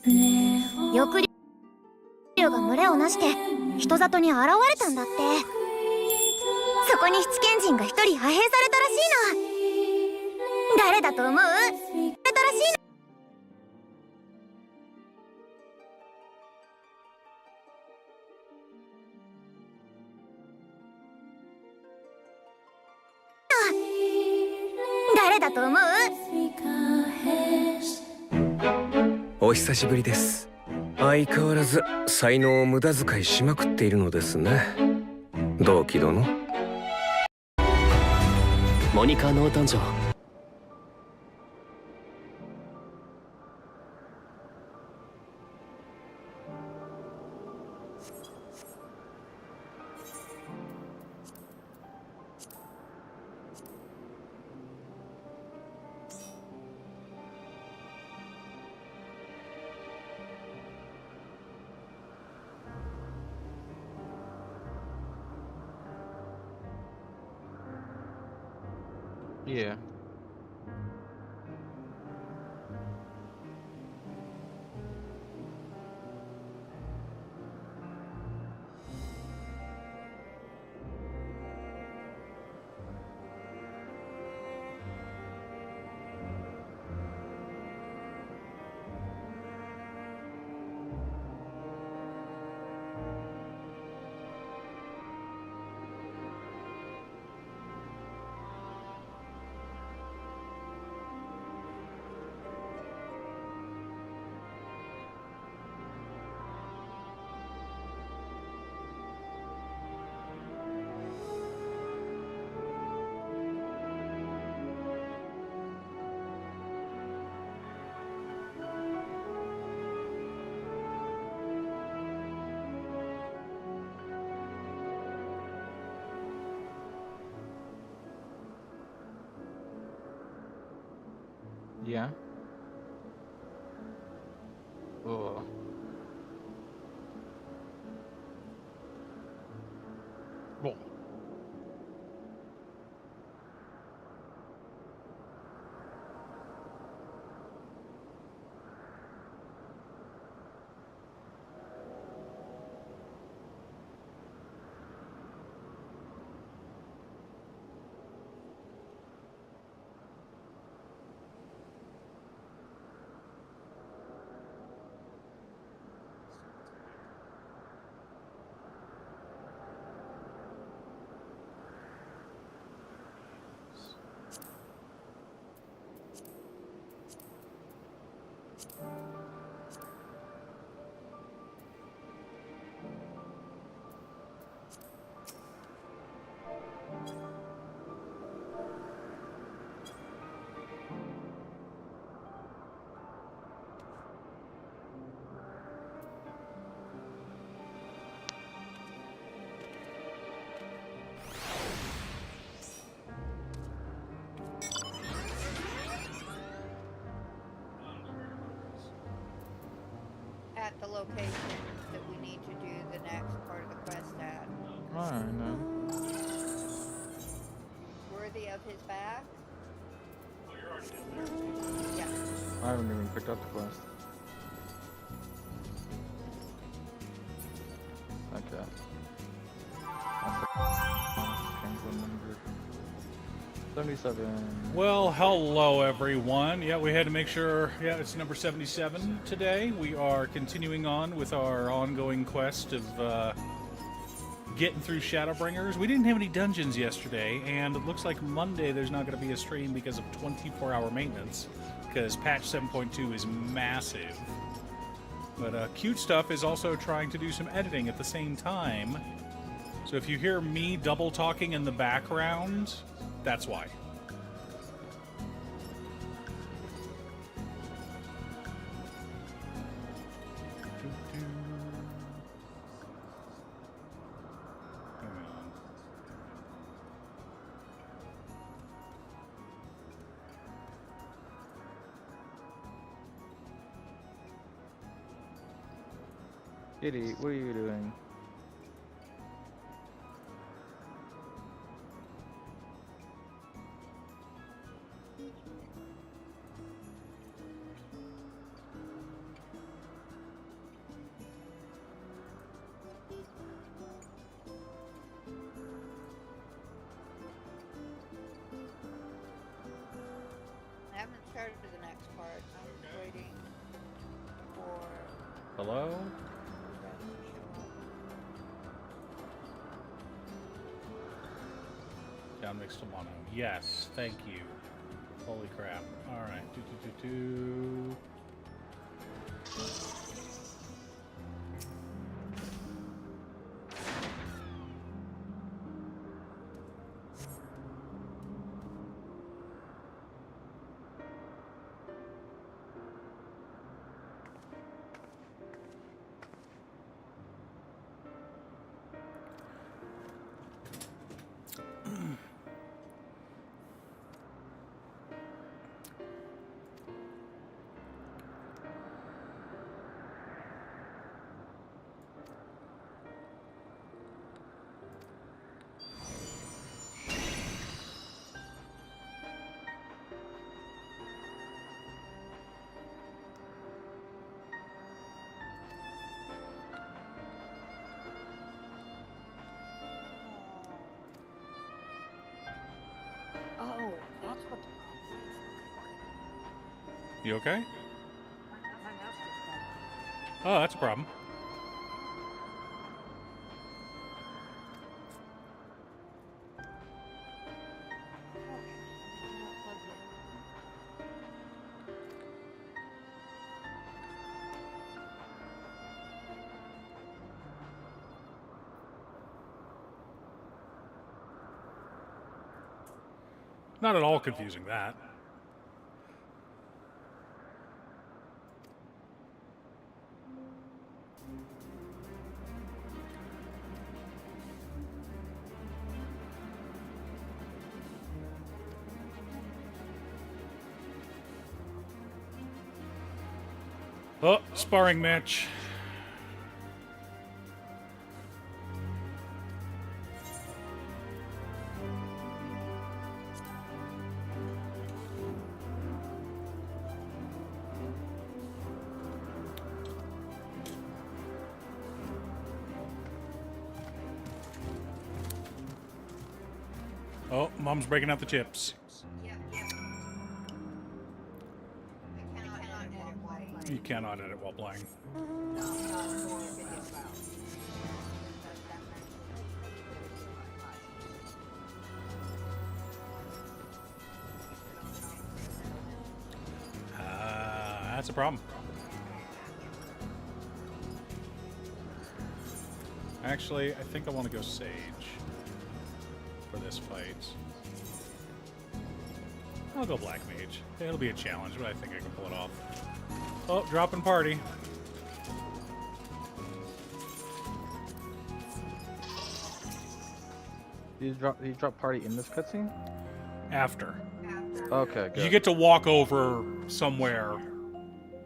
翼竜が群れをなして人里に現れたんだって。そこに七賢人が一人派兵されたらしいの。誰だと思う？されたらしいの。誰だと思う？お久しぶりです。相変わらず才能を無駄遣いしまくっているのですね、同期殿。モニカ農誕生。Yeah. Yeah. Oh. Bon. At the location that we need to do the next part of the quest at. I know. Worthy of his back? Yeah. I haven't even picked up the quest. Okay. Penguin number 77. Well, hello everyone. Yeah, we had to make sure, it's number 77 today. We are continuing on with our ongoing quest of getting through Shadowbringers. We didn't have any dungeons yesterday, and it looks like Monday there's not going to be a stream because of 24-hour maintenance, because patch 7.2 is massive. But Cute Stuff is also trying to do some editing at the same time. So if you hear me double talking in the background, that's why. Kitty, what are you doing? started the next part. I'm waiting for Hello? the rest to show up. Down mixed to mono. Yes, thank you. Holy crap. Alright. Oh, that's what the You okay? Oh, that's a problem. Not at all confusing, that. Oh, sparring match. Oh, Mom's breaking out the chips. You cannot edit while playing. That's a problem. Actually, I think I want to go Sage for this fight. I'll go Black Mage. It'll be a challenge, but I think I can pull it off. Oh, dropping party. Did you drop party in this cutscene? After. Okay, good. You get to walk over somewhere,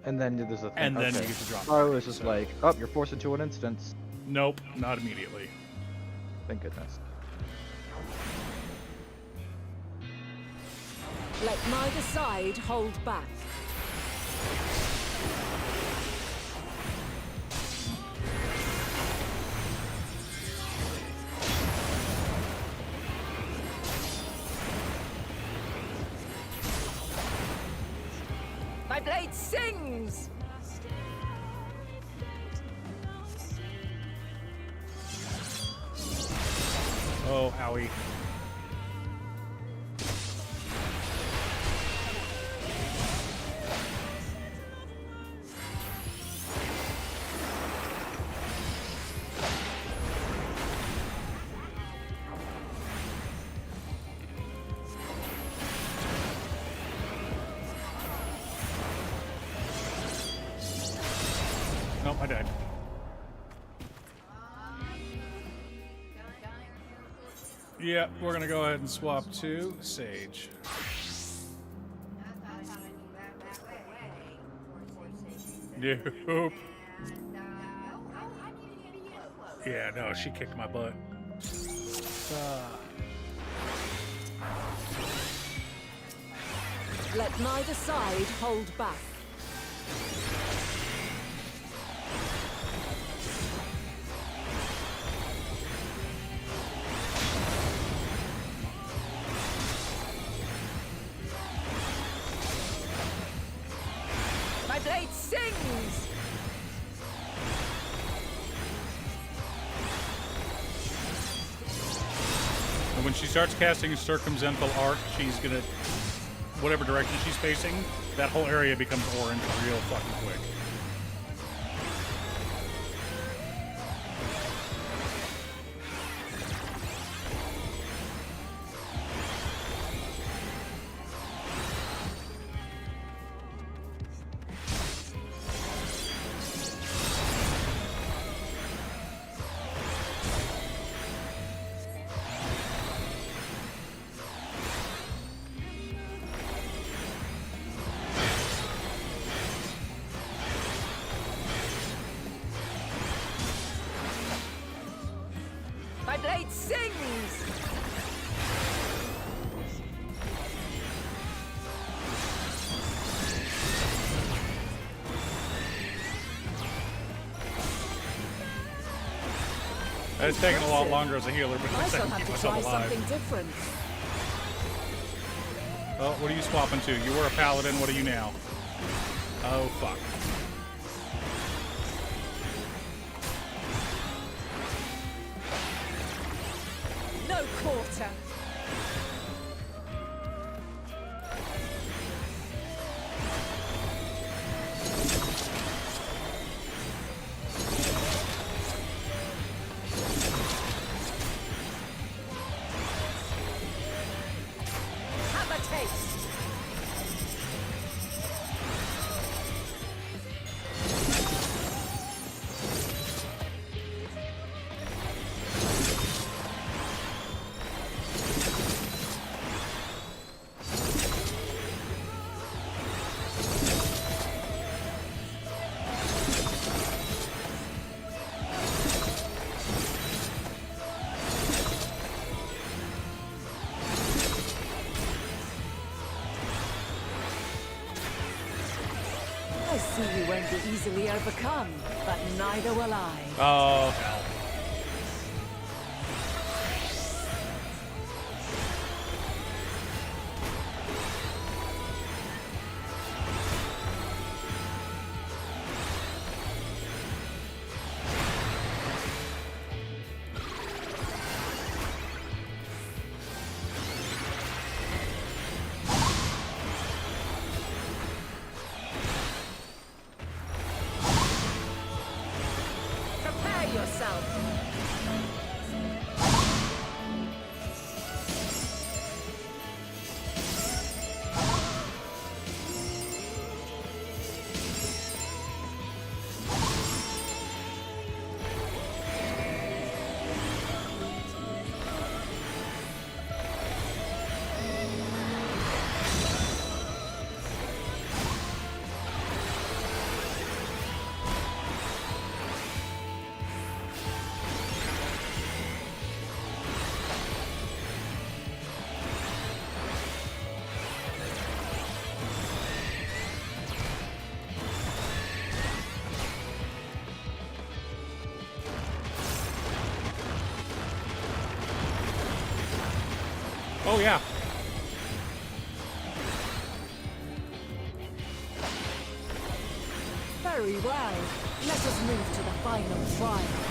and then there's a thing. and then okay. you get to drop Oh, it party, was just so- like, oh, you're forced into an instance. Nope, not immediately. Thank goodness. Let neither side hold back. My blade sings! Oh, owie. Nope, I died. Yeah, we're gonna go ahead and swap to Sage. Nope. Yeah, no, she kicked my butt. Let neither side hold back. when she starts casting Circumvental Arc, she's gonna, whatever direction she's facing, that whole area becomes orange real fucking quick. My blade sings! It's taking a lot longer as a healer, but I I shall can have keep to myself try alive. something different. Oh, what are you swapping to? You were a paladin, what are you now? Oh, fuck. No quarter. Have a taste. I see you won't be easily overcome, but neither will I. Oh, hell. Prepare yourself. Oh, yeah. Very well. Let us move to the final trial.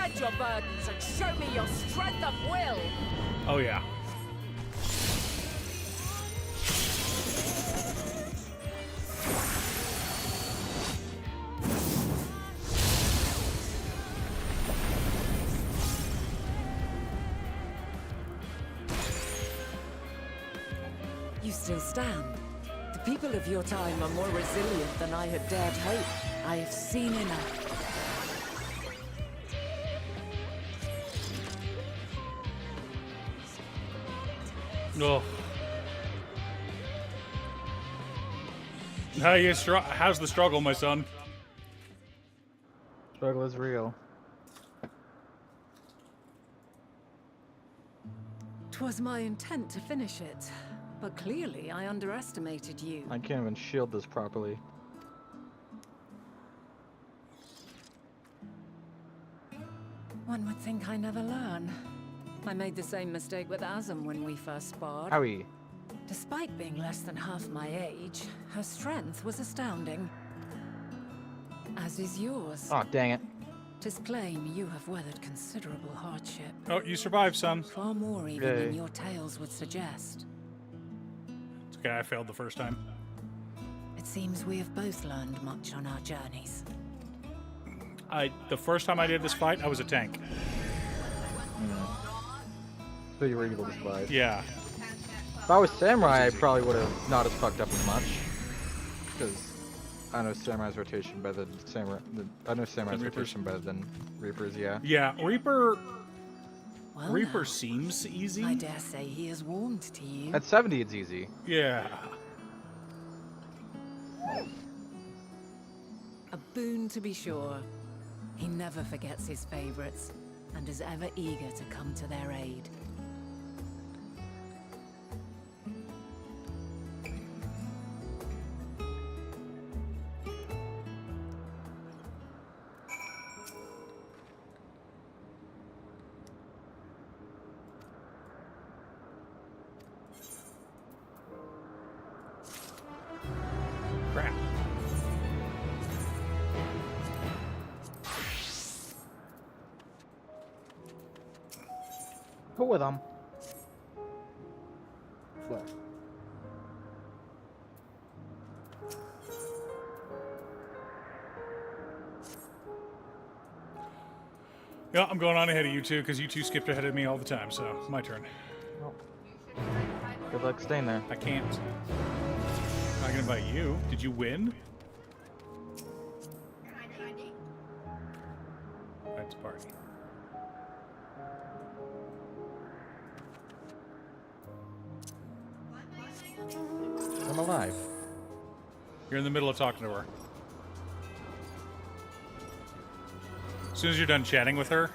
Shed your burdens and show me your strength of will. Oh yeah. You still stand. The people of your time are more resilient than I had dared hope. I have seen enough. Oh. How's the struggle, my son? Struggle is real. 'Twas my intent to finish it, but clearly I underestimated you. I can't even shield this properly. One would think I never learn. I made the same mistake with Azam when we first sparred. Howie. Despite being less than half my age, her strength was astounding. As is yours. Oh, dang it. 'Tis plain you have weathered considerable hardship. Oh, you survived, son. Far more even Yay. than your tales would suggest. It's okay, I failed the first time. It seems we have both learned much on our journeys. The first time I did this fight, I was a tank. So you were able to survive. Yeah. If I was Samurai, I probably would have not as fucked up as much. Because I know Samurai's rotation better than I know Samurai's Than Reapers? rotation better than Reapers, yeah. Yeah, Reaper Well, Reaper now, seems easy. I dare say he has warmed to you. At 70, it's easy. Yeah. A boon to be sure. He never forgets his favorites, and is ever eager to come to their aid. Crap. Who with them? What? Yeah, I'm going on ahead of you two because you two skipped ahead of me all the time. So my turn. Good luck staying there. I can't. I'm not gonna invite you. Did you win? That's party. I'm alive. You're in the middle of talking to her. As soon as you're done chatting with her,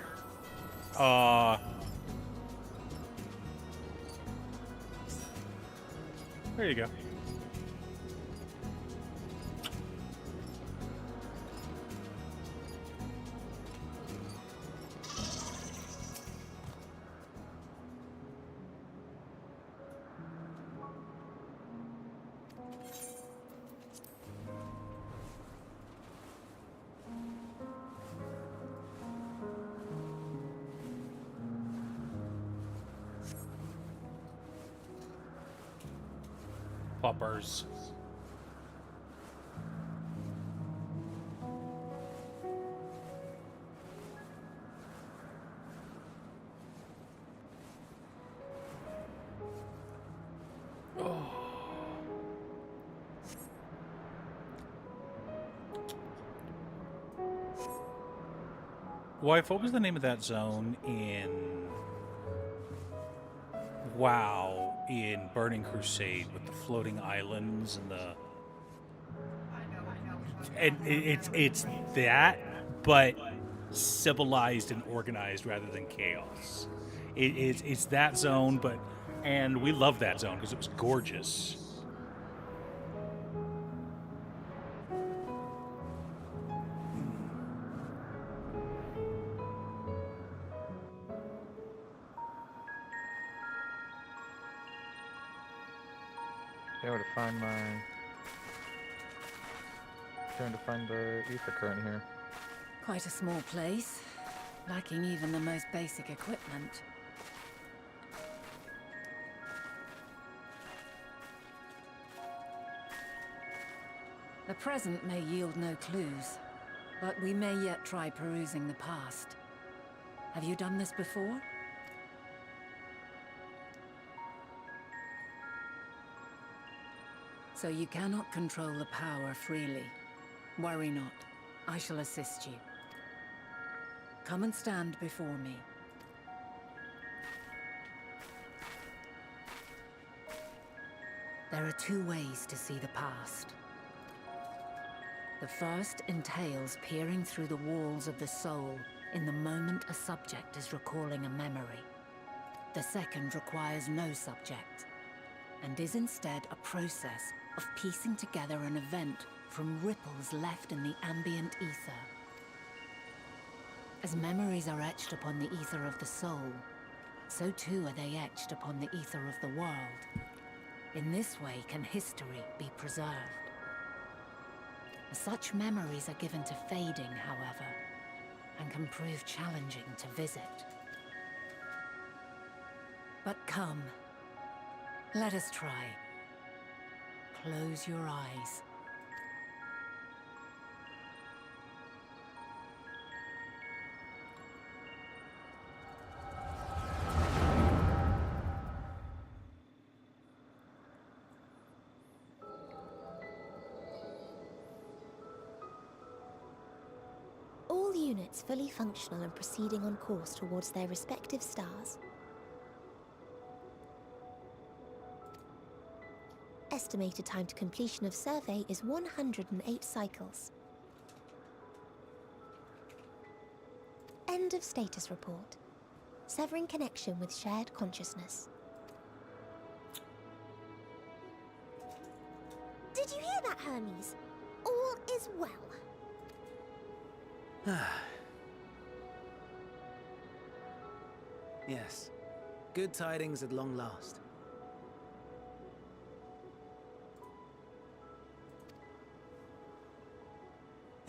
there you go. Poppers. Wife, what was the name of that zone in WoW in Burning Crusade with the floating islands and the and it's that, but civilized and organized rather than chaos. It's that zone, but and we love that zone because it was gorgeous. Trying to find my. Trying to find the ether current here. Quite a small place. lacking even the most basic equipment. The present may yield no clues, but we may yet try perusing the past. Have you done this before? So you cannot control the power freely. Worry not. I shall assist you. Come and stand before me. There are two ways to see the past. The first entails peering through the walls of the soul in the moment a subject is recalling a memory. The second requires no subject, and is instead a process of piecing together an event from ripples left in the ambient ether. As memories are etched upon the ether of the soul, so too are they etched upon the ether of the world. In this way can history be preserved. Such memories are given to fading, however, and can prove challenging to visit. But come, let us try. Close your eyes. All units fully functional and proceeding on course towards their respective stars. Estimated time to completion of survey is 108 cycles. End of status report. Severing connection with shared consciousness. Did you hear that, Hermes? All is well. Yes. Good tidings at long last.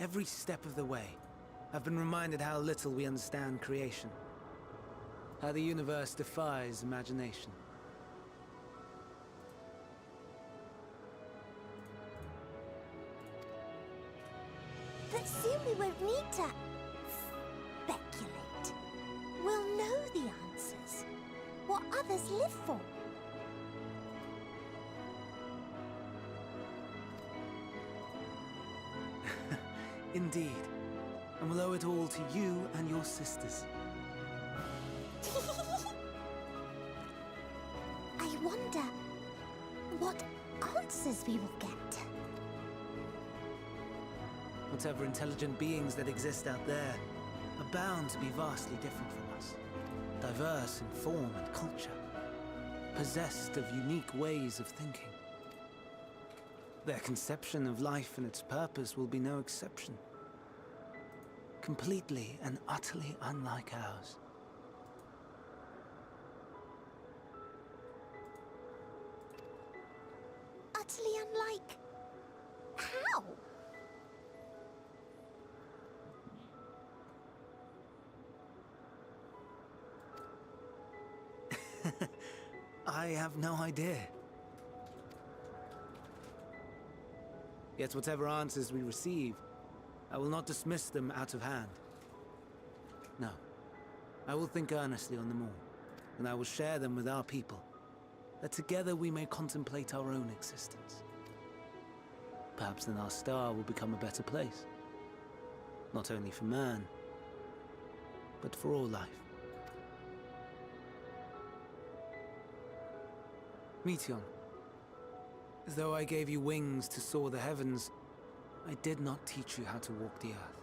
Every step of the way, I've been reminded how little we understand creation. How the universe defies imagination. But soon we won't need to speculate. We'll know the answers. What others live for. Indeed. And we'll owe it all to you and your sisters. I wonder what answers we will get. Whatever intelligent beings that exist out there are bound to be vastly different from us. Diverse in form and culture. Possessed of unique ways of thinking. Their conception of life and its purpose will be no exception. Completely and utterly unlike ours. Utterly unlike... how? I have no idea. Yet whatever answers we receive, I will not dismiss them out of hand. No. I will think earnestly on them all, and I will share them with our people, that together we may contemplate our own existence. Perhaps then our star will become a better place. Not only for man, but for all life. Meteon, as though I gave you wings to soar the heavens, I did not teach you how to walk the earth.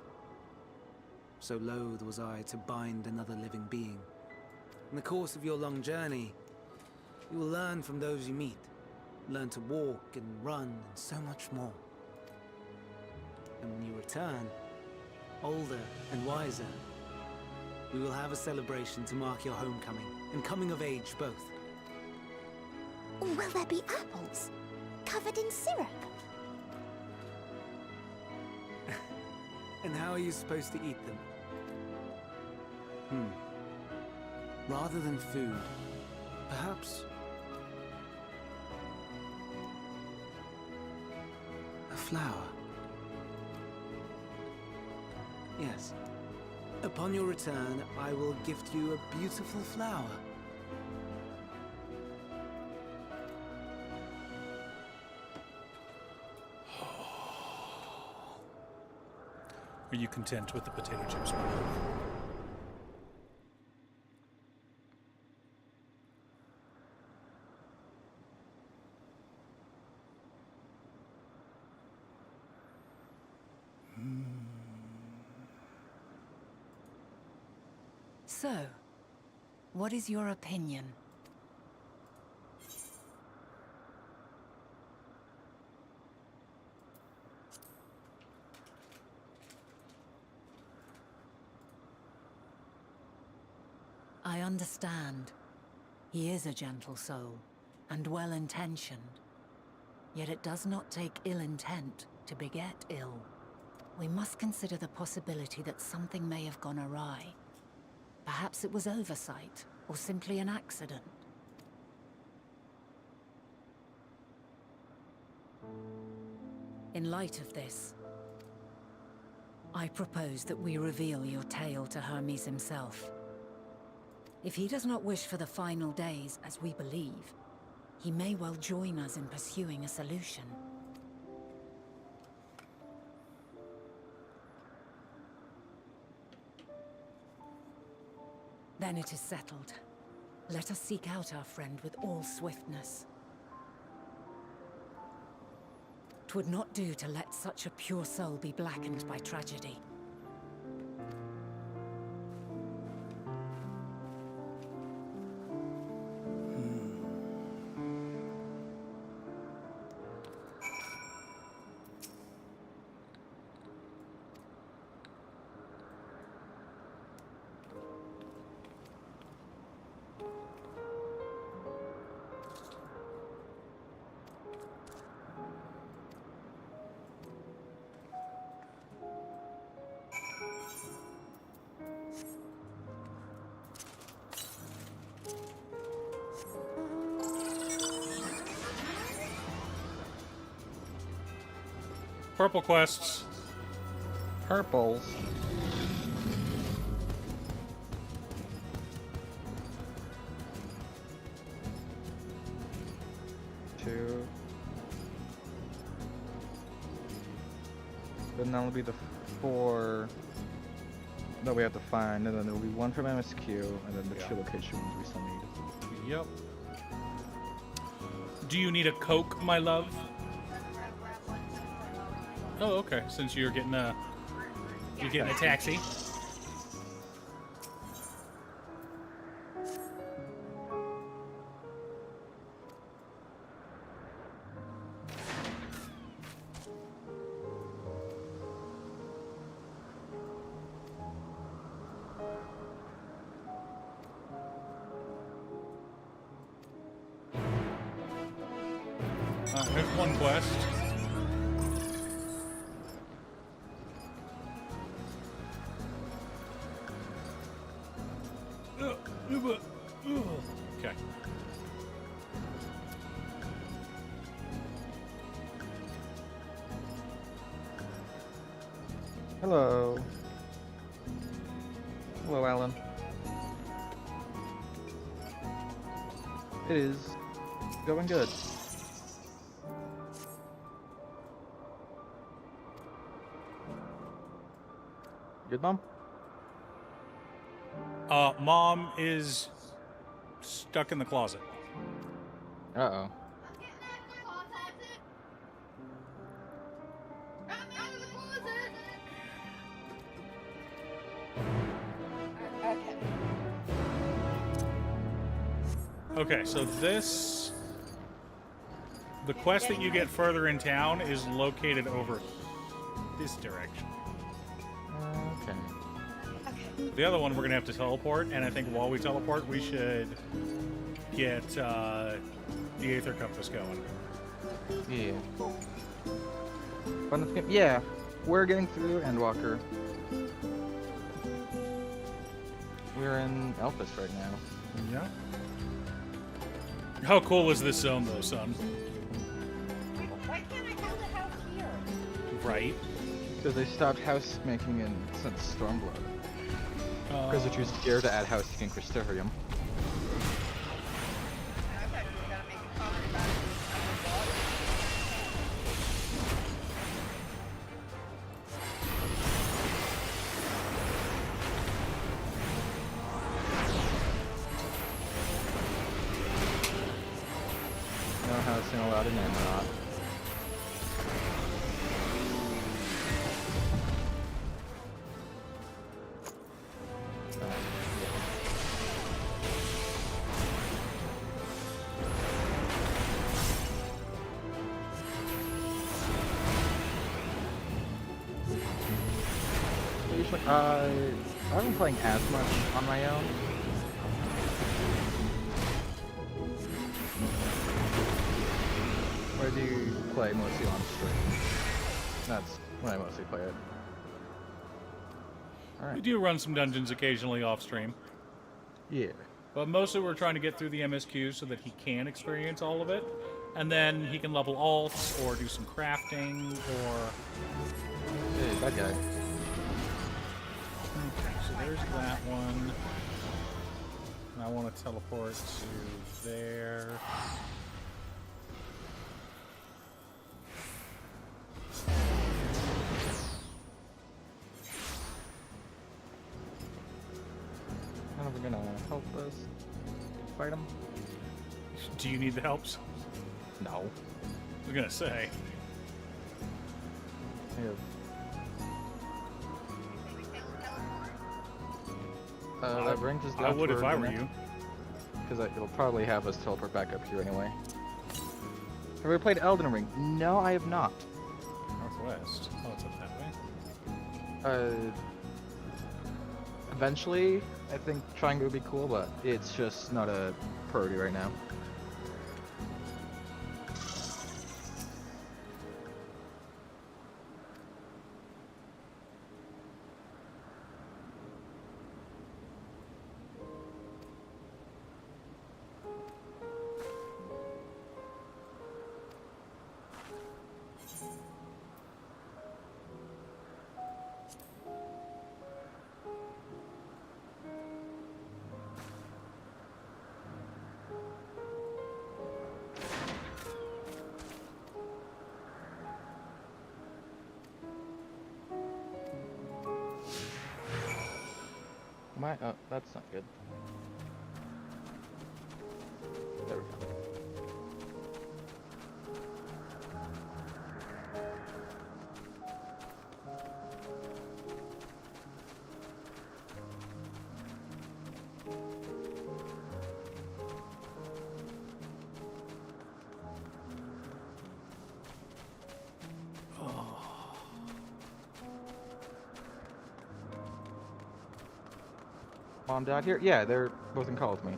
So loath was I to bind another living being. In the course of your long journey, you will learn from those you meet. Learn to walk and run and so much more. And when you return, older and wiser, we will have a celebration to mark your homecoming and coming of age both. Will there be apples? Covered in syrup? And how are you supposed to eat them? Rather than food, perhaps a flower. Yes. Upon your return, I will gift you a beautiful flower. Are you content with the potato chips, my love? So, what is your opinion? I understand. He is a gentle soul, and well-intentioned. Yet it does not take ill intent to beget ill. We must consider the possibility that something may have gone awry. Perhaps it was oversight, or simply an accident. In light of this, I propose that we reveal your tale to Hermes himself. If he does not wish for the final days, as we believe, he may well join us in pursuing a solution. Then it is settled. Let us seek out our friend with all swiftness. 'Twould not do to let such a pure soul be blackened by tragedy. Purple quests. Purples. Two. Then that'll be the 4 that we have to find, and then there'll be 1 from MSQ, and then the 2 location ones we still need. Yep. Do you need a Coke, my love? Oh, okay. Since you're getting a taxi. There's one quest. Okay. Hello. Hello, Alan. It is going good. Good, Mom? Mom is stuck in the closet. Uh-oh. Okay, so the quest that you get further in town is located over this direction. Okay. The other one we're gonna have to teleport, and I think while we teleport, we should get the Aether Compass going. Yeah. Fun game. Yeah, we're getting through Endwalker. We're in Elpis right now. Yeah. How cool is this zone, though, son? Why can't I build a house here? Right. Because they stopped house making since Stormblood. Because they're too scared to add house in Crystarium. I thought you were gonna make a comment about it underwater. No housing allowed in Amarok. I've been playing as much on my own. Or do you play mostly on stream? That's when I mostly play it. We Alright. do run some dungeons occasionally off stream, Yeah. but mostly we're trying to get through the MSQ so that he can experience all of it, and then he can level alts or do some crafting or. Hey, that guy. Okay, so there's that one. And I want to teleport to there. How are we gonna help us fight him? Do you need the helps? No. I was gonna say. That brings us down I would to if our I were unit, you. because it'll probably have us teleport back up here anyway. Have we played Elden Ring? No, I have not. Northwest. Oh, it's up that way. Eventually, I think trying would be cool, but it's just not a priority right now. Oh, that's not good. There we go. Mom, Dad here? Yeah, they're both in call with me.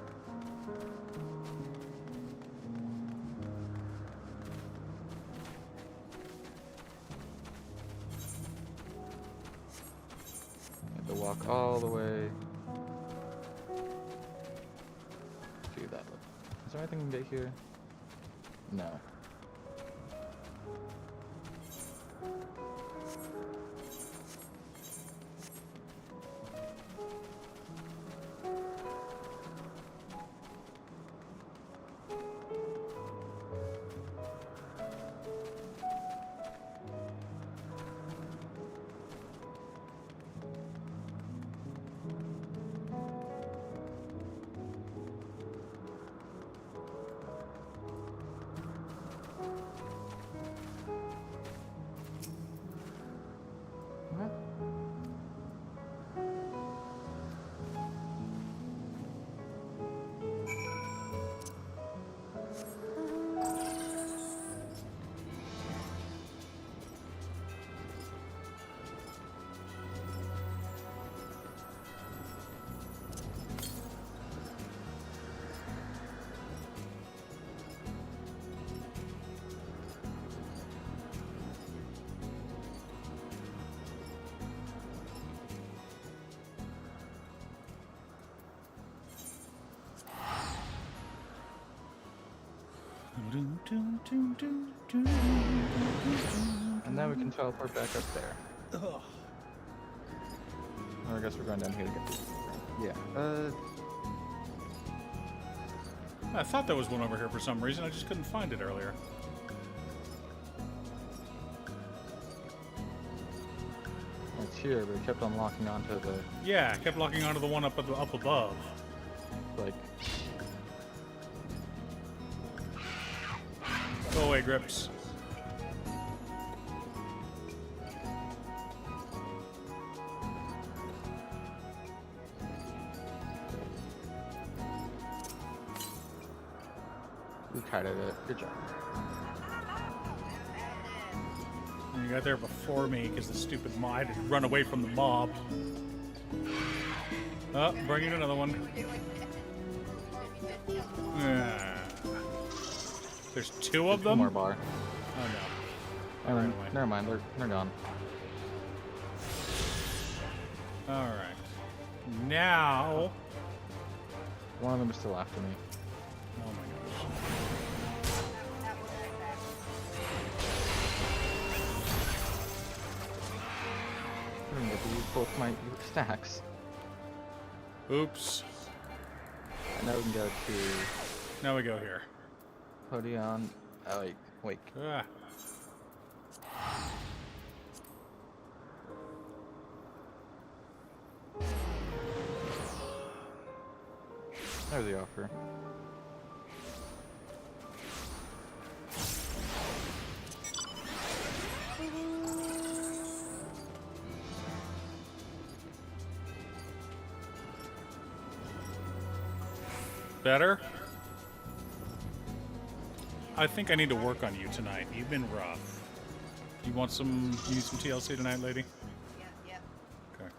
Have to walk all the way to that. Is there anything we can get here? No. And then we can teleport back up there. Ugh. Or I guess we're going down here to get. Yeah. I thought there was one over here for some reason. I just couldn't find it earlier. It's here, but it kept on locking onto the Yeah, I kept locking onto the one up above. like. Go away, Grips. We kited it. Good job. And you got there before me because the stupid mod had run away from the mob. Oh, bringing another one. Ah. There's two of There's them? one more bar. Oh no. Right away. Never mind. They're gone. Alright. Now. One of them is still after me. Oh my gosh. I didn't get to use both my stacks. Oops. And now we can go to Now we go here. Podion. Oh wait. Ah. There's the offer. Better? I think I need to work on you tonight. You've been rough. You want some? You need some TLC tonight, lady? Yep. Okay.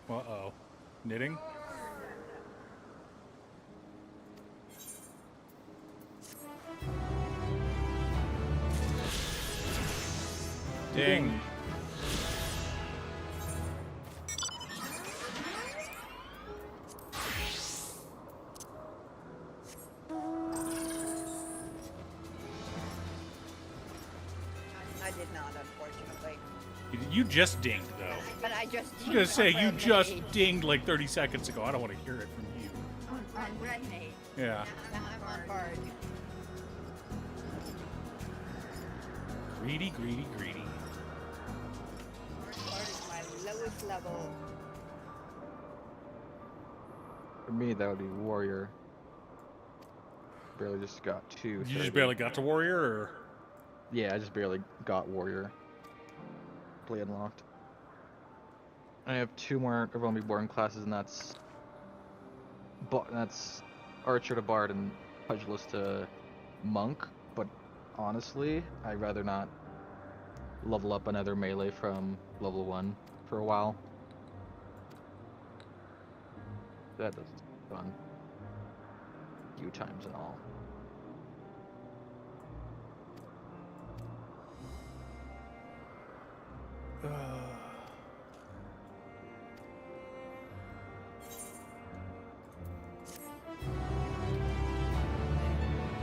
Uh-oh. Knitting? Ding. I did not, unfortunately. You just dinged, though. But I just. I was gonna say, you red just nade. dinged like 30 seconds ago. I don't want to hear it from you. On red nade. Yeah. Now I'm on guard. Greedy, greedy, greedy. Guard is my lowest level. For me, that would be warrior. Barely just got two. You so just barely got to warrior, or? Yeah, I just barely got warrior. Play unlocked. I have two more Overwhelming Born classes, and that's Archer to Bard and Pugilist to Monk. But honestly, I'd rather not level up another melee from level 1 for a while. That doesn't sound fun. Few times and all.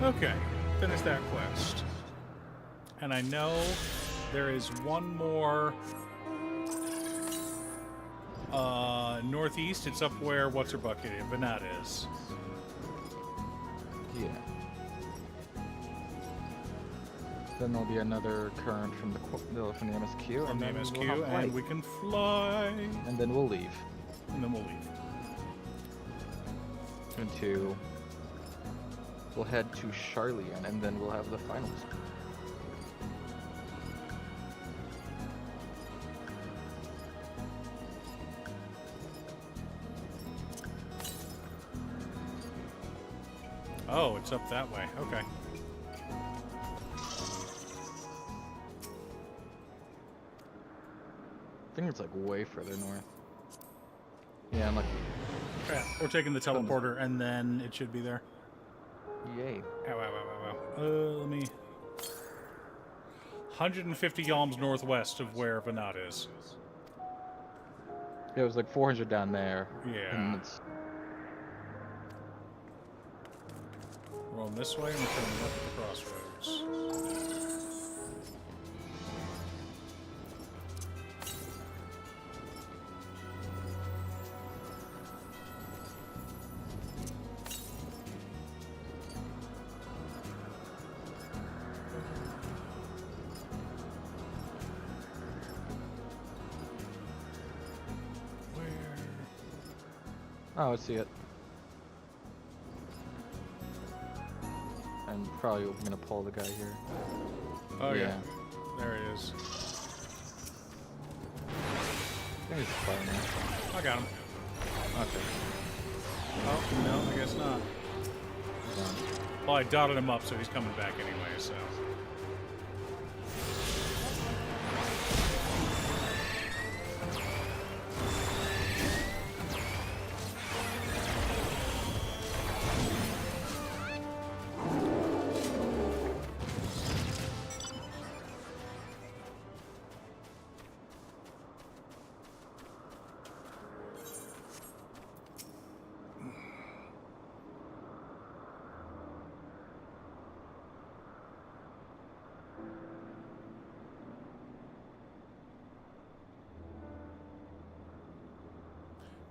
Okay, finish that quest. And I know there is one more northeast. It's up where what's her bucket? Vanat is. Yeah. Then there'll be another current from the MSQ, From the then we'll MSQ, have and light. we can fly. And then we'll leave. And then we'll leave. We'll head to Charlian, and then we'll have the finals. Oh, it's up that way. Okay. I think it's like way further north. Yeah, I'm like, Yeah, we're taking the teleporter, and then it should be there. yay. Ow, ow, ow, ow, ow. Let me... 150 yalms northwest of where Vanat is. It was like 400 down there. Yeah. And it's Rolling this way and we're turning left at the crossroads. oh, I see it. I'm probably gonna pull the guy here. Oh yeah. Yeah. There it is. I think he's fire now. I got him. Okay. Oh, no, I guess not. Well, I dotted him up, so he's coming back anyway, so.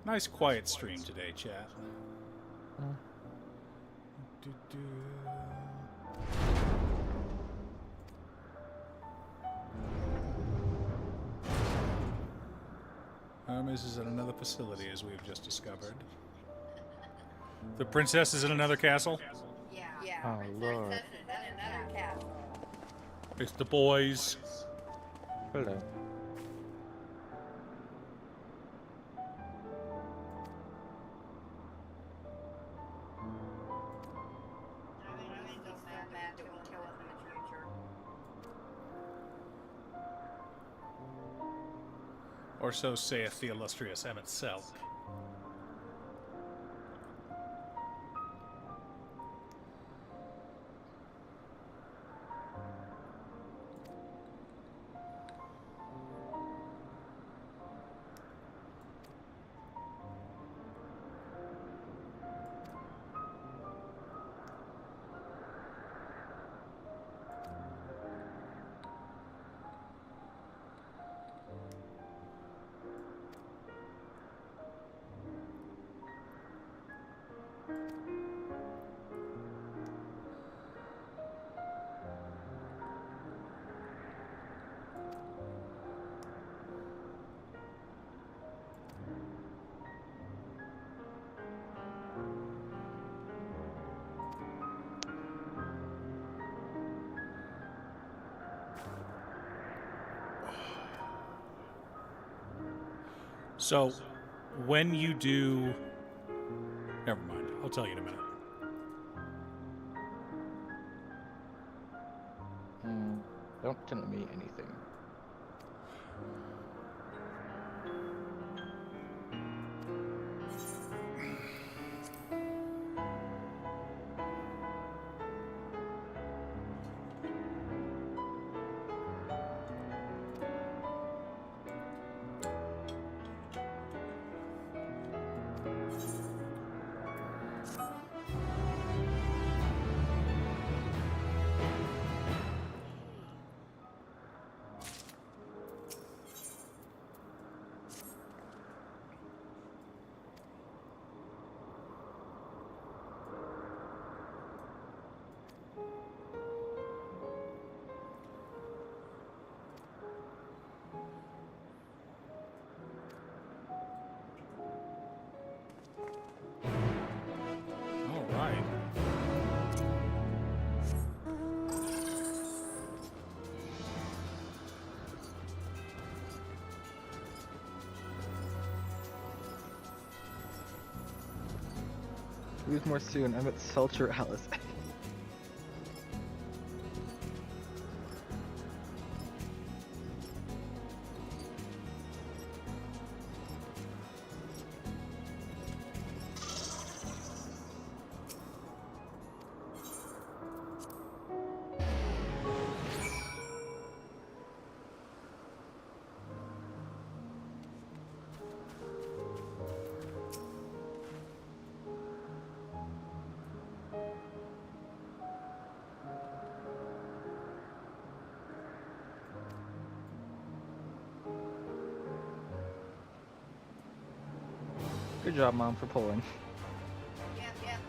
Nice quiet stream today, chat. Hermes is at another facility, as we've just discovered. The princess is in another castle. Yeah. Oh, Lord. Princess is in another castle. It's the boys. Hello. I'm still mad that we'll kill him in the future. Or so saith the illustrious Emmett Selk. So, when you do... Never mind. I'll tell you in a minute. Don't tell me anything. All right. Who's more soon? I'm at Selcher Alice. Good job, Mom, for pulling. Yep, yep.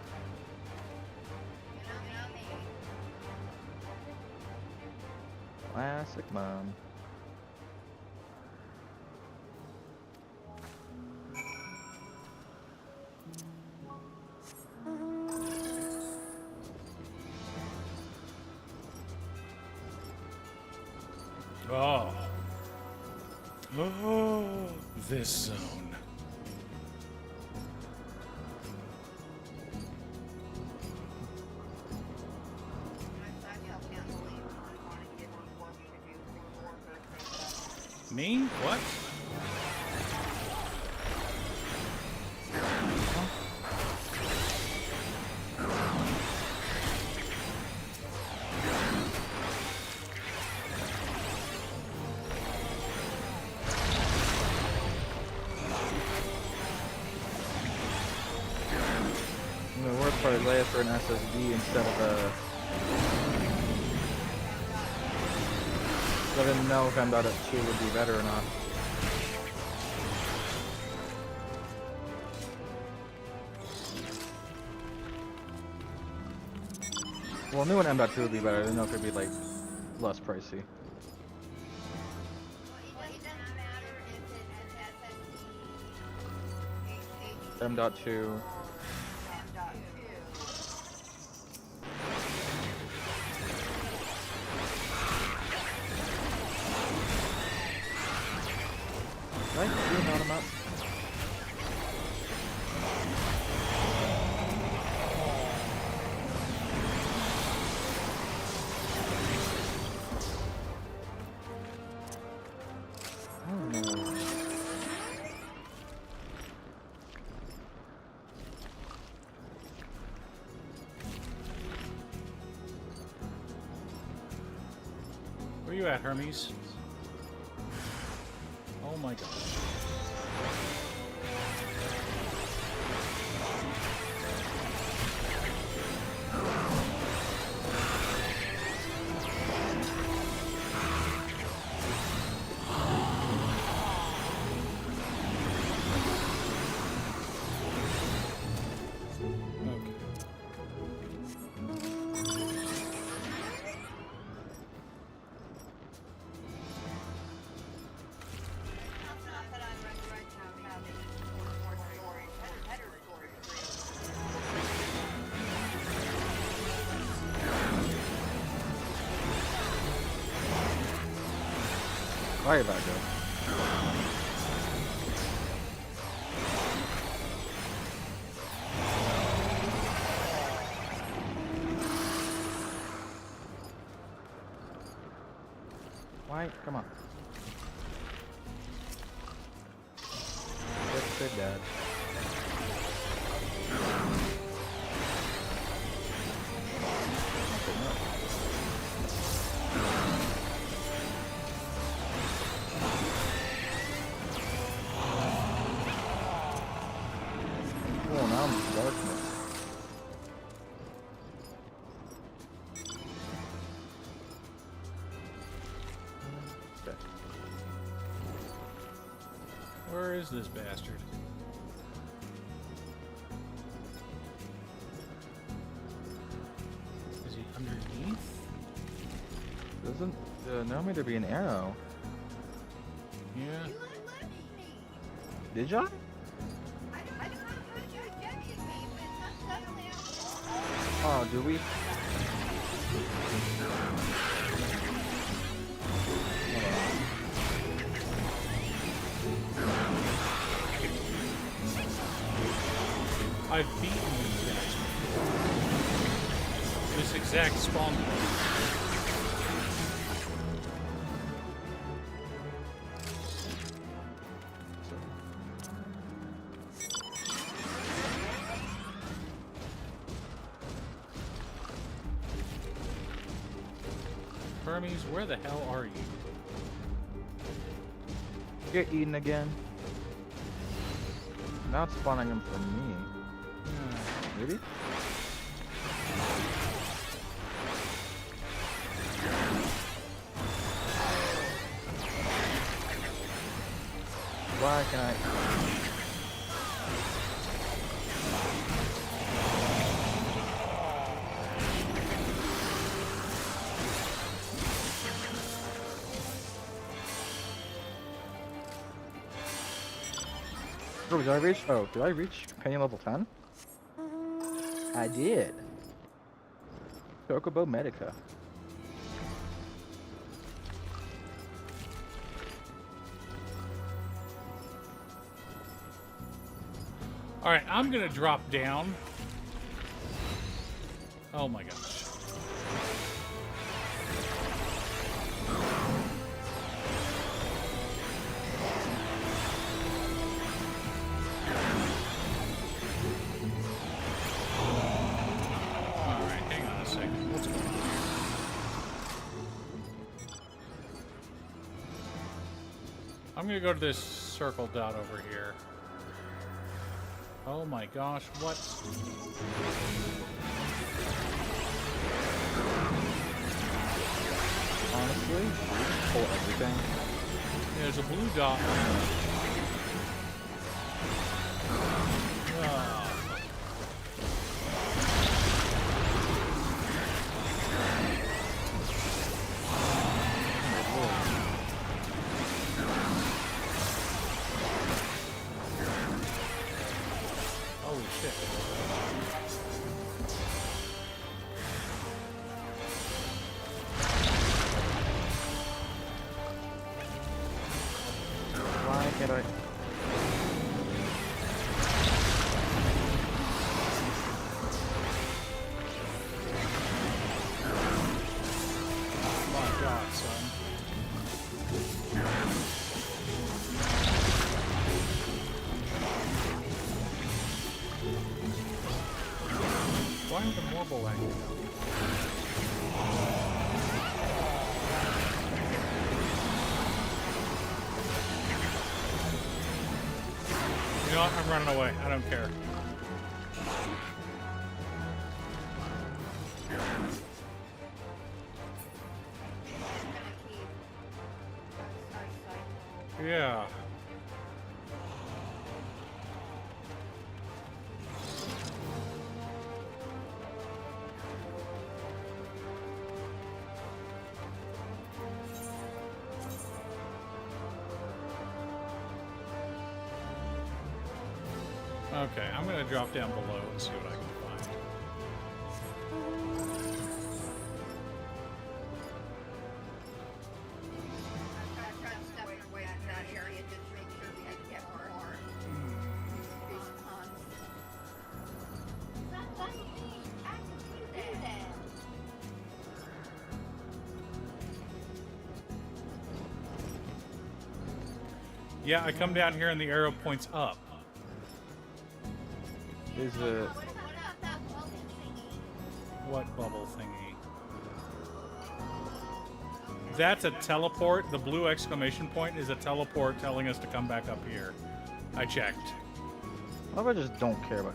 You know me. Classic Mom. Oh. Oh, this zone. Me? What? The worst part is I asked for an SSD instead of a... I didn't know if M.2 would be better or not. Well, I knew an M.2 would be better. I didn't know if it'd be, like, less pricey. It doesn't matter if it's SSD, M.2. Right? Do an automat. Oh no. Where you at, Hermes? Oh my gosh. Fire back up. Why? Come on. That's good, Dad. Okay, no. Oh, now I'm in darkness. Okay. Where is this bastard? Is he underneath? Doesn't normally there be an arrow? Yeah. Did ya? Oh, do we? I've beaten these guys. This exact spawn point. Hermes, where the hell are you? Get eaten again. Now it's spawning them for me. Maybe? Why can I? Oh, did I reach? Oh, did I reach companion level 10? I did. Chocobo Medica. All right, I'm gonna drop down. Oh my gosh. All right, hang on a second. What's going on? I'm gonna go to this circle dot over here. Oh my gosh, what? Honestly, I just pull everything. There's a blue dot. Ah. Holy shit. Why can't I? My God, son. Why are the mobile acting up? You know what? I'm running away. I don't care. Yeah. Okay, I'm gonna drop down below and see what I can find. I'm trying to step away from that area just to make sure we can get our respawn. Yeah, I come down here and the arrow points up. Is it? What bubble thingy? That's a teleport. The blue exclamation point is a teleport telling us to come back up here. I checked. What if I just don't care about?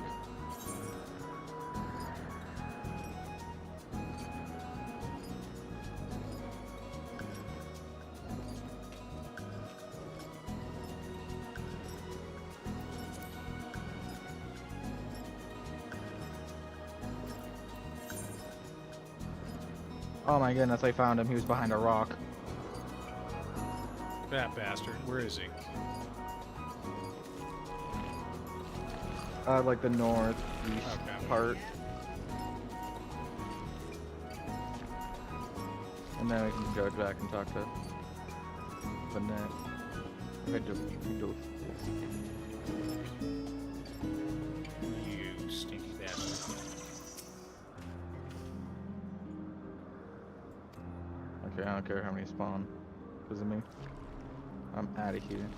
Oh my goodness, I found him. He was behind a rock. That bastard. Where is he? Like the northeast Okay. part. And then we can go back and talk to Vanette. Okay, do You stinky bastard. Okay, I don't care how many spawn. Because of me. I'm out of here.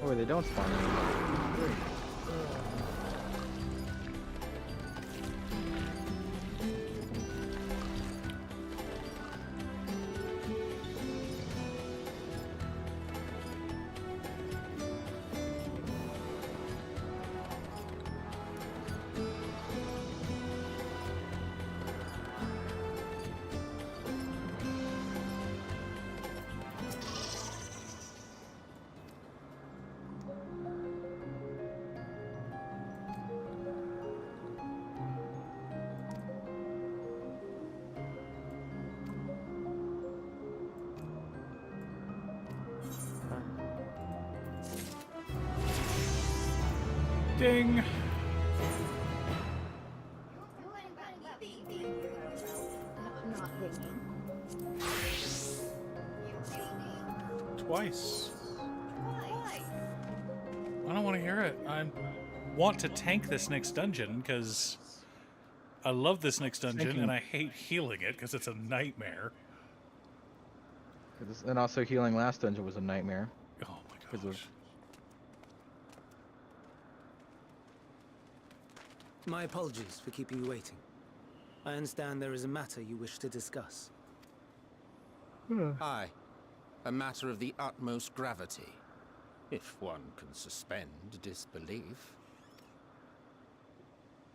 Oh, they don't spawn anymore. Great. Ding! Twice. I don't want to hear it. I want to tank this next dungeon because I love this next dungeon and I hate healing it because it's a nightmare. And also healing last dungeon was a nightmare. Oh my 'Cause of- gosh. My apologies for keeping you waiting. I understand there is a matter you wish to discuss. Aye. A matter of the utmost gravity. If one can suspend disbelief.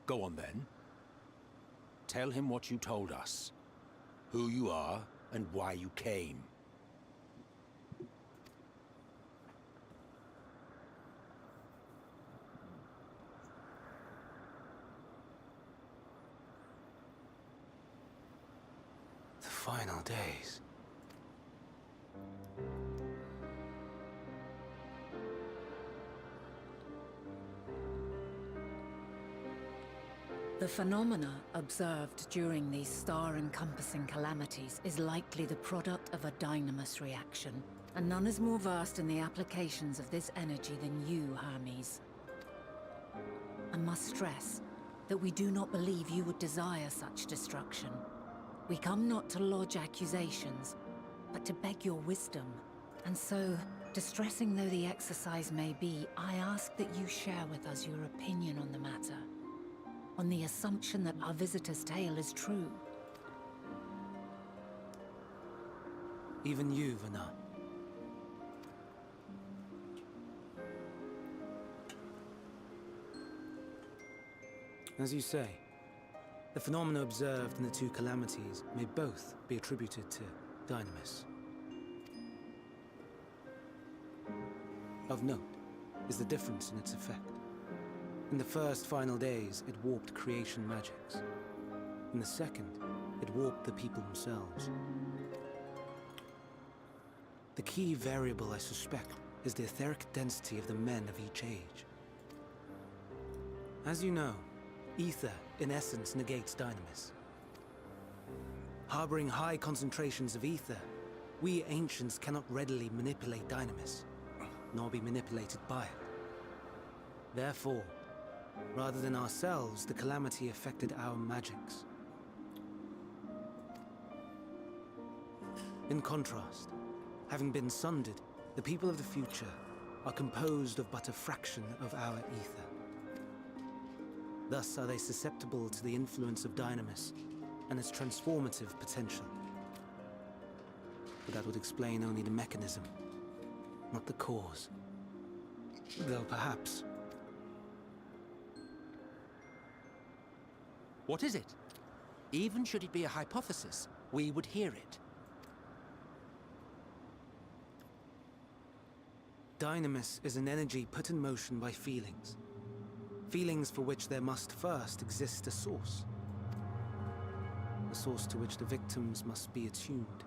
Go on then. Tell him what you told us. Who you are and why you came. The final days. The phenomena observed during these star-encompassing calamities is likely the product of a dynamis reaction, and none is more versed in the applications of this energy than you, Hermes. I must stress that we do not believe you would desire such destruction. We come not to lodge accusations, but to beg your wisdom. And so, distressing though the exercise may be, I ask that you share with us your opinion on the matter, on the assumption that our visitor's tale is true. Even you, Vana. As you say, the phenomena observed in the two calamities may both be attributed to dynamis. Of note is the difference in its effect. In the first final days, it warped creation magics. In the second, it warped the people themselves. The key variable, I suspect, is the etheric density of the men of each age. As you know, ether, in essence, negates dynamis. Harboring high concentrations of ether, we ancients cannot readily manipulate dynamis, nor be manipulated by it. Therefore, rather than ourselves, the calamity affected our magics. In contrast, having been sundered, the people of the future are composed of but a fraction of our ether. Thus are they susceptible to the influence of dynamis and its transformative potential. But that would explain only the mechanism, not the cause. Though perhaps... What is it? Even should it be a hypothesis, we would hear it. Dynamis is an energy put in motion by feelings. Feelings for which there must first exist a source. A source to which the victims must be attuned.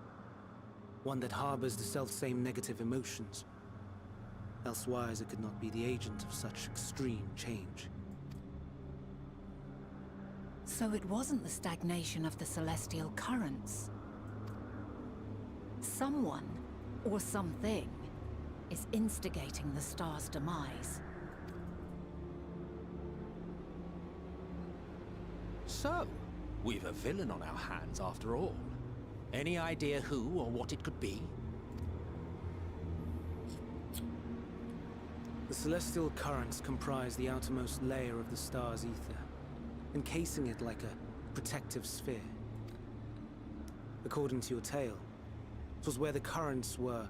One that harbors the self-same negative emotions. Elsewise it could not be the agent of such extreme change. So it wasn't the stagnation of the celestial currents. Someone, or something, is instigating the star's demise. So, we've a villain on our hands after all. Any idea who or what it could be? The celestial currents comprise the outermost layer of the star's ether, encasing it like a protective sphere. According to your tale, it was where the currents were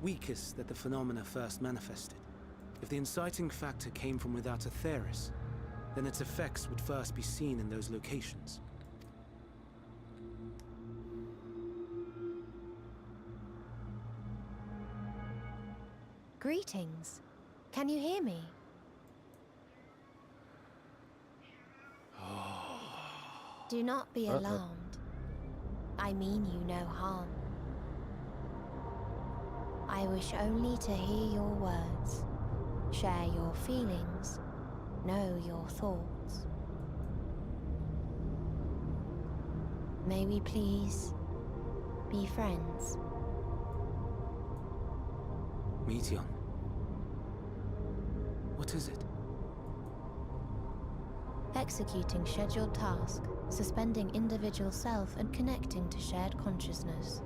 weakest that the phenomena first manifested. If the inciting factor came from without Aetheris, then its effects would first be seen in those locations. Greetings. Can you hear me? Do not be alarmed. I mean you no harm. I wish only to hear your words, share your feelings, know your thoughts. May we please be friends? Meteon. What is it? Executing scheduled task, suspending individual self and connecting to shared consciousness.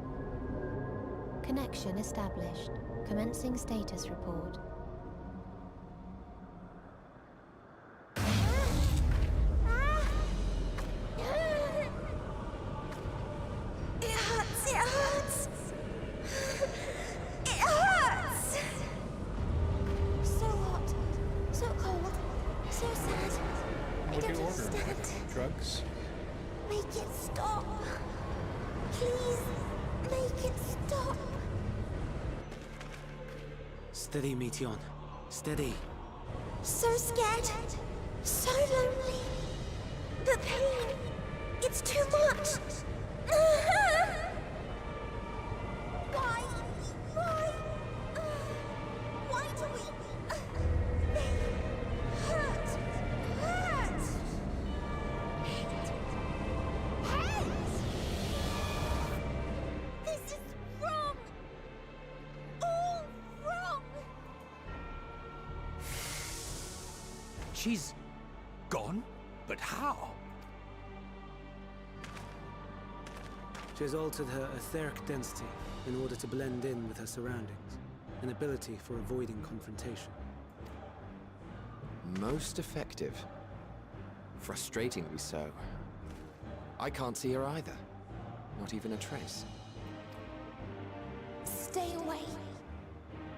Connection established. Commencing status report. It hurts, it hurts! It hurts! So hot, so cold, so sad. I What do don't you order? understand. Drugs? Make it stop. Please, make it stop. Steady, Meteon. Steady. So scared, so lonely. The pain, it's too much. Why? Why? Why do we? They hurt. Hurt. Hate. This is wrong. All wrong. She's gone? But how? She has altered her etheric density in order to blend in with her surroundings, an ability for avoiding confrontation. Most effective. Frustratingly so. I can't see her either. Not even a trace. Stay away.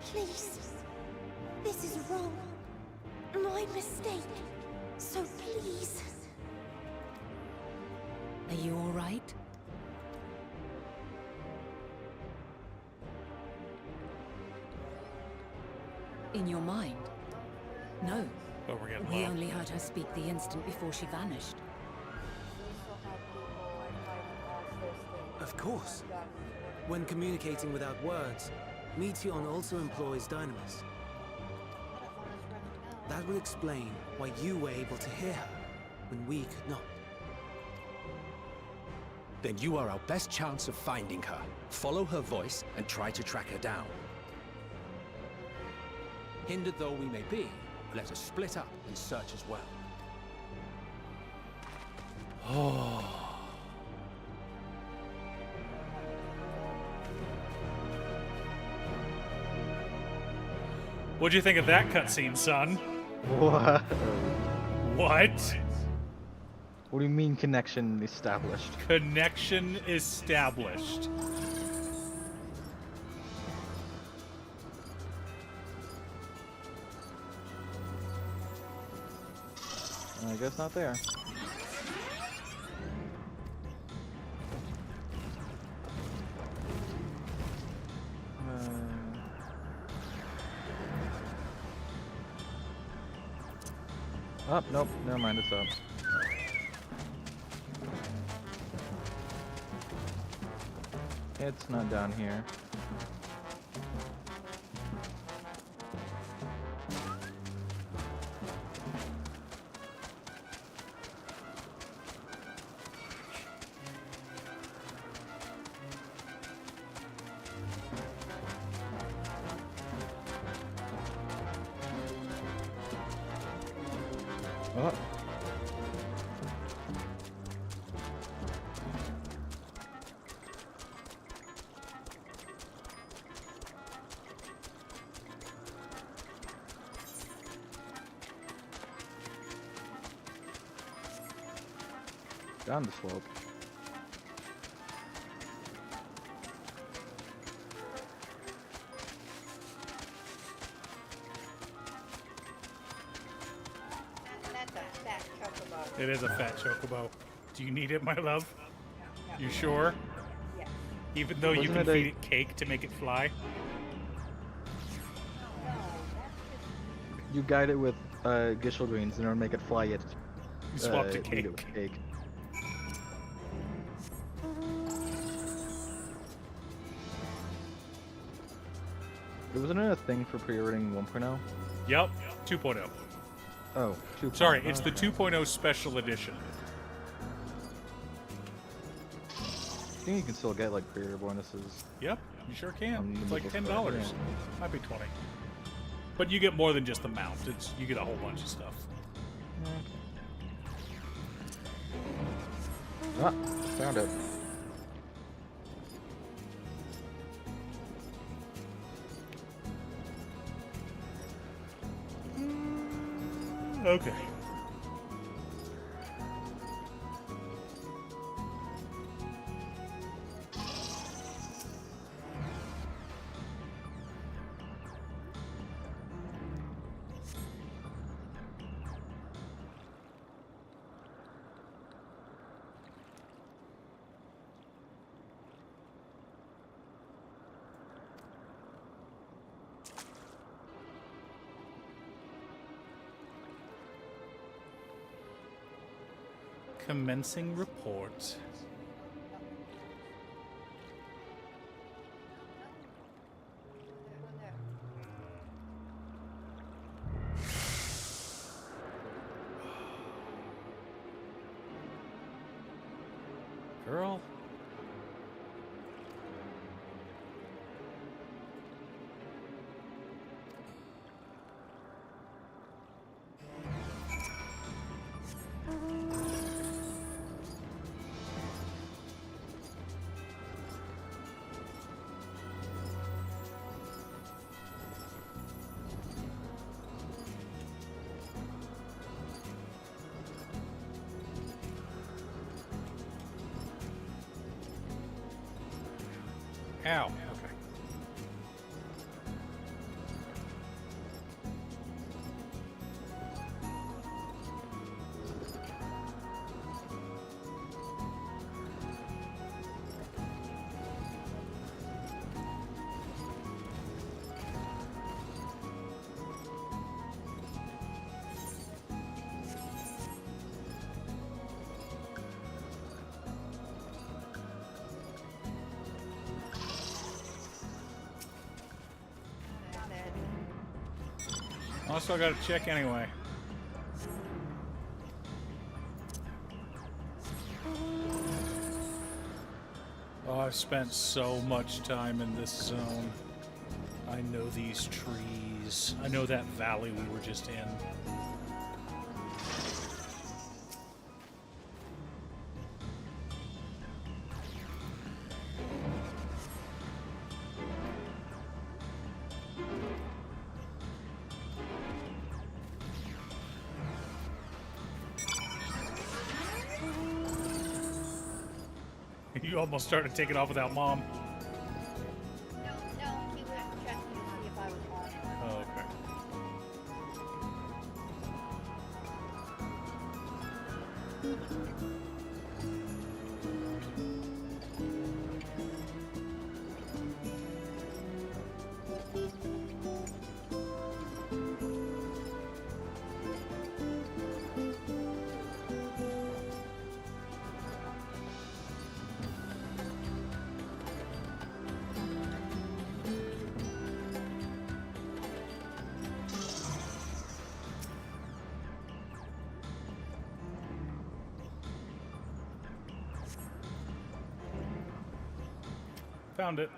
Please. This is wrong. My mistake. So please. Are you all right? In your mind? No. Oh, we're getting We low. only heard her speak the instant before she vanished. Of course. When communicating without words, Meteon also employs Dynamis. That would explain why you were able to hear her when we could not. Then you are our best chance of finding her. Follow her voice and try to track her down. Hindered though we may be, let us split up and search as well. What'd you think of that cutscene, son? What? What? What do you mean connection established? Connection established. I guess not there. Oh, nope, never mind, it's up. It's not down here. Oh. Down the slope. That's a fat chocobo. It is a fat chocobo. Do you need it, my love? You sure? Yes. Even though you Wasn't can it a- feed it cake to make it fly? You guide it with Gishel greens and it'll make it fly it. You swapped a eat cake. it with cake. Wasn't it a thing for pre-ordering 1.0? Yep, 2.0. Oh, 2. Sorry, it's the 2.0 special edition. I think you can still get like creator bonuses. Yep, you sure can. On It's like the $10. book, yeah. Might be 20. But you get more than just the mount. You get a whole bunch of stuff. Ah, found it. Okay. Commencing report. Girl. Ow. Okay. Also, I gotta check anyway. Oh, I've spent so much time in this zone. I know these trees. I know that valley we were just in. You almost started taking off without Mom. No, he was checking to see if I was on. Oh, okay. Found it.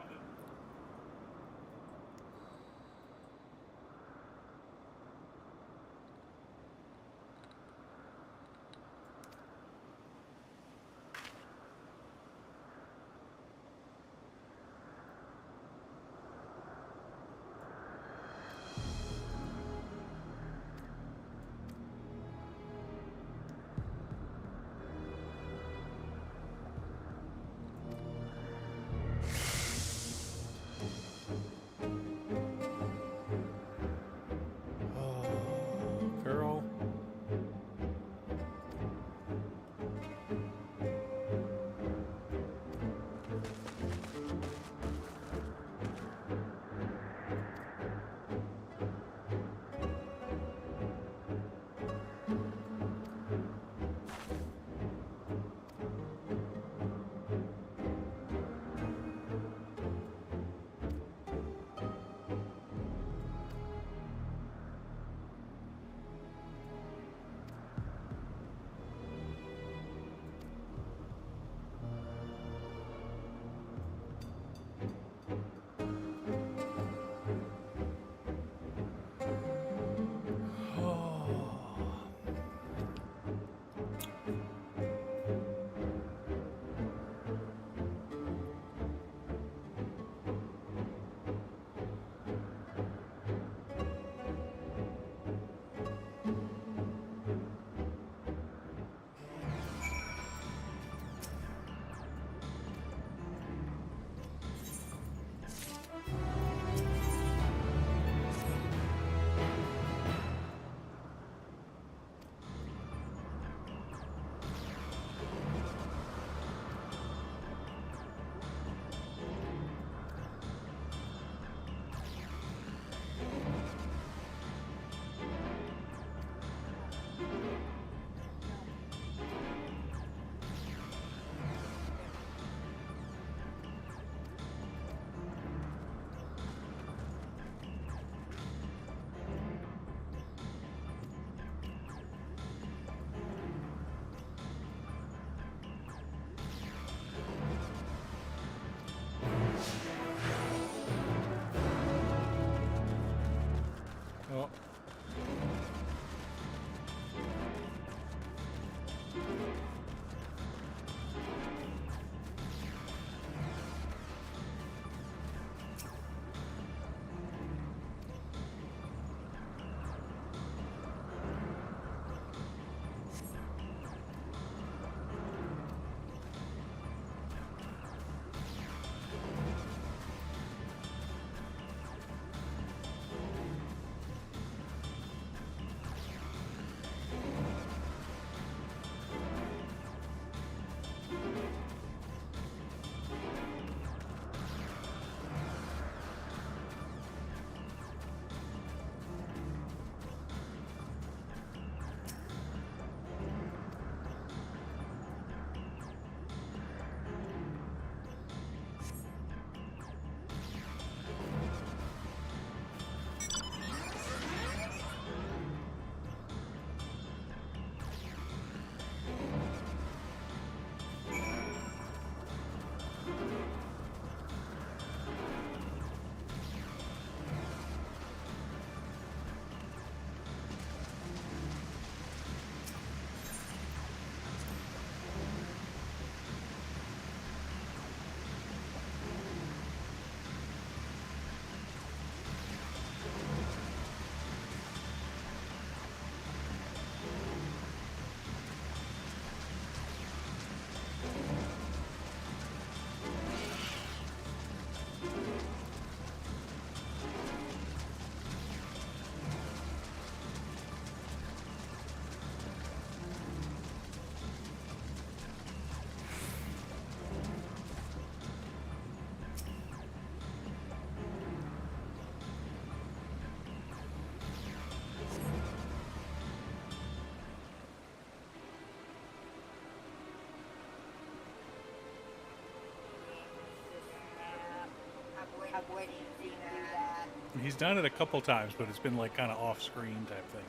when you see that. He's done it a couple times, but it's been like kind of off-screen type thing.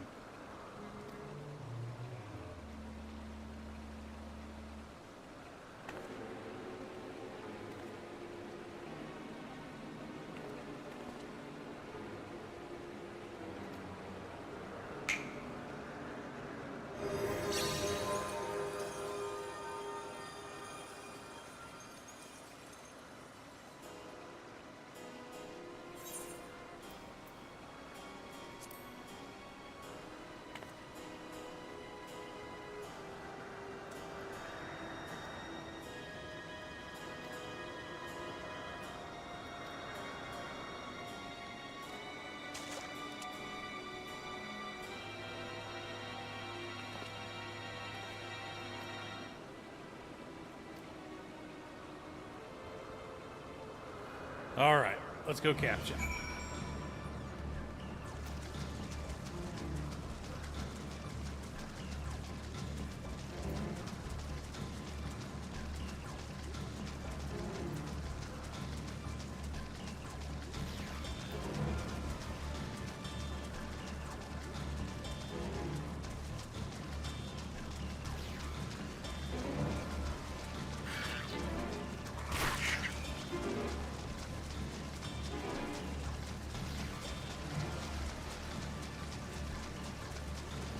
All right, let's go capture.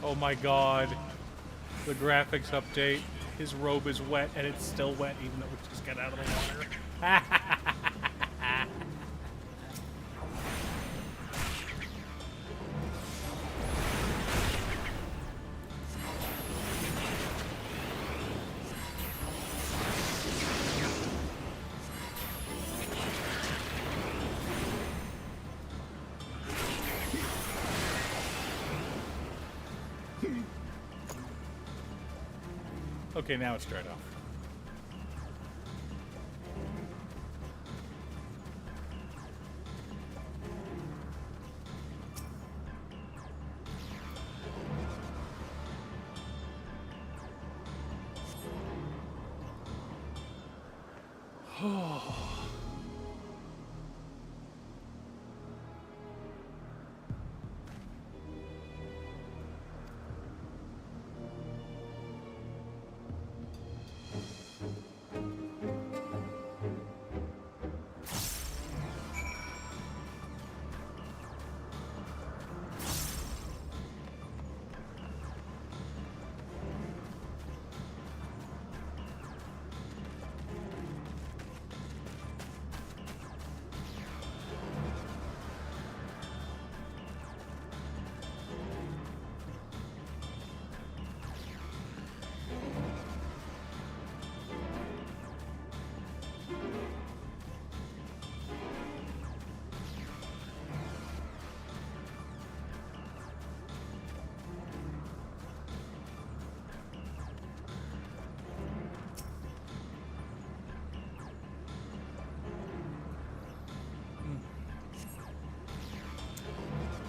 Oh my god. The graphics update. His robe is wet and it's still wet even though we just got out of the water. Okay, now it's dried off.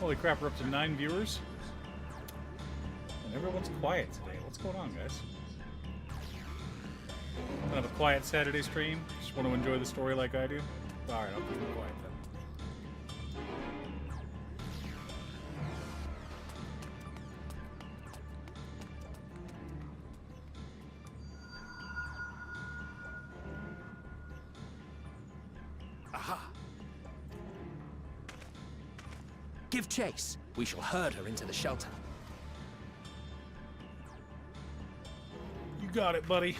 Holy crap, we're up to 9 viewers. And everyone's quiet today. What's going on, guys? Kind of a quiet Saturday stream. Just want to enjoy the story like I do. Alright, I'll keep it quiet then. Give chase. We shall herd her into the shelter. You got it, buddy.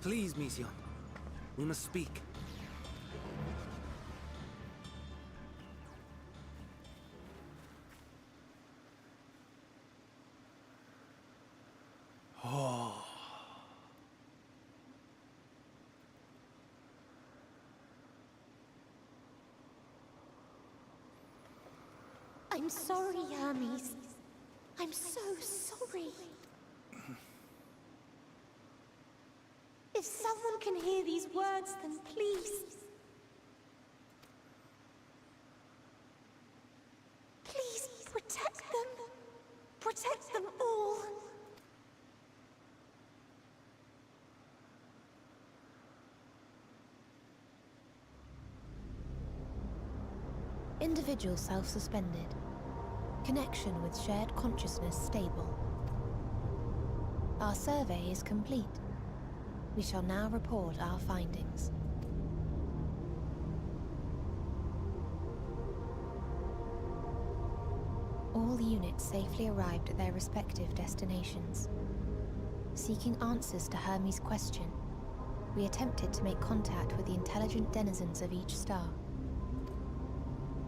Please, Mission. We must speak. Oh. I'm sorry, Hermes. I'm so sorry. If someone can hear these words, then please. Please protect them. Protect them all. Individual self-suspended. Connection with shared consciousness stable. Our survey is complete. We shall now report our findings. All units safely arrived at their respective destinations. Seeking answers to Hermes' question, we attempted to make contact with the intelligent denizens of each star.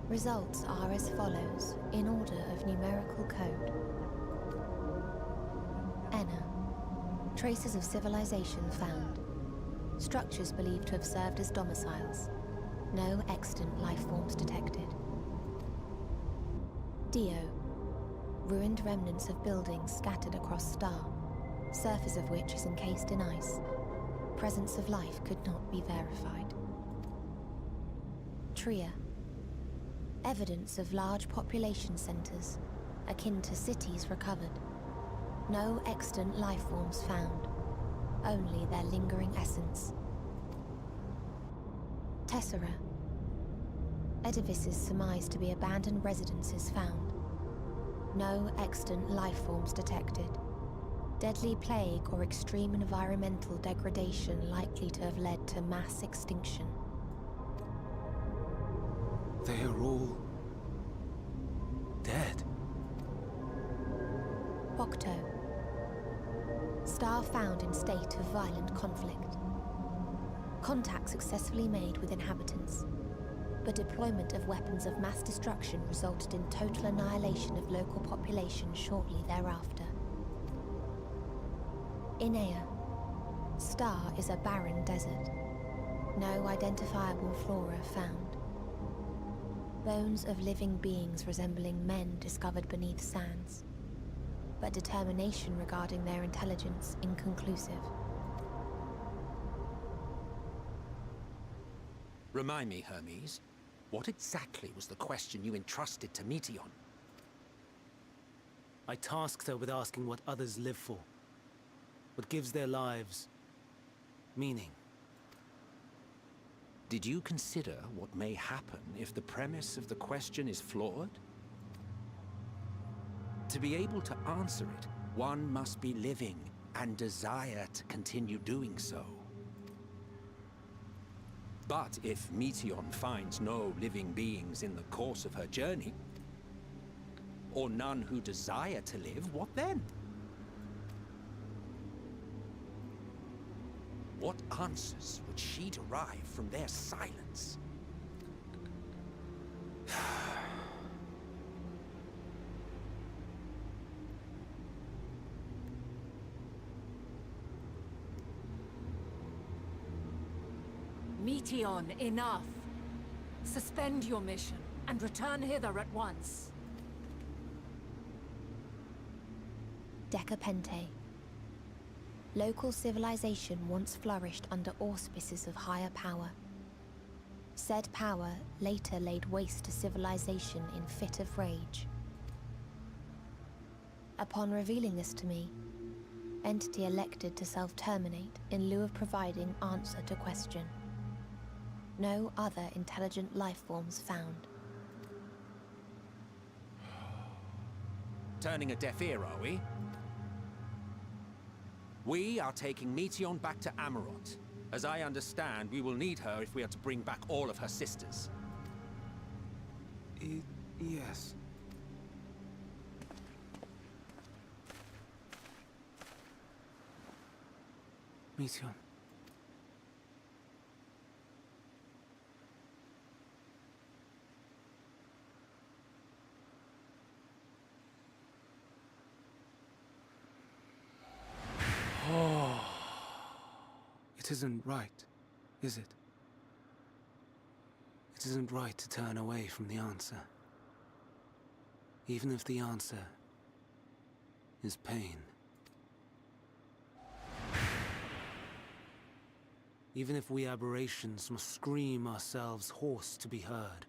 Results are as follows, in order of numerical code. Enna. Traces of civilization found. Structures believed to have served as domiciles. No extant life forms detected. Dio. Ruined remnants of buildings scattered across star, surface of which is encased in ice. Presence of life could not be verified. Tria. Evidence of large population centers, akin to cities recovered. No extant life forms found, only their lingering essence. Tessera. Edifices surmised to be abandoned residences found. No extant life forms detected. Deadly plague or extreme environmental degradation likely to have led to mass extinction. They are all dead. Octo. Star found in state of violent conflict. Contact successfully made with inhabitants, but deployment of weapons of mass destruction resulted in total annihilation of local population shortly thereafter. Inea. Star is a barren desert. No identifiable flora found. Bones of living beings resembling men discovered beneath sands, but determination regarding their intelligence inconclusive. Remind me, Hermes, what exactly was the question you entrusted to Meteon? I tasked her with asking what others live for. What gives their lives meaning. Did you consider what may happen if the premise of the question is flawed? To be able to answer it, one must be living and desire to continue doing so. But if Meteon finds no living beings in the course of her journey, or none who desire to live, what then? What answers would she derive from their silence? Meteon, enough! Suspend your mission and return hither at once. Decapente. Local civilization once flourished under auspices of higher power. Said power later laid waste to civilization in fit of rage. Upon revealing this to me, entity elected to self-terminate in lieu of providing answer to question. No other intelligent life forms found. Turning a deaf ear, are we? We are taking Meteon back to Amarot. As I understand, we will need her if we are to bring back all of her sisters. Yes. Meteon. It isn't right, is it? It isn't right to turn away from the answer. Even if the answer is pain. Even if we aberrations must scream ourselves hoarse to be heard.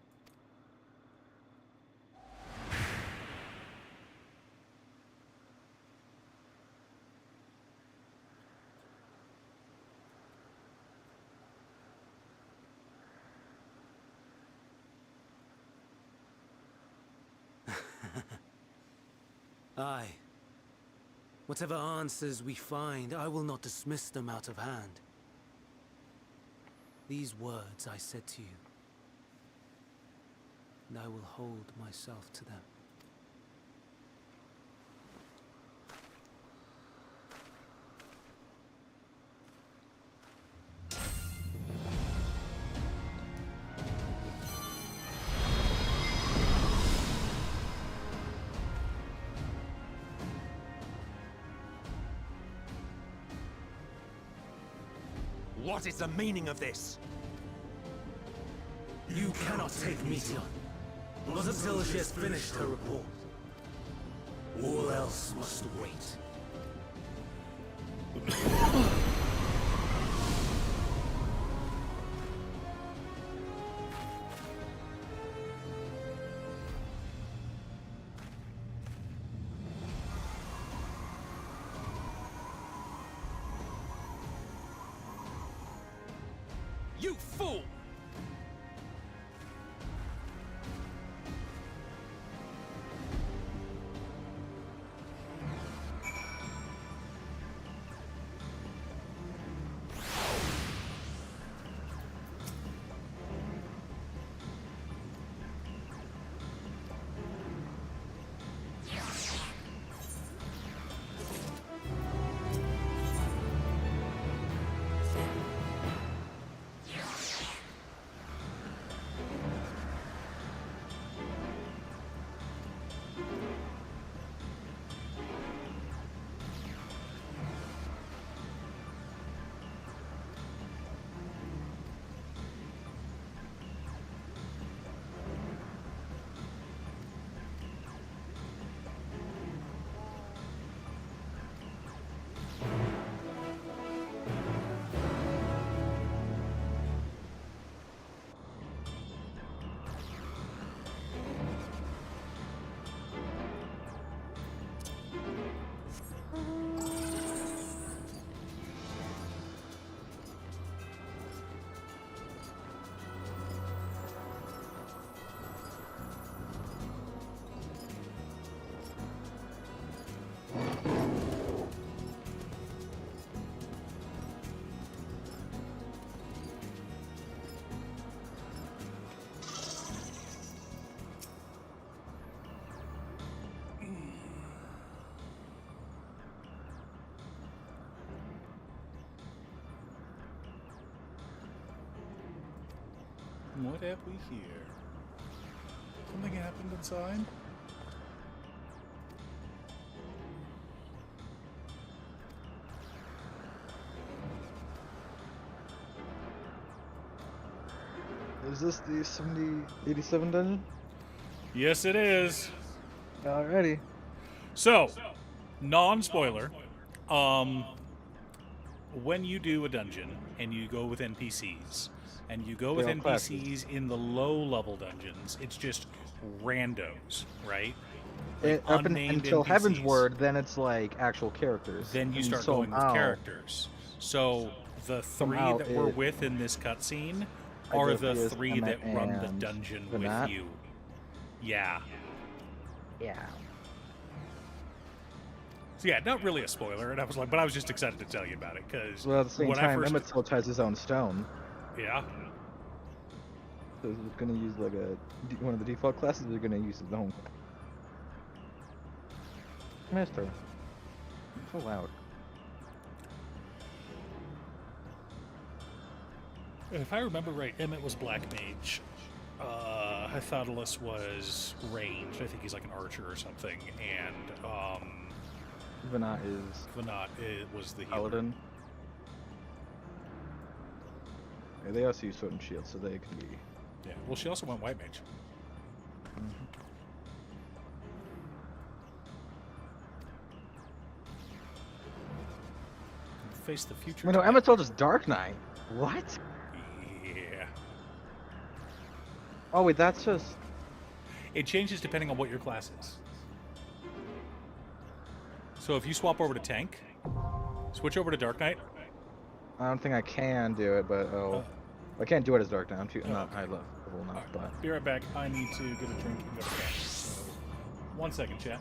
Aye. Whatever answers we find, I will not dismiss them out of hand. These words I said to you, and I will hold myself to them. What is the meaning of this? You cannot take Meteon, not until she has finished her report. All else must wait. You fool! What have we here? Something happened inside? Is this the 87 dungeon? Yes, it is. Alrighty. So, non-spoiler, when you do a dungeon and you go with NPCs, and you go with They all NPCs in the low-level dungeons, it's just randos, right? Up unnamed until NPCs. Heaven's Word, then it's like actual characters. Then you And start going with somehow- characters. So the three Somehow that we're it- with in this cutscene I are guess the it is three Emma that run the and dungeon Vanat. with you. Yeah. Yeah. So yeah, not really a spoiler, and I was like, but I was just excited to tell you about it because Well, at the same when I time, first, Emmett still has his own stone. yeah, So he's gonna use like one of the default classes. They're gonna use his own. Mister, so loud. if I remember right, Emmett was Black Mage. Hythodolus was ranged. I think he's like an archer or something, and Vanat is Vanat was the healer. Paladin. Yeah, they also use sword and shield, so they can be. Yeah. Well, she also went white mage. Face the future. Wait, no, tonight. Emma told us Dark Knight. What? Yeah. Oh wait, that's just. It changes depending on what your class is. So if you swap over to tank, switch over to Dark Knight. I don't think I can do it, but I can't do it as Dark Knight. I'm not high level enough. But Be right back. I need to get a drink and go to bed. So, 1 second, chat.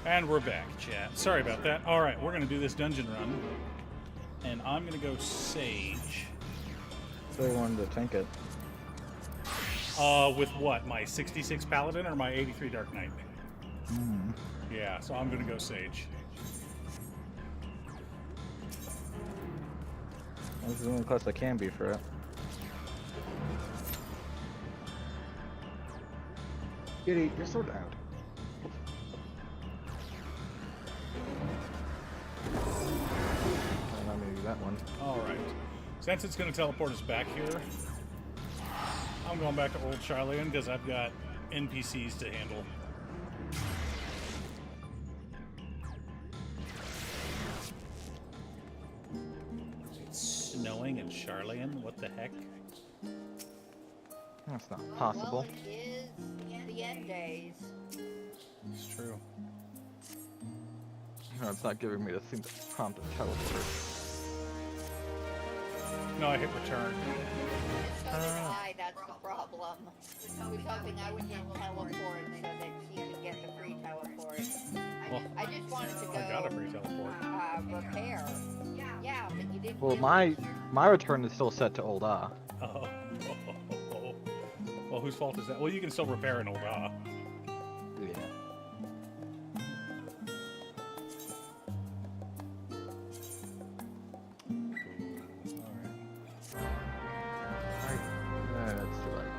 And we're back, chat. Sorry about that. All right, we're going to do this dungeon run. And I'm going to go Sage. So I wanted to tank it. With what? My 66 Paladin or my 83 Dark Knight? Yeah, so I'm going to go Sage. This is the only class I can be for it. Get your sword out. I'm not gonna do that one. Alright. Since it's going to teleport us back here, I'm going back to Old Charlian because I've got NPCs to handle. It's snowing in Charlian? What the heck? That's not possible. Well, it is the end days. It's true. No, it's not giving me the thing to prompt a teleport. No, I hit return. So did I, that's the problem. I was hoping I would hit teleport so that you could get the free teleport. Well, I just wanted to go I got a free teleport. repair. Yeah, but you didn't. Well, really my return is still set to old Oh. Well, whose fault is that? Well, you can still repair an old Yeah. That's too late.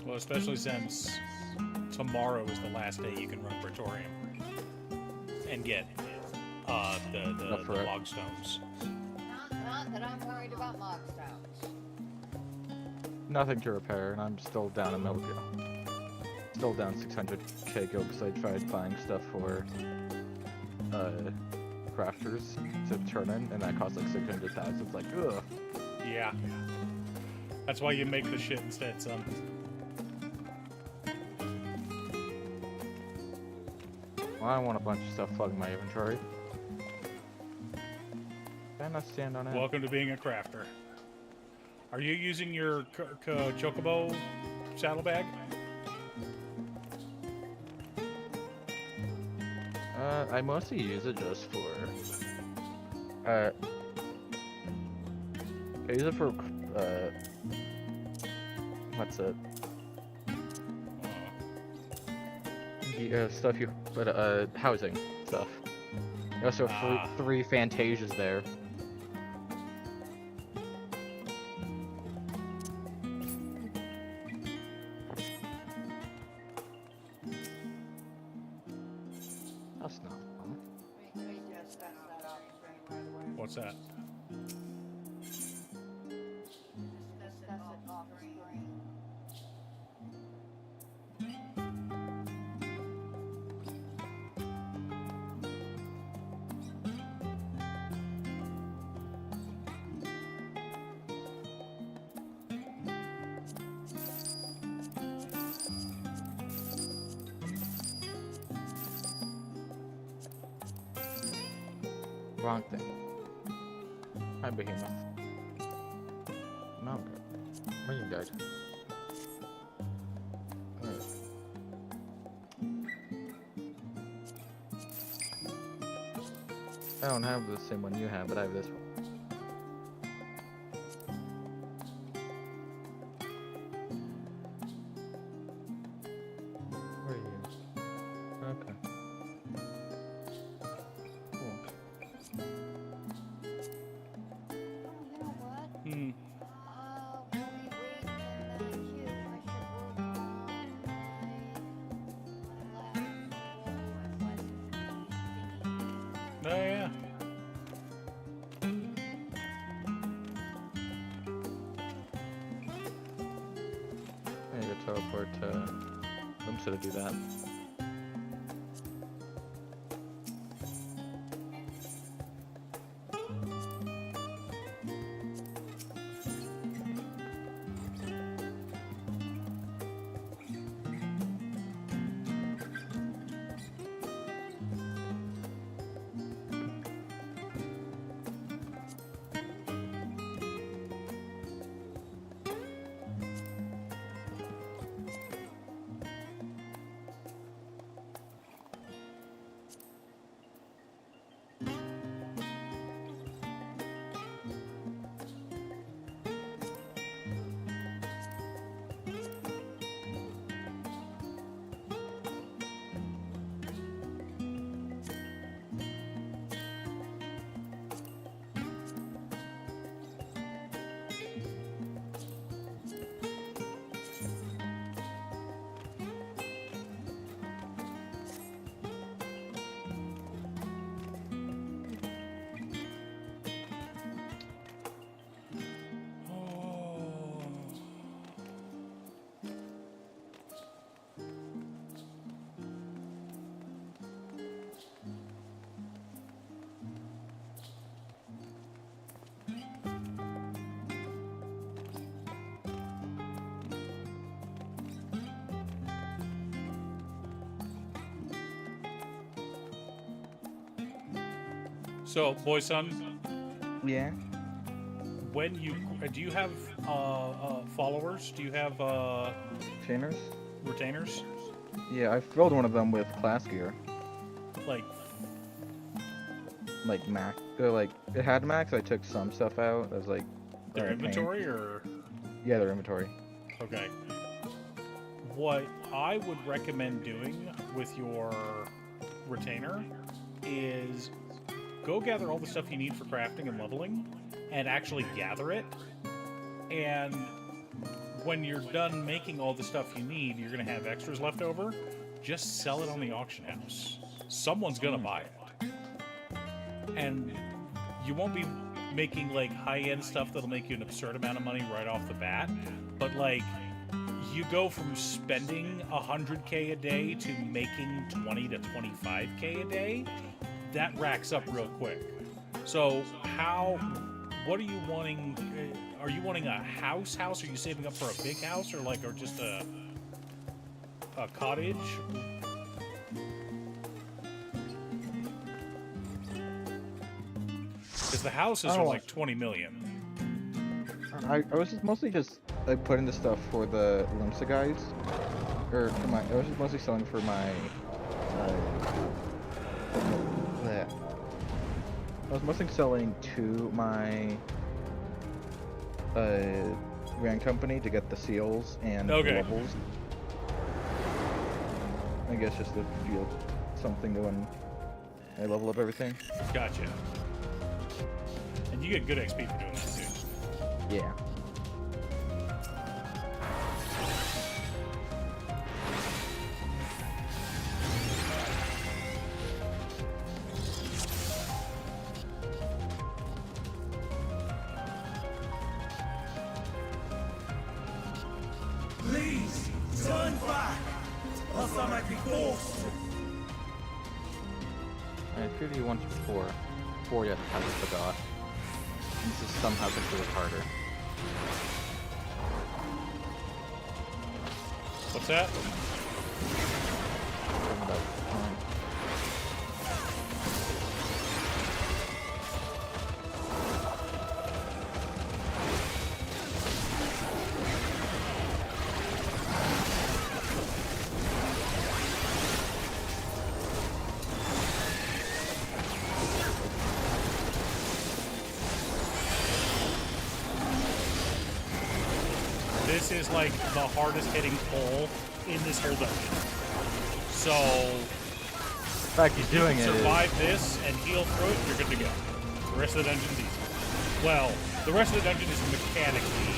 Well, especially since tomorrow is the last day you can run Praetorium and get the log stones. Not that I'm worried about log stones. Nothing to repair, and I'm still down a mil. Still down 600k gil because I tried buying stuff for crafters to turn in, and that cost like 600,000. It's like, ugh. Yeah. That's why you make the shit instead, son. Well, I don't want a bunch of stuff flooding my inventory. Can I stand on it? Welcome to being a crafter. Are you using your Chocobo saddlebag? I mostly use it just for I use it for what's it? The stuff you housing stuff. I also have three Fantasias there. That's not fun. Let me just fence that off screen right away. What's that? Just fence it off screen. Wrong thing. Hi, Behemoth. No, good. When you died. Alright. I don't have the same one you have, but I have this one. Where are you? Okay. Cool. You know what? Hmm. While we wait in the queue, I should work on my last thingy. Oh, yeah. I need to teleport to Limsa to do that. So, boy, son, Yeah. when you do you have followers? Do you have Chainers? retainers? Yeah, I filled one of them with class gear. Like, Like max. Like, it had max, I took some stuff out. I was like... their paint. inventory, or Yeah, their inventory. okay. What I would recommend doing with your retainer is go gather all the stuff you need for crafting and leveling, and actually gather it. And when you're done making all the stuff you need, you're going to have extras left over. Just sell it on the auction house. Someone's going to buy it. And you won't be making like high-end stuff that'll make you an absurd amount of money right off the bat. But like, you go from spending 100K a day to making 20 to 25K a day. That racks up real quick. So what are you wanting? Are you wanting a house? Are you saving up for a big house or just a cottage? Because the houses are like 20 million. I was just mostly like putting the stuff for the Limsa guys, or for my. I was just mostly selling for my. I was mostly selling to my brand company to get the seals and the levels. I guess just to feel something to when I level up everything. Gotcha. And you get good XP for doing that too. Yeah. Please, turn back, else I might be forced. I figured you once before you had to forgot. This is somehow considered harder. What's that? This is like the hardest hitting pole in this whole dungeon. So, in fact, he's doing it. Survive this and heal through it, you're good to go. The rest of the dungeon's easy. Well, the rest of the dungeon is mechanically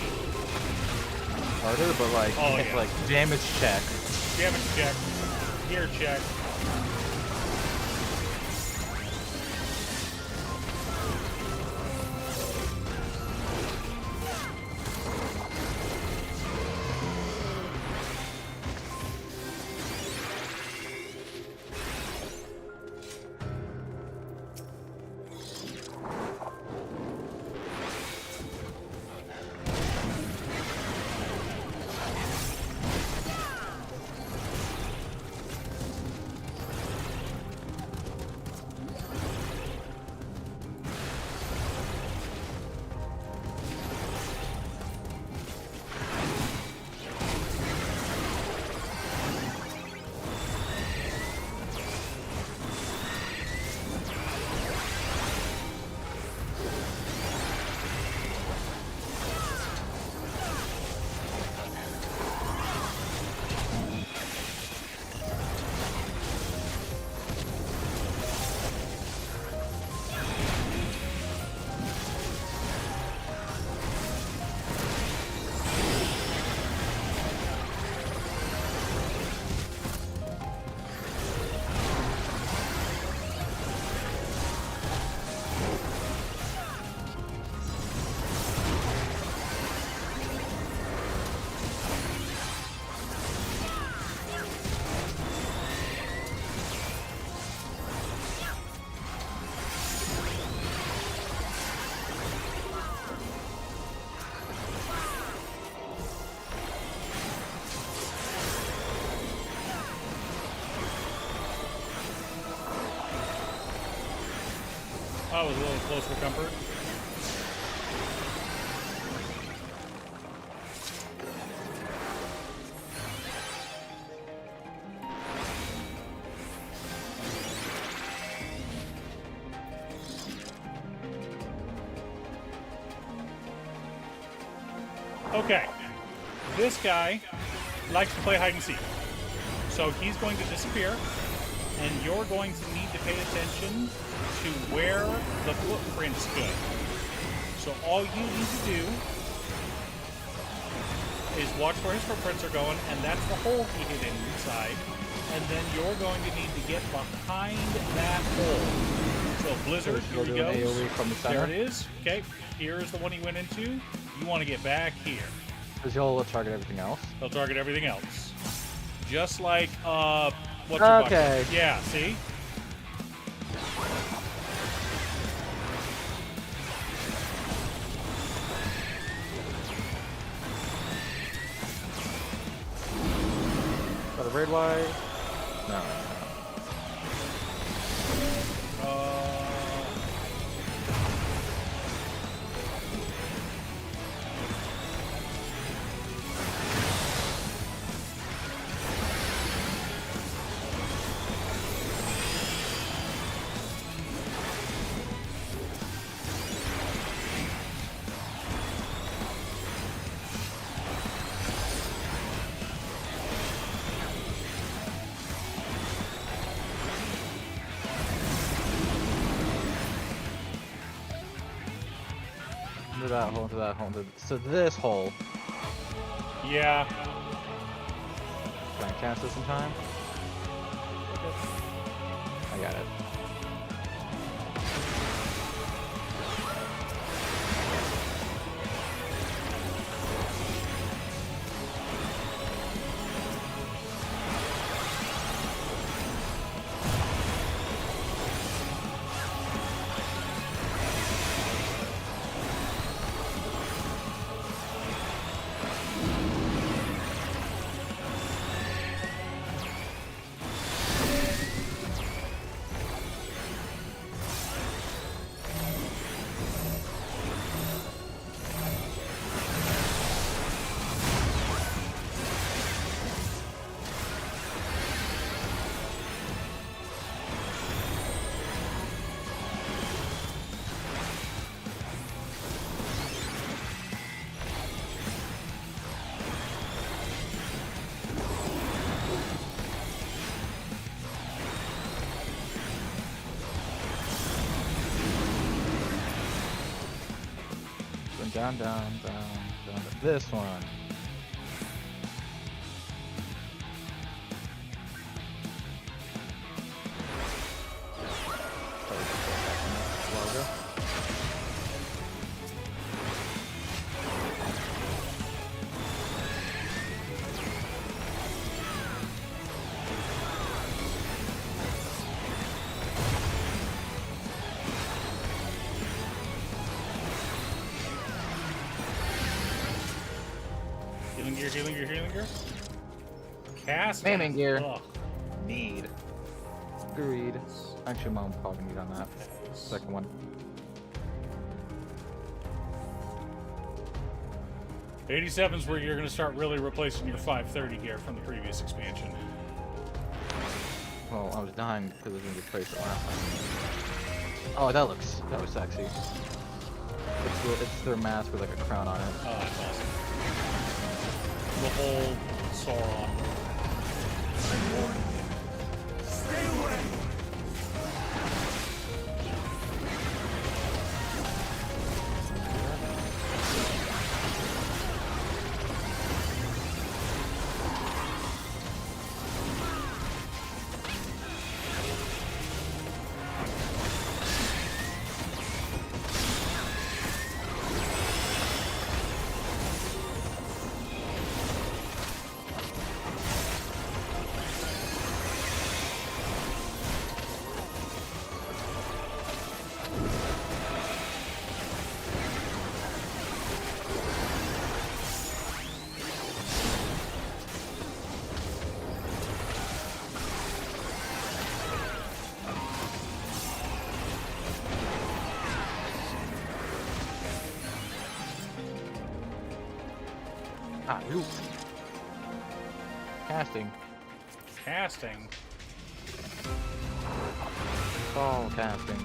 harder, but like, it's like damage check. Damage check, gear check. Oh, it was a little close for comfort. Okay, this guy likes to play hide and seek. So he's going to disappear, and you're going to need to pay attention to where the footprints go. So all you need to do is watch where his footprints are going, and that's the hole he hid inside. And then you're going to need to get behind that hole. So Blizzard, here we go. From the There center. it is. Okay, here's the one he went into. You want to get back here. Because he'll target everything else. He'll target everything else. Just like, what's your Okay. bucket? Yeah, see? Got a raid wide. No. Into that hole, into that hole, so this hole. Yeah. Can I cast this in time? I got it. Down, down, down, down to this one. Logo. Healing gear. Cast. Maiming gear. Ugh. Need. Agreed. Actually, Mom probably need on that. Second one. '87's where you're going to start really replacing your 530 gear from the previous expansion. Well, I was dying because I was going to replace it last time. Oh, that was sexy. It's their mask with like a crown on it. Oh, that's awesome. The whole Sauron. Stay away! Ah, you. Casting. Casting. It's all casting.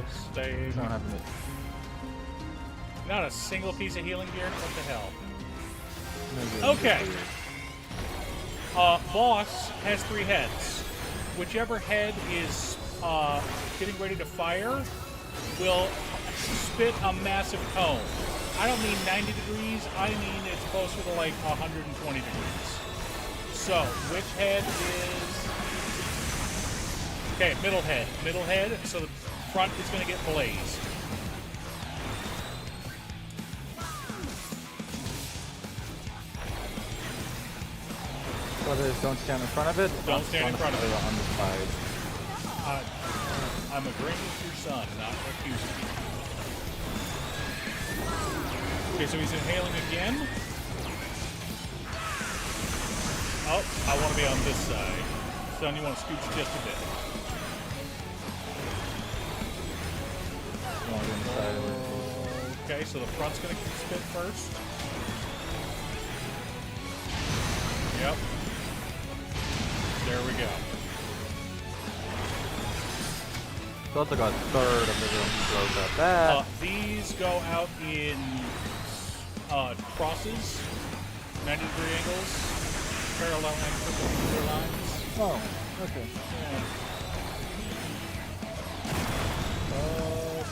Stay. Don't have it. Not a single piece of healing gear? What the hell? No, Okay. Boss has 3 heads. Whichever head is getting ready to fire will spit a massive cone. I don't mean 90 degrees, I mean it's closer to like 120 degrees. So, which head is... Okay, middle head. Middle head, so the front is going to get blazed. Brothers, don't stand in front of it. Don't stand in front of it. On the side. I'm agreeing with your son, not accusing you. Okay, so he's inhaling again. Oh, I want to be on this side. Son, you want to scooch just a bit. Okay, so the front's going to spit first. Yep. There we go. So that's like a third of the room blows up. That. These go out in crosses, 90-degree angles, parallel and perpendicular lines. Oh, okay. Yeah.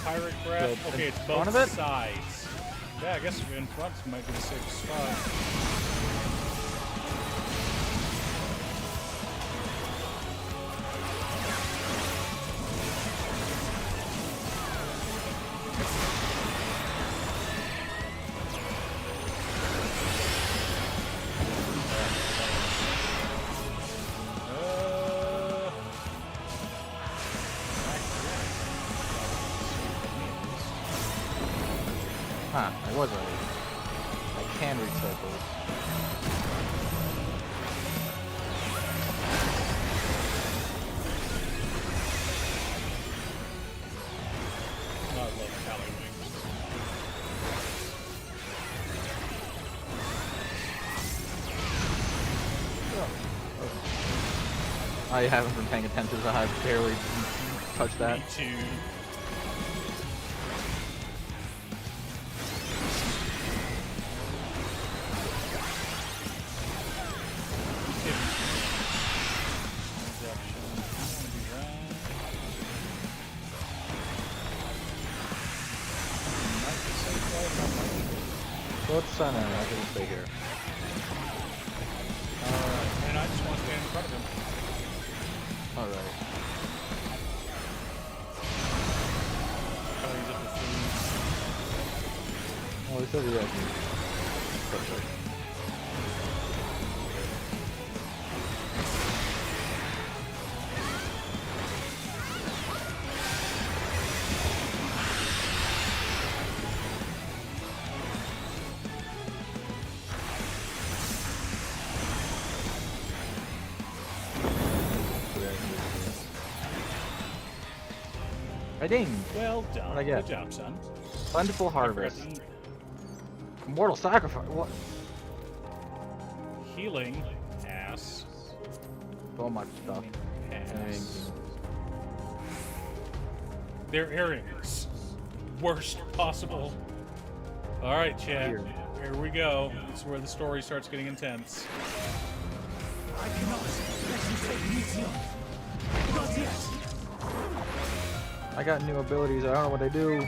Pirate breath. Good. Okay, In it's front both of it? sides. Yeah, I guess in front might be the safest spot. Huh, I was right. I can read circles. I love Cali wings. I haven't been paying attention, so I've barely touched that. Me too. Go to center, I can stay here. And I just want to stand in front of him. Alright. Oh, he's up to 3. Oh, he said he has me. Perfect. I dinged. Well done. What'd I get? Good job, son. Plentiful harvest. Mortal sacrifice. What? Healing. Ass. So much stuff. Ass. They're earrings. Worst possible. Alright, chat. Here. Here we go. This is where the story starts getting intense. I cannot let you take Meteor. Not yet. I got new abilities. I don't know what they do. And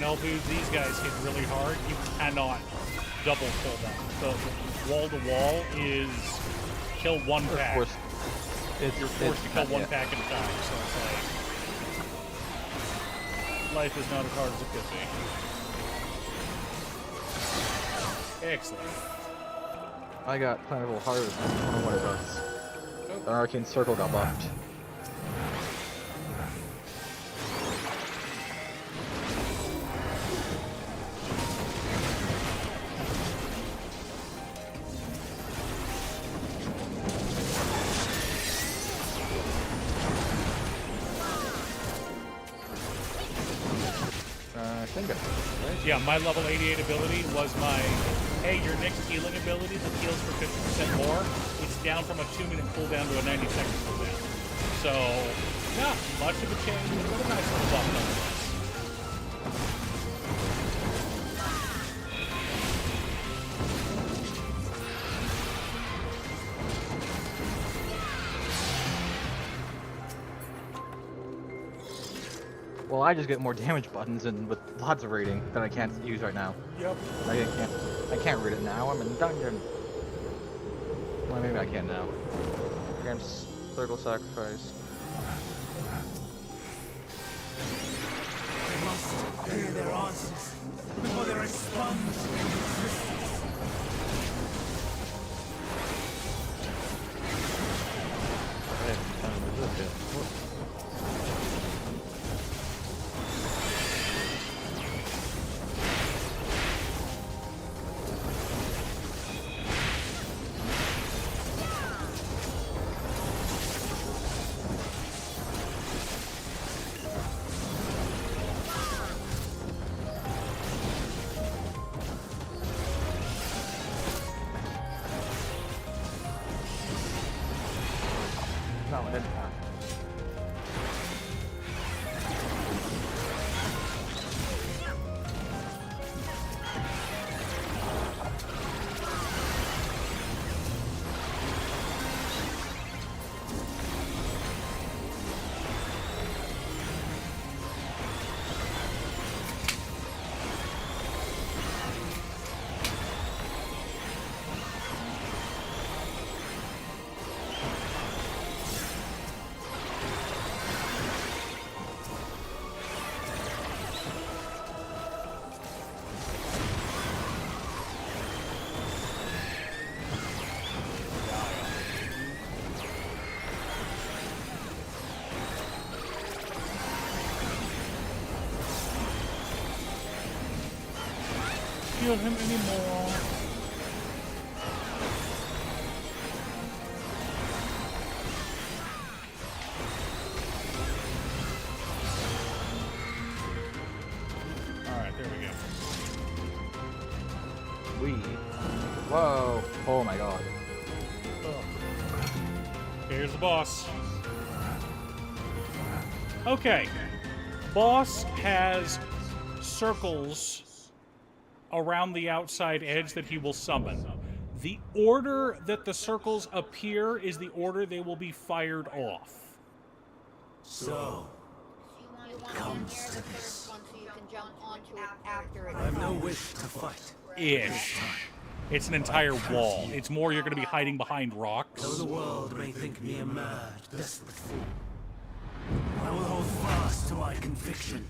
LB, these guys hit really hard. You cannot double kill them. The wall to wall is kill one pack. You're forced to kill one pack at a time, so it's like life is not as hard as it could be. Excellent. I got plentiful harvest. I don't know what it does. The arcane circle got buffed. think that's right? Yeah, my level 88 ability was my, hey, your next healing ability that heals for 50% more, it's down from a 2-minute cooldown to a 90-second cooldown. So, not much of a change, but a nice little buff nonetheless. Well, I just get more damage buttons and with lots of rating that I can't use right now. Yep. I can't read it now. I'm in dungeon. Well, maybe I can now. Against Circle Sacrifice. I must hear their answers before they respond to resistance. No, it didn't. Heal him anymore. Alright, there we go. Whoa. Oh my god. Here's the boss. Okay. Boss has circles around the outside edge that he will summon. The order that the circles appear is the order they will be fired off. So, You want to enter the first one so you can jump onto it after it. I have no wish to fight. Ish. It's an entire wall. It's more you're going to be hiding behind rocks. Though the world may think me a mad, desperate fool, I will hold fast to my conviction.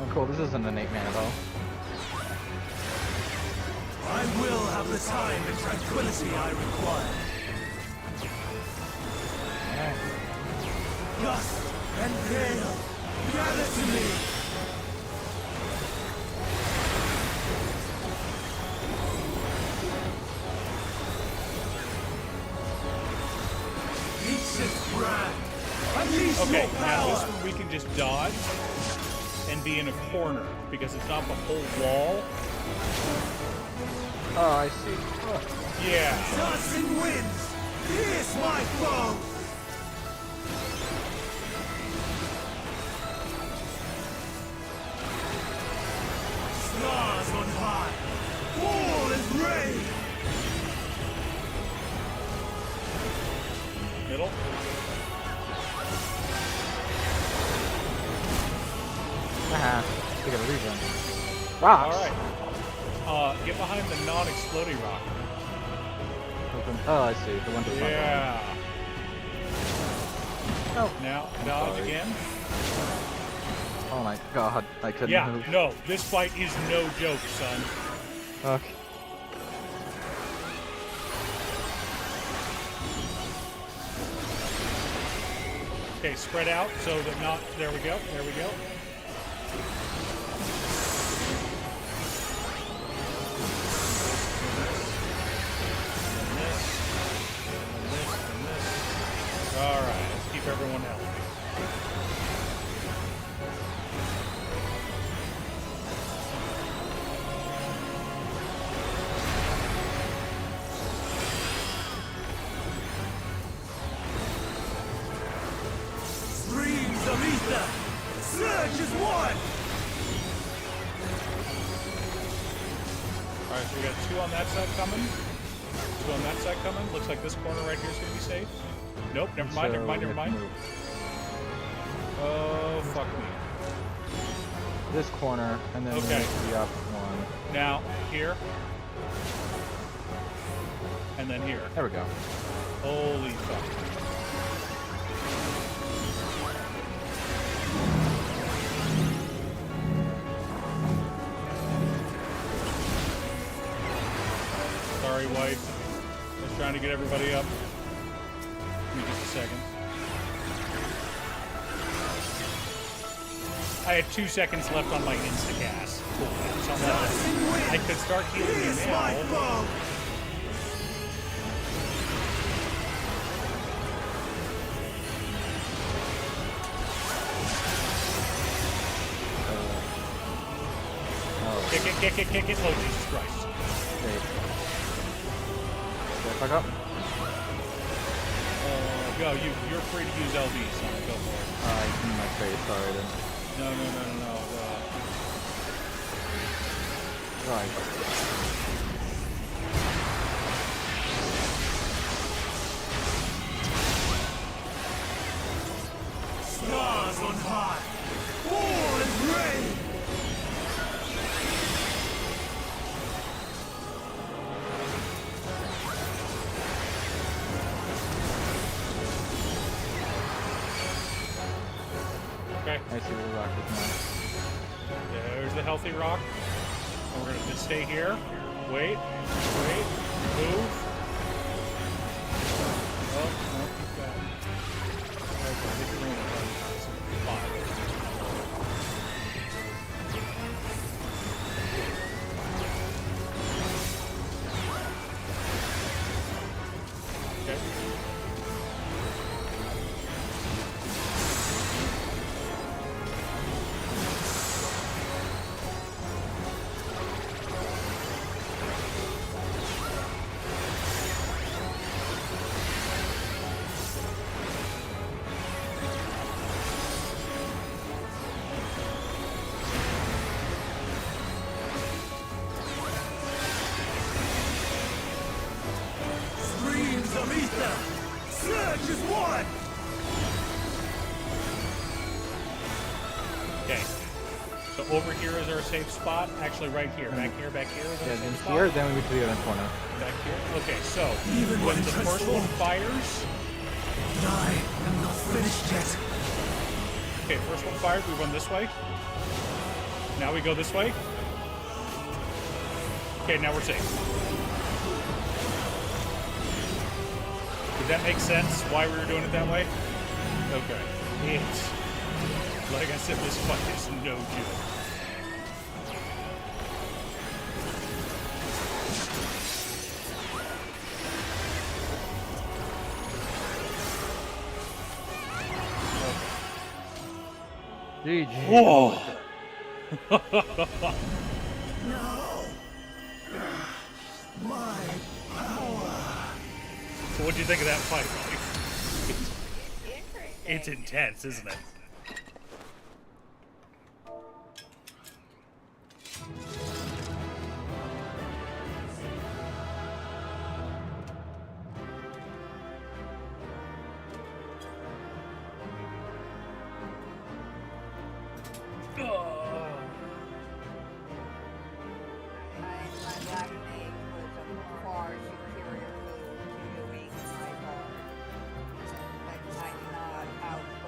Oh, cool. This isn't an 8-man at all. I will have the time and tranquility I require. Gust and gale, gather to me! Ancient brand, unleash Okay, your now power! this one we can just dodge and be in a corner because it's not the whole wall. Oh, I see. Oh. Yeah. Dancing winds, pierce my foe! Stars on high, all is ready! Middle. Haha. We got a regen. Rocks! Alright. Get behind the non-exploding rock. Oh, I see. The one to the front. Yeah. Oh. Now, dodge sorry. again. Oh my god, I couldn't Yeah, move. no, this fight is no joke, son. Okay. Okay, spread out so that not. There we go. There we go. Alright, let's keep everyone healthy. Streams of ether! Surge is one! Alright, so we got 2 on that side coming. 2 on that side coming. Looks like this corner right here is going to be safe. Nope, never mind, never mind, never mind. Oh, fuck me. This corner, and then okay. The up one. Now, here. And then here. There we go. Holy fuck. Sorry, wife. I was trying to get everybody up. Give me just a second. I had 2 seconds left on my insta-cast. I could start healing you now. Kick it. Oh, Jesus Christ. Okay. Back up. Go, you're free to use LB, son. Go for it. It's in my face, sorry then. No. Right. Stars on high! War and rain! Okay. I see where the rock is now. There's the healthy rock. And we're gonna just stay here. Wait. Move. Oh, no, keep going. Okay, I think we're gonna run. Fine. Okay. Streams of ether! Surge is one! Okay. So over here is our safe spot. Actually, right here. Back here is our Yeah, safe then spot. here, then we move to the other corner. Back here. Okay, so Even when when the first one fires. But I am not finished yet. Okay, first one fired. We run this way. Now we go this way. Okay, now we're safe. Did that make sense? Why we were doing it that way? Okay. It's like I said, this fight is no joke. GG. Whoa! No! My power! So what do you think of that fight, Mike? It's intense, isn't it?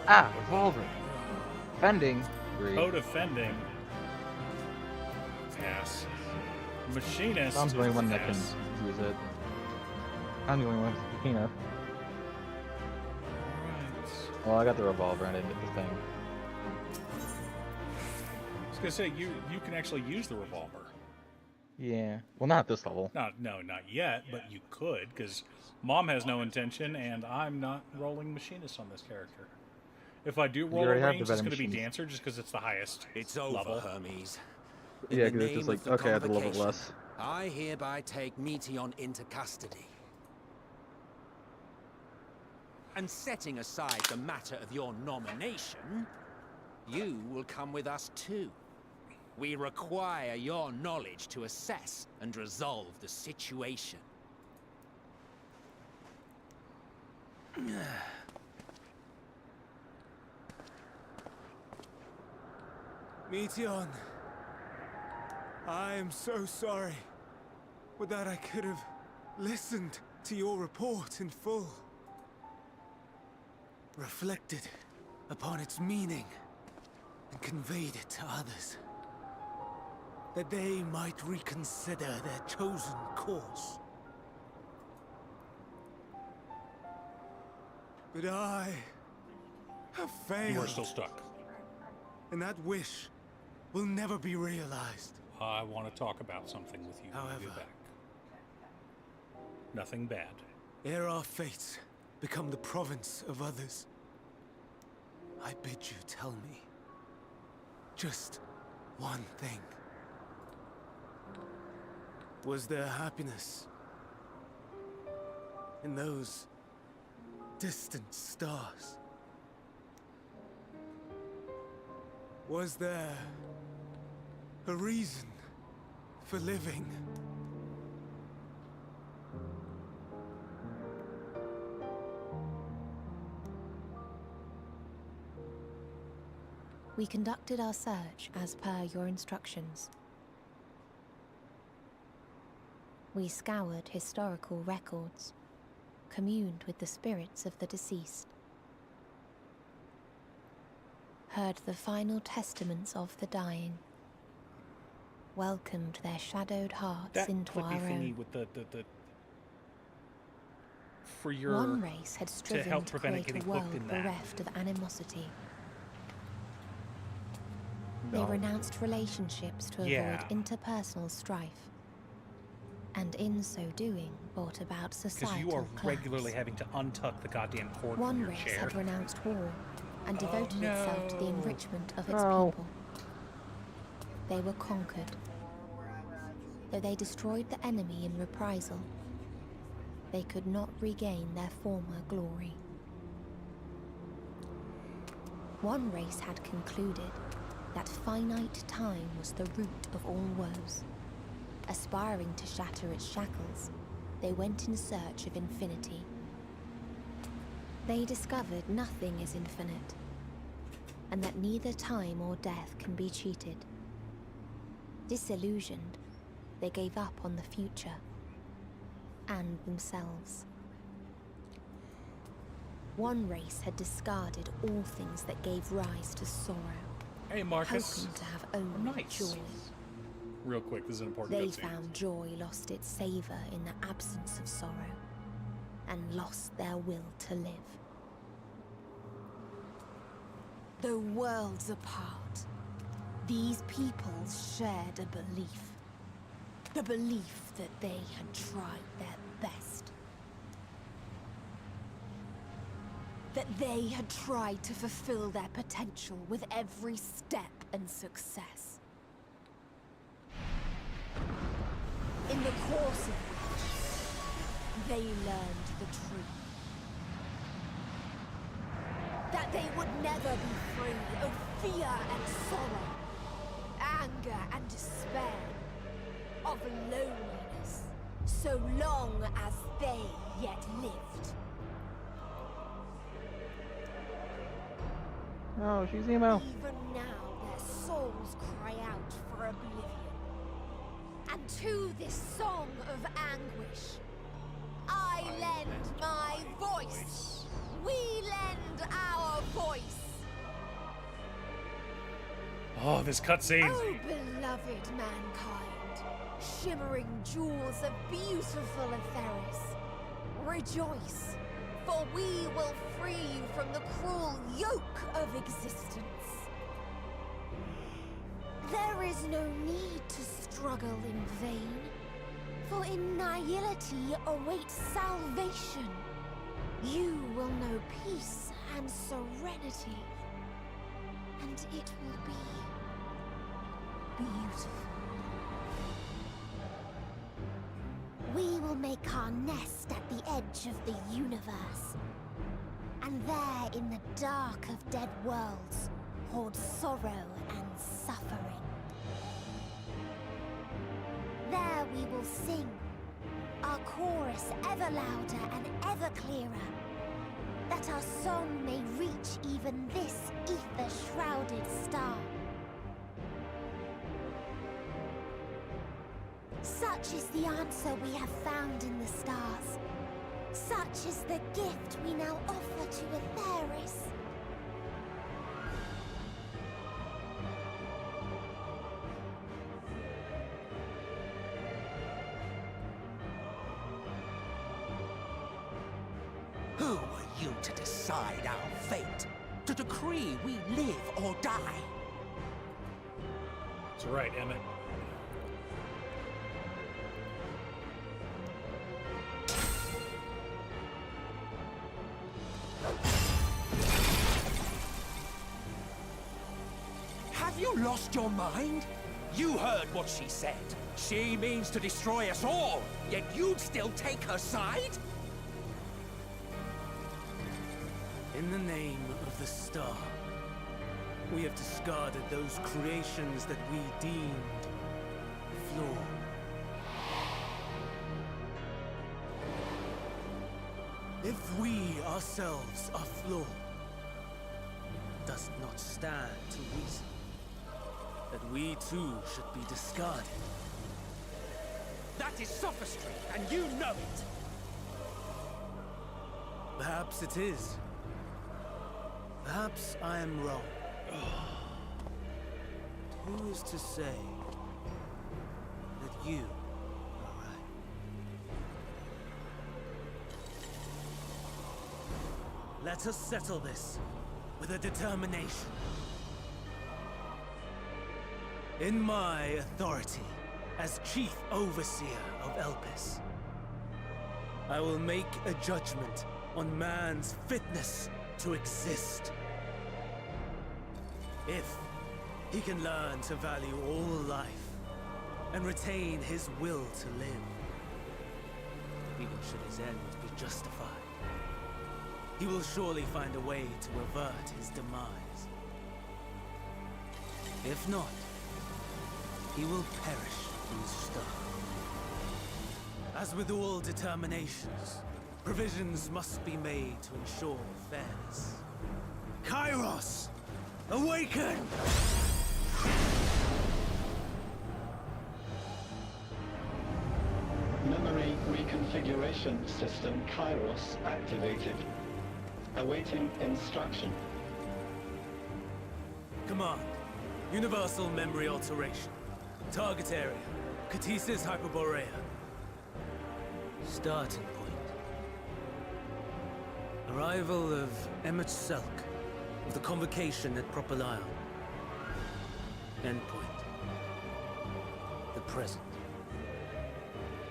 Ah, revolver. Fending. Co-defending. Pass. Machinist. I'm the only one that can Pass. use it. I'm the only one with the peanut. Alright. Well, I got the revolver and I didn't get the thing. I was gonna say you can actually use the revolver. Yeah. Well, not at this level. No, not yet, but you could, because Mom has no intention, and I'm not rolling Machinist on this character. If I do roll a already have the range, it's better going to be Machinist. Dancer, just because it's the highest It's over, level. Hermes. Yeah, because it's just like, okay, I have to level less. I hereby take Meteion into custody. And setting aside the matter of your nomination, you will come with us too. We require your knowledge to assess and resolve the situation. Meteion, I am so sorry. Would that I could have listened to your report in full. Reflected upon its meaning and conveyed it to others. That they might reconsider their chosen course. But I have failed. You are still stuck. And that wish will never be realized. I want to talk about something with you when we get However, back. Nothing bad. ere our fates become the province of others, I bid you tell me just one thing. Was there happiness in those distant stars? Was there a reason for living? We conducted our search as per your instructions. We scoured historical records, communed with the spirits of the deceased, heard the final testaments of the dying, welcomed their shadowed hearts That into our clicky thingy own. with the for your One race had striven help to prevent it create a getting hooked world in that. bereft of animosity. They No. renounced relationships to Yeah. avoid interpersonal strife, and in so doing brought about Because societal you are collapse. regularly having to untuck the goddamn cord One from your race chair. had renounced war and devoted itself to the enrichment of its No. people. They were conquered. Though they destroyed the enemy in reprisal, they could not regain their former glory. One race had concluded that finite time was the root of all woes. Aspiring to shatter its shackles, they went in search of infinity. They discovered nothing is infinite, and that neither time or death can be cheated. Disillusioned, they gave up on the future and themselves. One race had discarded all things that gave rise to sorrow, Hey, Marcus. hoping to have only Nice. joy. Real quick, this is an important They cutscene. found joy lost its savor in the absence of sorrow, and lost their will to live. Though worlds apart, these peoples shared a belief. The belief that they had tried their best. That they had tried to fulfill their potential with every step and success. In the course of which, they learned the truth. That they would never be free of fear and sorrow, anger and despair, of loneliness, so long as they yet lived. Oh, she's emo. Even now their souls cry out for oblivion. And to this song of anguish, I lend my voice. We lend our voice. Oh, this cutscene. Oh, beloved mankind, shimmering jewels of beautiful Atheris, rejoice, for we will free you from the cruel yoke of existence. There is no need to struggle in vain. For in nihility awaits salvation. You will know peace and serenity. And it will be beautiful. We will make our nest at the edge of the universe. And there, in the dark of dead worlds, hoard sorrow and suffering. There we will sing, our chorus ever louder and ever clearer, that our song may reach even this ether-shrouded star. Such is the answer we have found in the stars. Such is the gift we now offer to Atheris. Who are you to decide our fate? To decree we live or die? That's right, Emmett. Have you lost your mind? You heard what she said. She means to destroy us all, yet you'd still take her side? In the name of the star, we have discarded those creations that we deemed flawed. If we ourselves are flawed, does it not stand to reason that we too should be discarded? That is sophistry, and you know it! Perhaps it is. Perhaps I am wrong. Who is to say that you are right? Let us settle this with a determination. In my authority as Chief Overseer of Elpis, I will make a judgment on man's fitness to exist. If he can learn to value all life and retain his will to live, even should his end be justified, he will surely find a way to avert his demise. If not, he will perish in stone. As with all determinations, provisions must be made to ensure fairness. Kairos! Awaken! Memory reconfiguration system Kairos activated. Awaiting instruction. Command. Universal memory alteration. Target area. Catesis Hyperborea. Starting point. Arrival of Emmett Selk of the Convocation at Propylion. Endpoint. The present.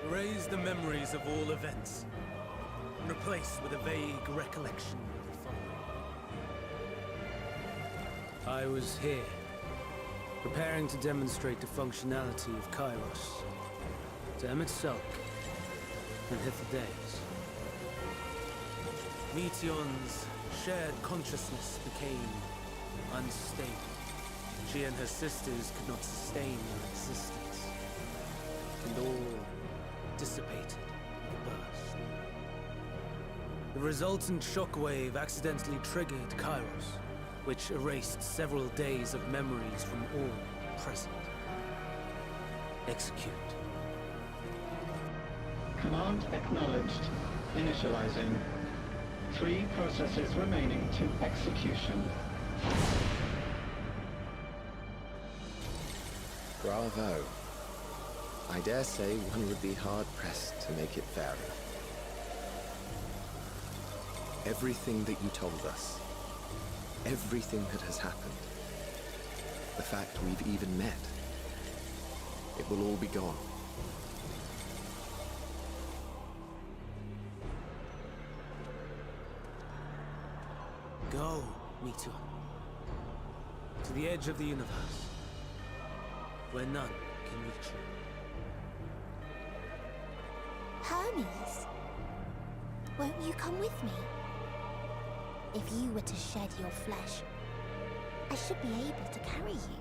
Erase the memories of all events and replace with a vague recollection of the following. I was here, preparing to demonstrate the functionality of Kairos to Emmett Selk and Hitherdays. Meteon's shared consciousness became unstable. She and her sisters could not sustain their existence, and all dissipated with a burst. The resultant shockwave accidentally triggered Kairos, which erased several days of memories from all present. Execute. Command acknowledged. Initializing. 3 processes remaining to execution. Bravo. I dare say one would be hard-pressed to make it fairer. Everything that you told us, everything that has happened, the fact we've even met, it will all be gone. Go, Meteor. To the edge of the universe, where none can reach you. Hermes, won't you come with me? If you were to shed your flesh, I should be able to carry you.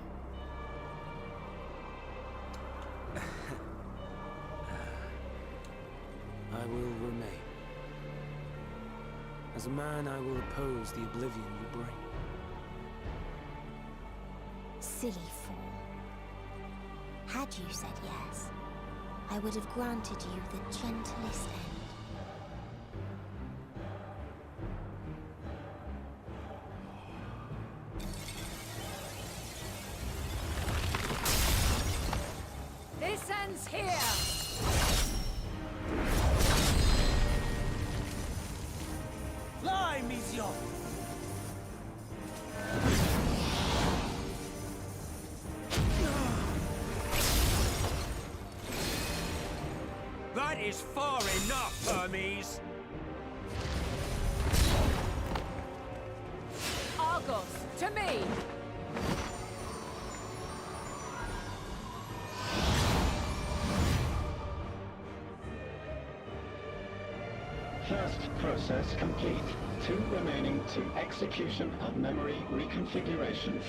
I will remain. As a man, I will oppose the oblivion you bring. Silly fool. Had you said yes, I would have granted you the gentlest end. This ends here! Fly, Meteor! That is far enough, Hermes! Argos, to me! First process complete. 2 remaining to execution of memory reconfiguration.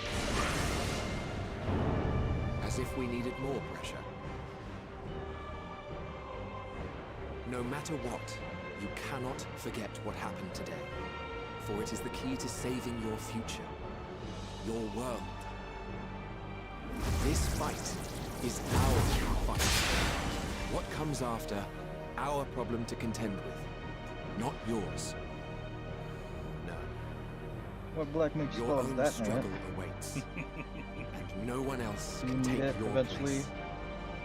As if we needed more pressure. No matter what, you cannot forget what happened today. For it is the key to saving your future. Your world. This fight is our fight. What comes after, our problem to contend with. Not yours. No. What black makes your spells own that struggle awaits. And no one else You can need take it your eventually. place.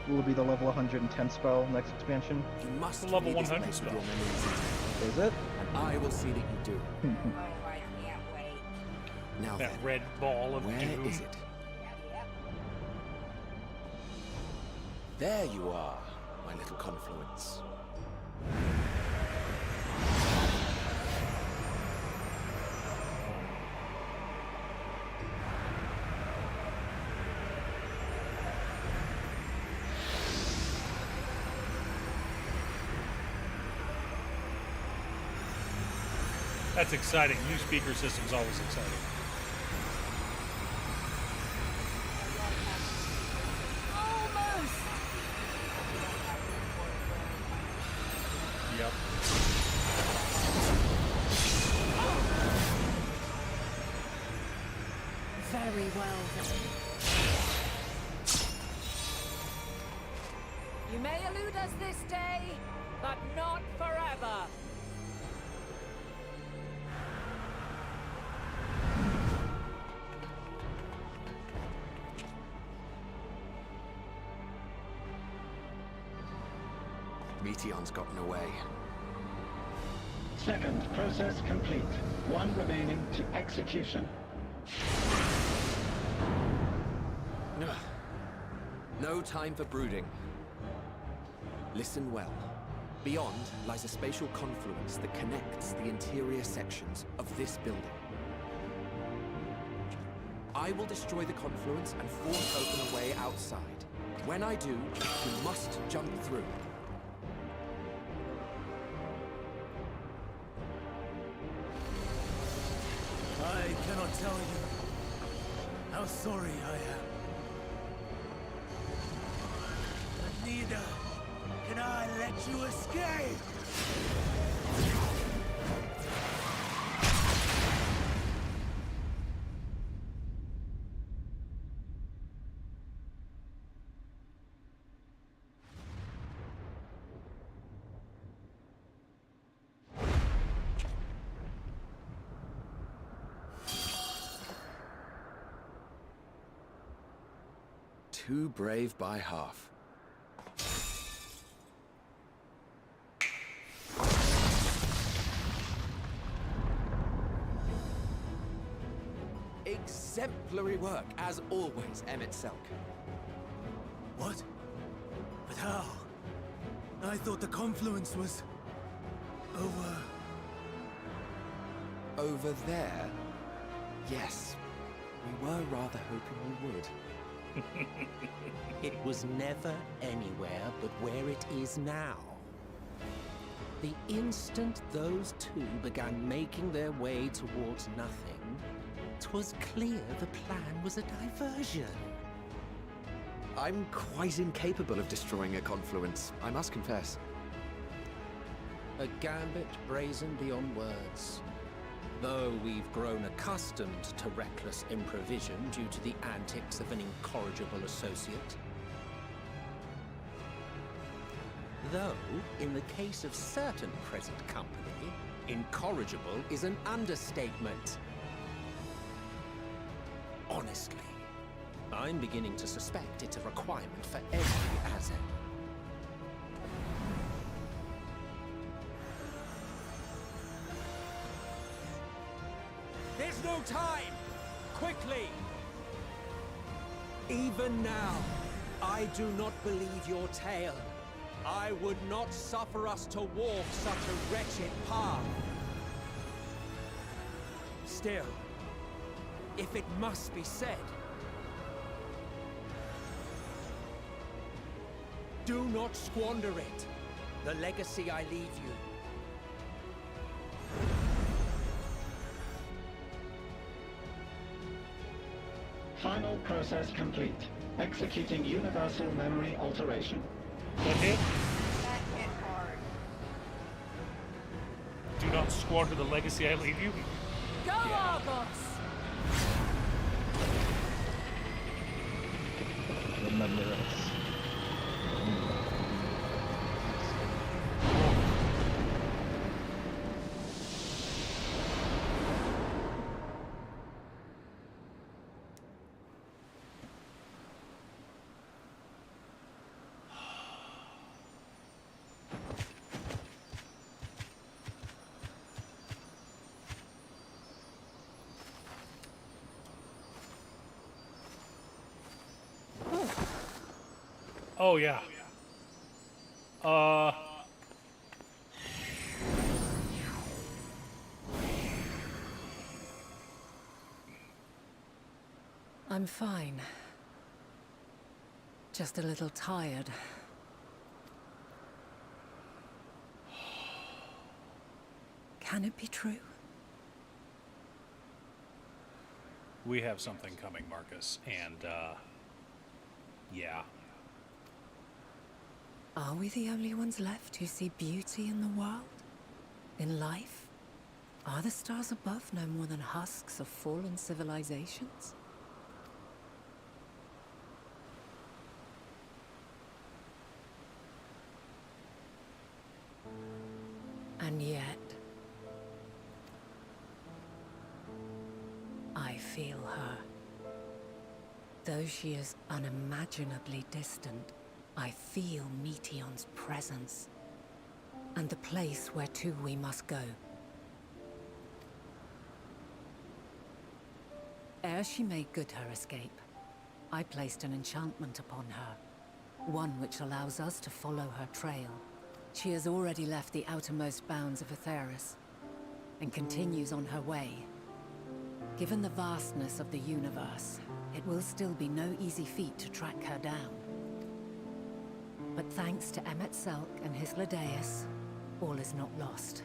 Will be the level 110 spell next expansion. You must The level read this 100 place with spell. your memories. Is it? And I will see that you do. Oh, I can't wait. Now That then, red ball of where doom. is it? Yep. There you are, my little confluence. That's exciting. New speaker system's always exciting. Almost! Yep. Very well then. You may elude us this day, but not forever. Meteon's gotten away. Second process complete. 1 remaining to execution. Ugh. No time for brooding. Listen well. Beyond lies a spatial confluence that connects the interior sections of this building. I will destroy the confluence and force open a way outside. When I do, you must jump through. I cannot tell you how sorry I am. But neither can I let you escape! Too brave by half. Exemplary work, as always, Emmett Selk. What? How? I thought the confluence was... Over there? Yes. We were rather hoping we would. It was never anywhere but where it is now. The instant those two began making their way towards nothing, 'twas clear the plan was a diversion. I'm quite incapable of destroying a confluence, I must confess. A gambit brazen beyond words. Though we've grown accustomed to reckless improvision due to the antics of an incorrigible associate. Though, in the case of certain present company, incorrigible is an understatement. Honestly, I'm beginning to suspect it's a requirement for every Azen. There's no time! Quickly! Even now, I do not believe your tale. I would not suffer us to walk such a wretched path. Still, if it must be said, do not squander it. The legacy I leave you. Final process complete. Executing universal memory alteration. That hit? That hit hard. Do not squander the legacy I leave you. Go, Argos! Remember us. Oh, yeah. I'm fine. Just a little tired. Can it be true? We have something coming, Marcus, and, yeah. Are we the only ones left who see beauty in the world? In life? Are the stars above no more than husks of fallen civilizations? And yet... I feel her. Though she is unimaginably distant, I feel Meteon's presence, and the place where to we must go. Ere she made good her escape, I placed an enchantment upon her, one which allows us to follow her trail. She has already left the outermost bounds of Aetheris, and continues on her way. Given the vastness of the universe, it will still be no easy feat to track her down. But thanks to Emmet Selk and his Ladeus, all is not lost.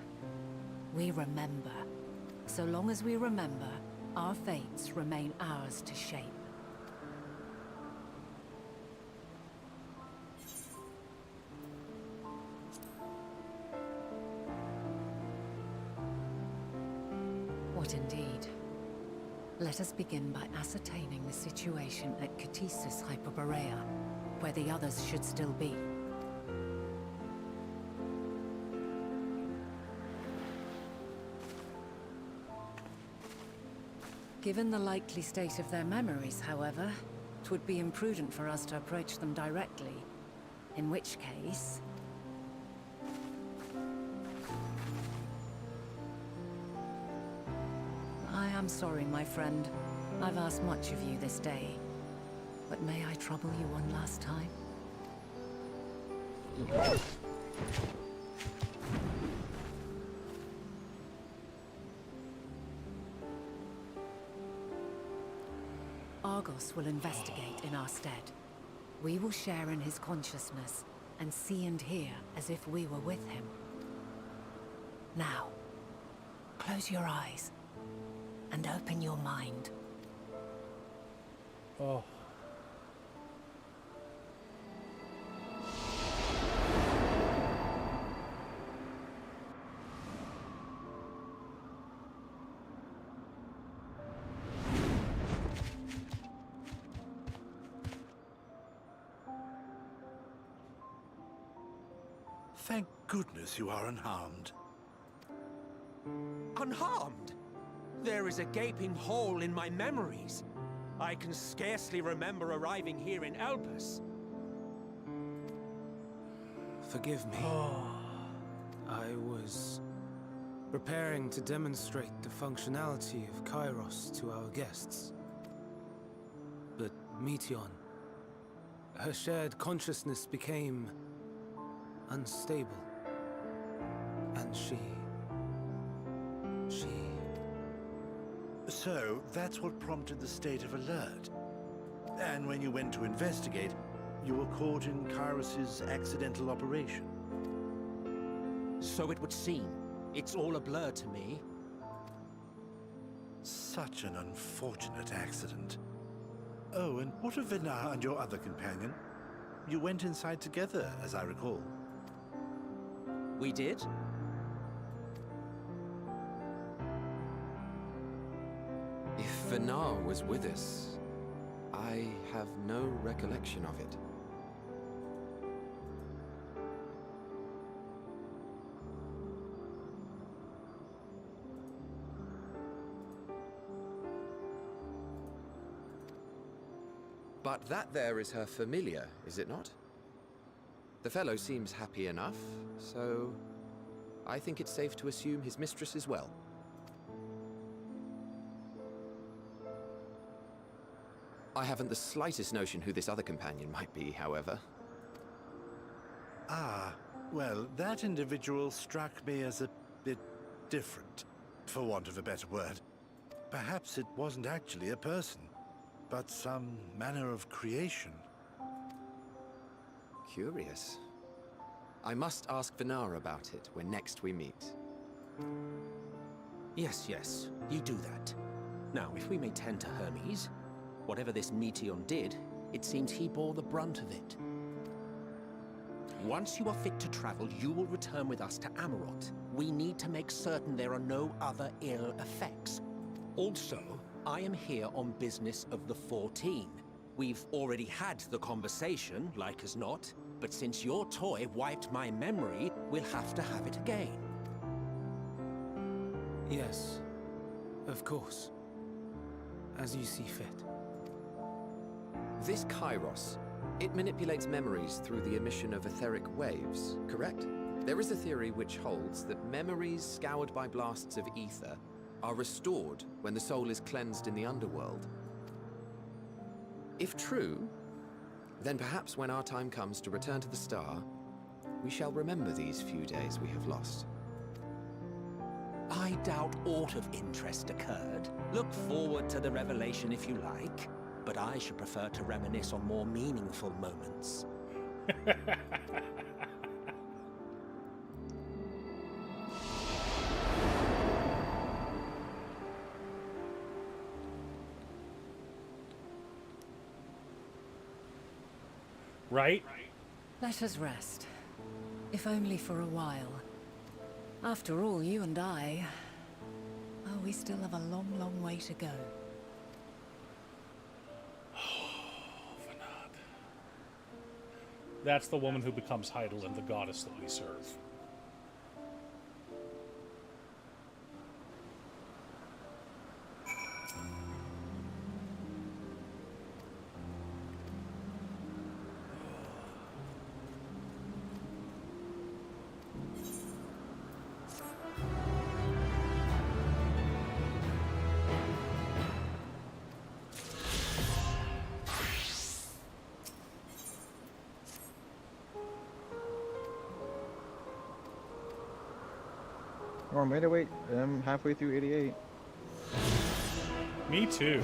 We remember. So long as we remember, our fates remain ours to shape. What indeed? Let us begin by ascertaining the situation at Catesis Hyperborea, where the others should still be. Given the likely state of their memories, however, it would be imprudent for us to approach them directly. In which case... I am sorry, my friend. I've asked much of you this day. But may I trouble you one last time? Argos will investigate in our stead. We will share in his consciousness and see and hear as if we were with him. Now, close your eyes and open your mind. Oh. Thank goodness you are unharmed. Unharmed? There is a gaping hole in my memories. I can scarcely remember arriving here in Elpis. Forgive me. I was preparing to demonstrate the functionality of Kairos to our guests. But Meteon, her shared consciousness became unstable. And she... So, that's what prompted the state of alert. And when you went to investigate, you were caught in Kairos' accidental operation. So it would seem. It's all a blur to me. Such an unfortunate accident. Oh, and what of Vinar and your other companion? You went inside together, as I recall. We did? If Vinar was with us, I have no recollection of it. But that there is her familiar, is it not? The fellow seems happy enough, so I think it's safe to assume his mistress as well. I haven't the slightest notion who this other companion might be, however. Ah, well, that individual struck me as a bit different, for want of a better word. Perhaps it wasn't actually a person, but some manner of creation. Curious. I must ask Vinar about it when next we meet. Yes, you do that. Now, if we may tend to Hermes, whatever this Meteon did, it seems he bore the brunt of it. Once you are fit to travel, you will return with us to Amarot. We need to make certain there are no other ill effects. Also, I am here on business of the 14. We've already had the conversation, like as not, but since your toy wiped my memory, we'll have to have it again. Yes, of course. As you see fit. This Kairos, it manipulates memories through the emission of etheric waves, correct? There is a theory which holds that memories scoured by blasts of ether are restored when the soul is cleansed in the underworld. If true, then perhaps when our time comes to return to the star, we shall remember these few days we have lost. I doubt aught of interest occurred. Look forward to the revelation if you like, but I should prefer to reminisce on more meaningful moments. Right? Let us rest. If only for a while. After all, you and I... Oh, we still have a long, long way to go. That's the woman who becomes Heidel and the goddess that we serve. Or made it wait. I'm halfway through 88. Me too.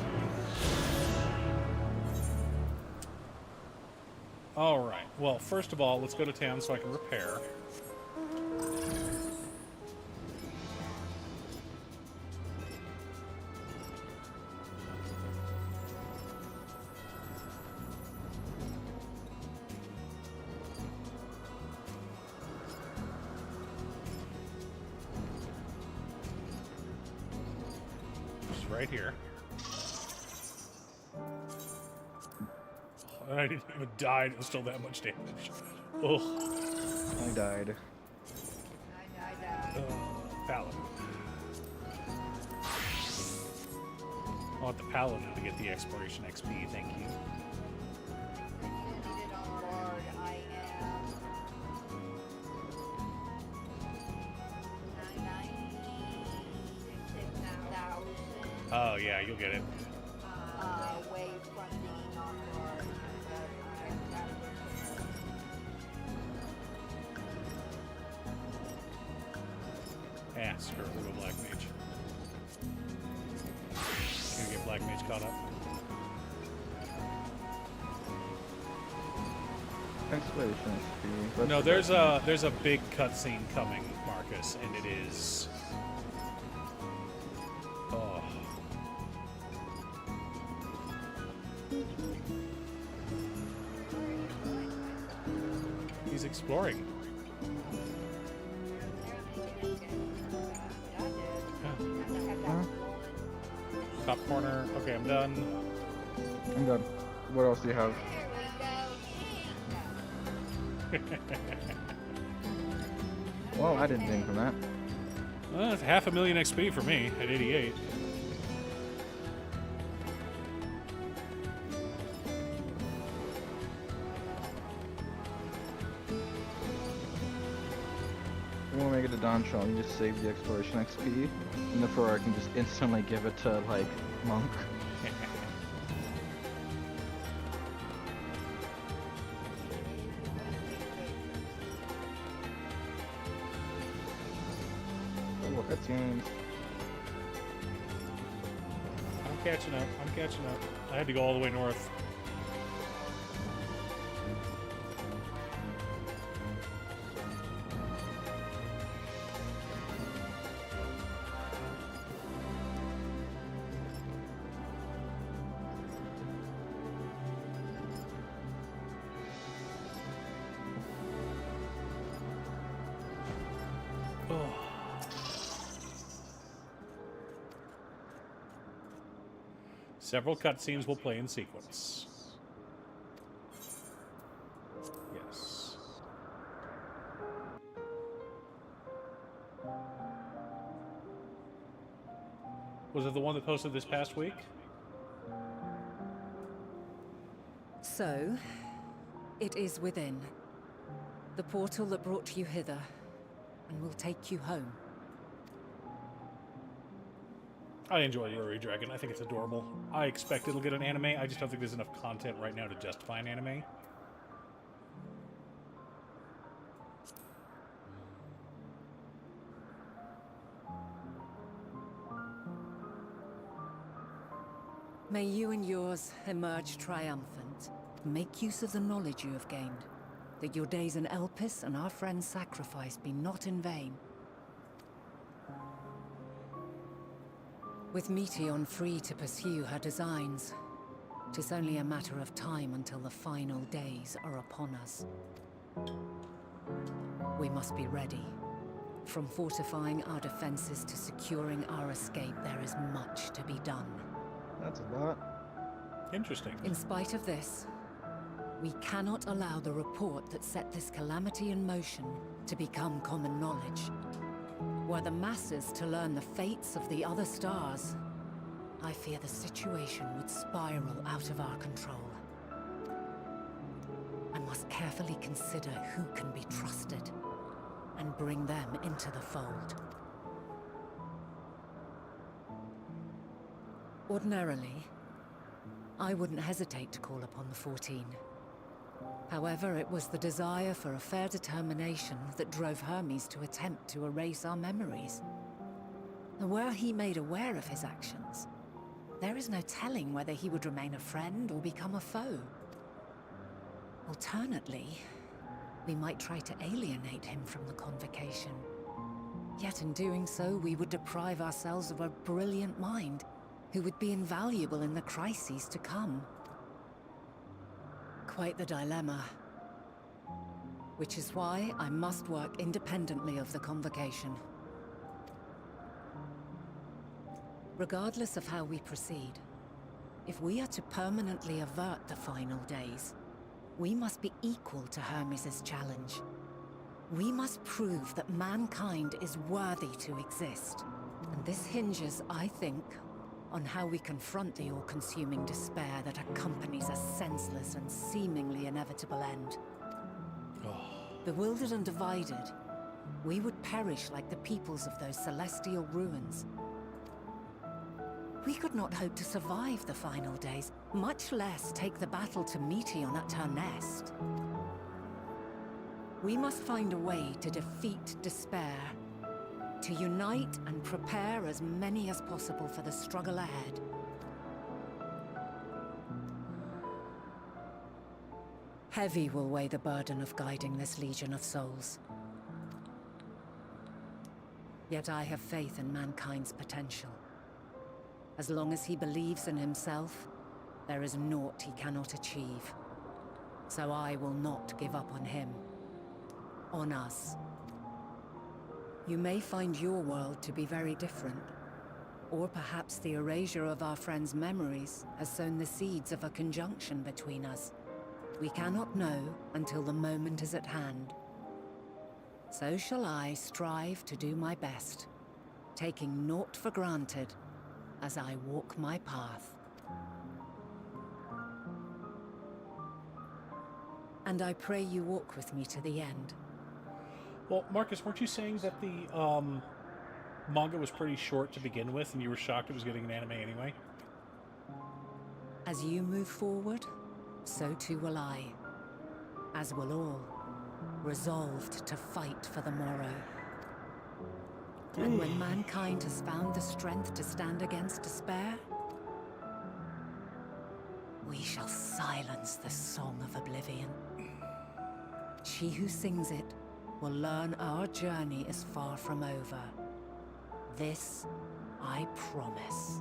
Alright, well, first of all, let's go to town so I can repair. Just right here. I didn't even die, and it was still that much damage. Ugh. I died. Paladin. I want the Paladin to get the exploration XP, thank you. Oh yeah, you'll get it. Yeah, screw it, we'll go Black Mage. Gonna get Black Mage caught up. Exploration XP. No, there's a big cutscene coming, Marcus, and it is. Oh. He's exploring. Top corner. Okay, I'm done. I'm done. What else do you have? Well, I didn't think from that. Well, it's 500,000 XP for me at 88. When we make it to Donshall, you just save the exploration XP, and therefore I can just instantly give it to, like, Monk. Oh, cutscenes. I'm catching up. I'm catching up. I had to go all the way north. Several cutscenes will play in sequence. Yes. Was it the one that posted this past week? So, it is within. The portal that brought you hither, and will take you home. I enjoy Ruri Dragon. I think it's adorable. I expect it'll get an anime. I just don't think there's enough content right now to justify an anime. May you and yours emerge triumphant. Make use of the knowledge you have gained. That your days in Elpis and our friend's sacrifice be not in vain. With Meteion free to pursue her designs, 'tis only a matter of time until the final days are upon us. We must be ready. From fortifying our defenses to securing our escape, there is much to be done. That's a lot. Interesting. In spite of this, we cannot allow the report that set this calamity in motion to become common knowledge. Were the masses to learn the fates of the other stars, I fear the situation would spiral out of our control. I must carefully consider who can be trusted, and bring them into the fold. Ordinarily, I wouldn't hesitate to call upon the 14. However, it was the desire for a fair determination that drove Hermes to attempt to erase our memories. Were he made aware of his actions, there is no telling whether he would remain a friend or become a foe. Alternately, we might try to alienate him from the Convocation. Yet in doing so, we would deprive ourselves of a brilliant mind who would be invaluable in the crises to come. Quite the dilemma. Which is why I must work independently of the Convocation. Regardless of how we proceed, if we are to permanently avert the final days, we must be equal to Hermes' challenge. We must prove that mankind is worthy to exist. And this hinges, I think, on how we confront the all-consuming despair that accompanies a senseless and seemingly inevitable end. Bewildered and divided, we would perish like the peoples of those celestial ruins. We could not hope to survive the final days, much less take the battle to Meteon at her nest. We must find a way to defeat despair, to unite and prepare as many as possible for the struggle ahead. Heavy will weigh the burden of guiding this legion of souls. Yet I have faith in mankind's potential. As long as he believes in himself, there is naught he cannot achieve. So I will not give up on him. On us. You may find your world to be very different. Or perhaps the erasure of our friend's memories has sown the seeds of a conjunction between us. We cannot know until the moment is at hand. So shall I strive to do my best, taking naught for granted as I walk my path. And I pray you walk with me to the end. Well, Marcus, weren't you saying that the manga was pretty short to begin with, and you were shocked it was getting an anime anyway? As you move forward, so too will I. As will all, resolved to fight for the morrow. And when mankind has found the strength to stand against despair, we shall silence the song of oblivion. She who sings it will learn our journey is far from over. This I promise.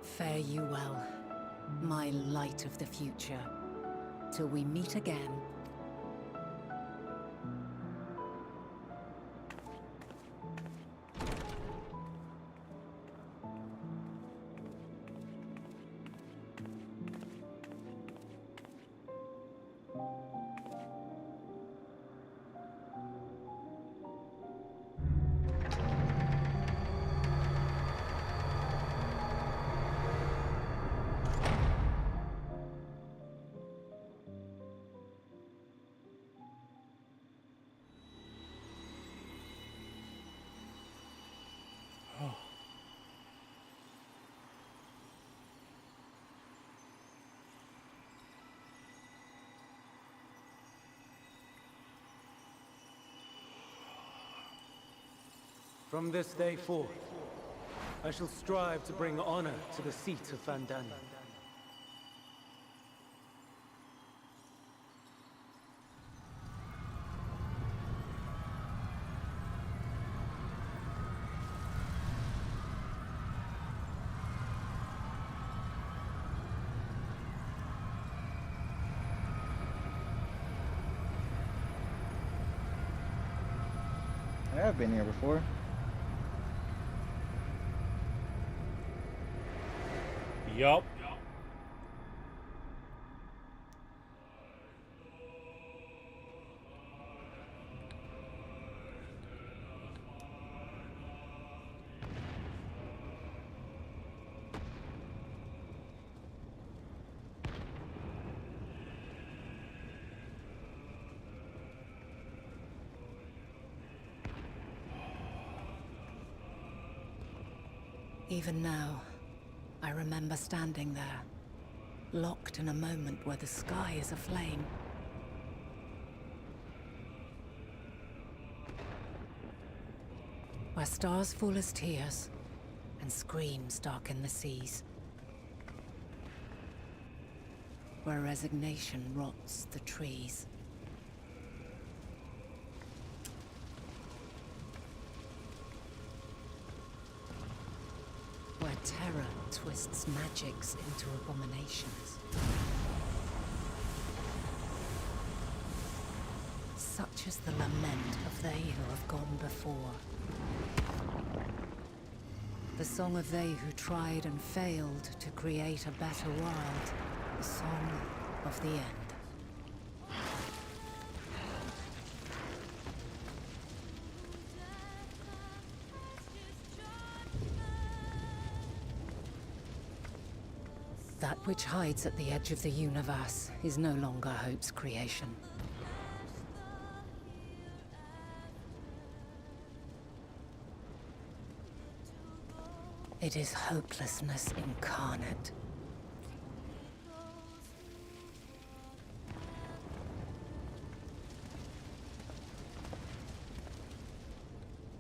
Fare you well, my light of the future, till we meet again. From this day forth, I shall strive to bring honor to the seat of Vandana. I've been here before. Yup. Even now, I remember standing there, locked in a moment where the sky is aflame. where stars fall as tears and screams darken the seas. Where resignation rots the trees. Where terror twists magics into abominations. Such is the lament of they who have gone before. The song of they who tried and failed to create a better world. The song of the end. That which hides at the edge of the universe is no longer hope's creation. It is hopelessness incarnate.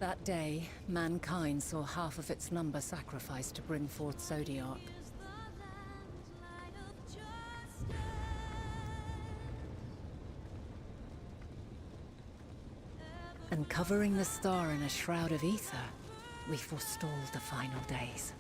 That day, mankind saw half of its number sacrificed to bring forth Zodiac. And covering the star in a shroud of ether, we forestalled the final days.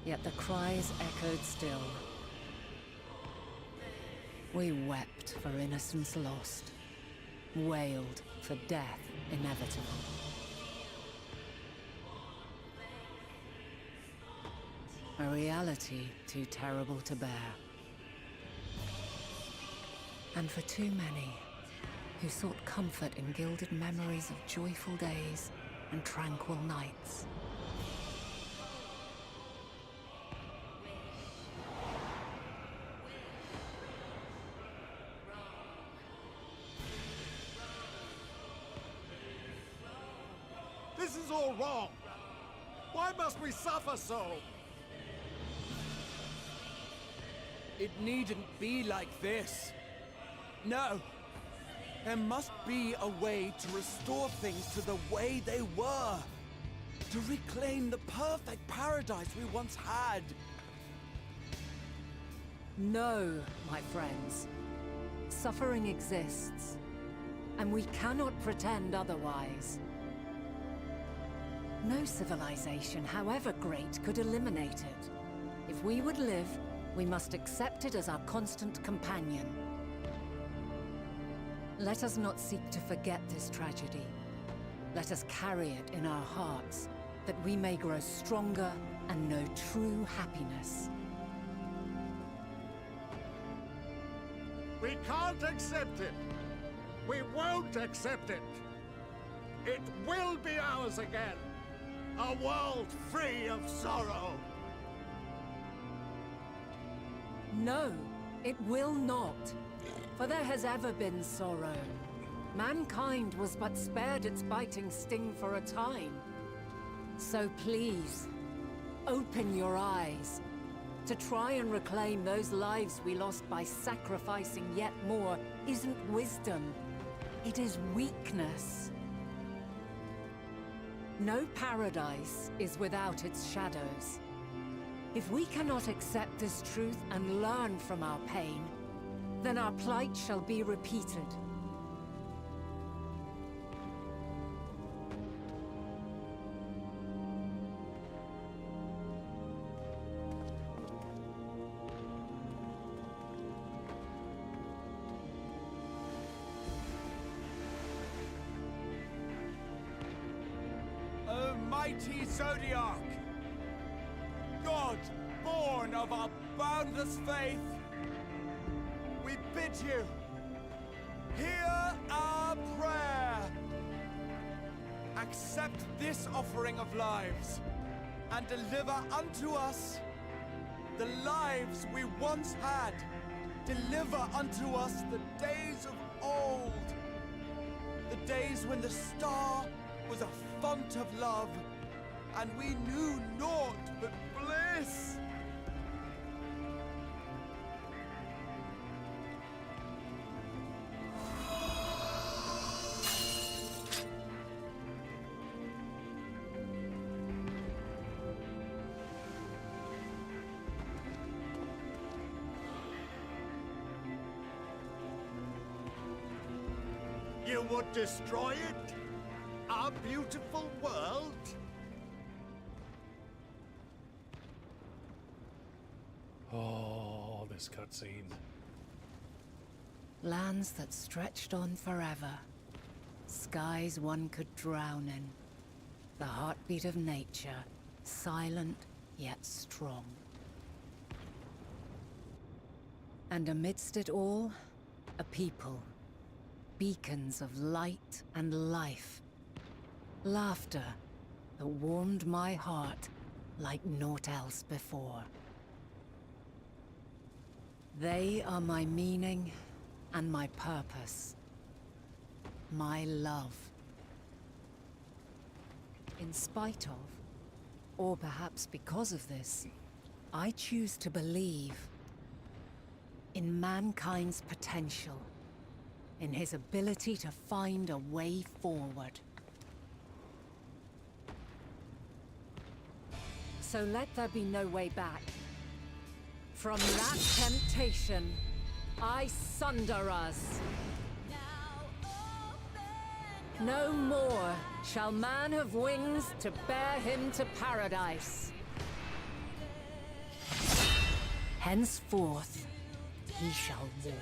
Yet the cries echoed still. We wept for innocence lost, wailed for death inevitable. A reality too terrible to bear. And for too many who sought comfort in gilded memories of joyful days and tranquil nights. This is all wrong! Why must we suffer so? It needn't be like this. No. There must be a way to restore things to the way they were. To reclaim the perfect paradise we once had. No, my friends. Suffering exists, and we cannot pretend otherwise. No civilization, however great, could eliminate it. If we would live, we must accept it as our constant companion. Let us not seek to forget this tragedy. Let us carry it in our hearts, that we may grow stronger and know true happiness. We can't accept it! We won't accept it! It will be ours again! A world free of sorrow! No, it will not. For there has ever been sorrow. Mankind was but spared its biting sting for a time. So please, open your eyes. To try and reclaim those lives we lost by sacrificing yet more isn't wisdom. It is weakness. No paradise is without its shadows. If we cannot accept this truth and learn from our pain, then our plight shall be repeated. O mighty Zodiac! God, born of our boundless faith, we bid you, hear our prayer. Accept this offering of lives, and deliver unto us the lives we once had. Deliver unto us the days of old. The days when the star was a font of love, and we knew naught but bliss. You would destroy it? Our beautiful world? Oh, this cutscene. Lands that stretched on forever. Skies one could drown in. The heartbeat of nature, silent yet strong. And amidst it all, a people. Beacons of light and life. Laughter that warmed my heart like naught else before. They are my meaning and my purpose. My love. In spite of, or perhaps because of this, I choose to believe in mankind's potential, in his ability to find a way forward. So let there be no way back. From that temptation, I sunder us. No more shall man have wings to bear him to paradise. Henceforth, he shall walk.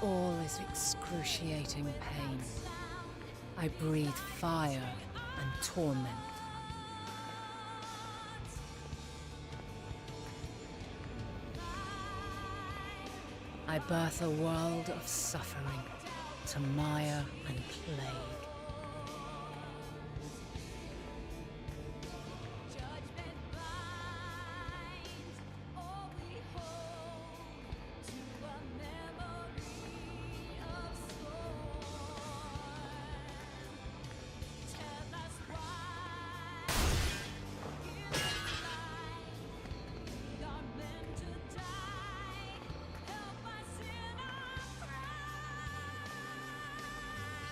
All is excruciating pain. I breathe fire and torment. I birth a world of suffering to mire and plague.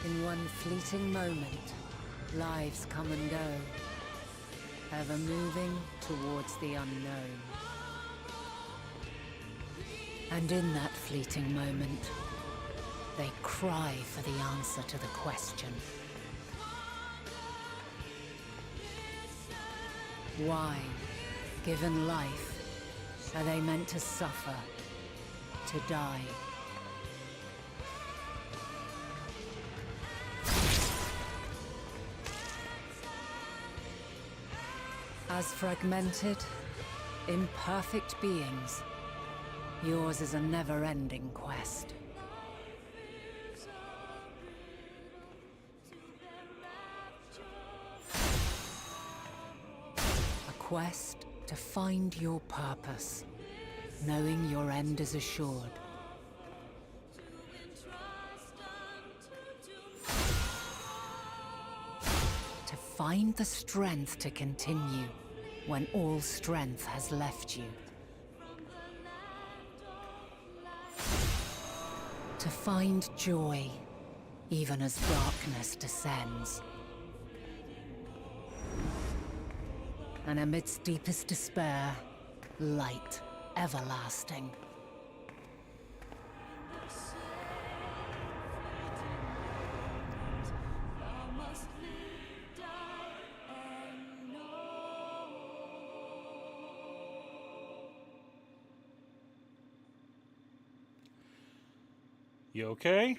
In one fleeting moment, lives come and go, ever moving towards the unknown. And in that fleeting moment, they cry for the answer to the question. Why, given life, are they meant to suffer, to die? As fragmented, imperfect beings, yours is a never-ending quest. A quest to find your purpose, knowing your end is assured. To find the strength to continue when all strength has left you. To find joy, even as darkness descends. And amidst deepest despair, light everlasting. You okay?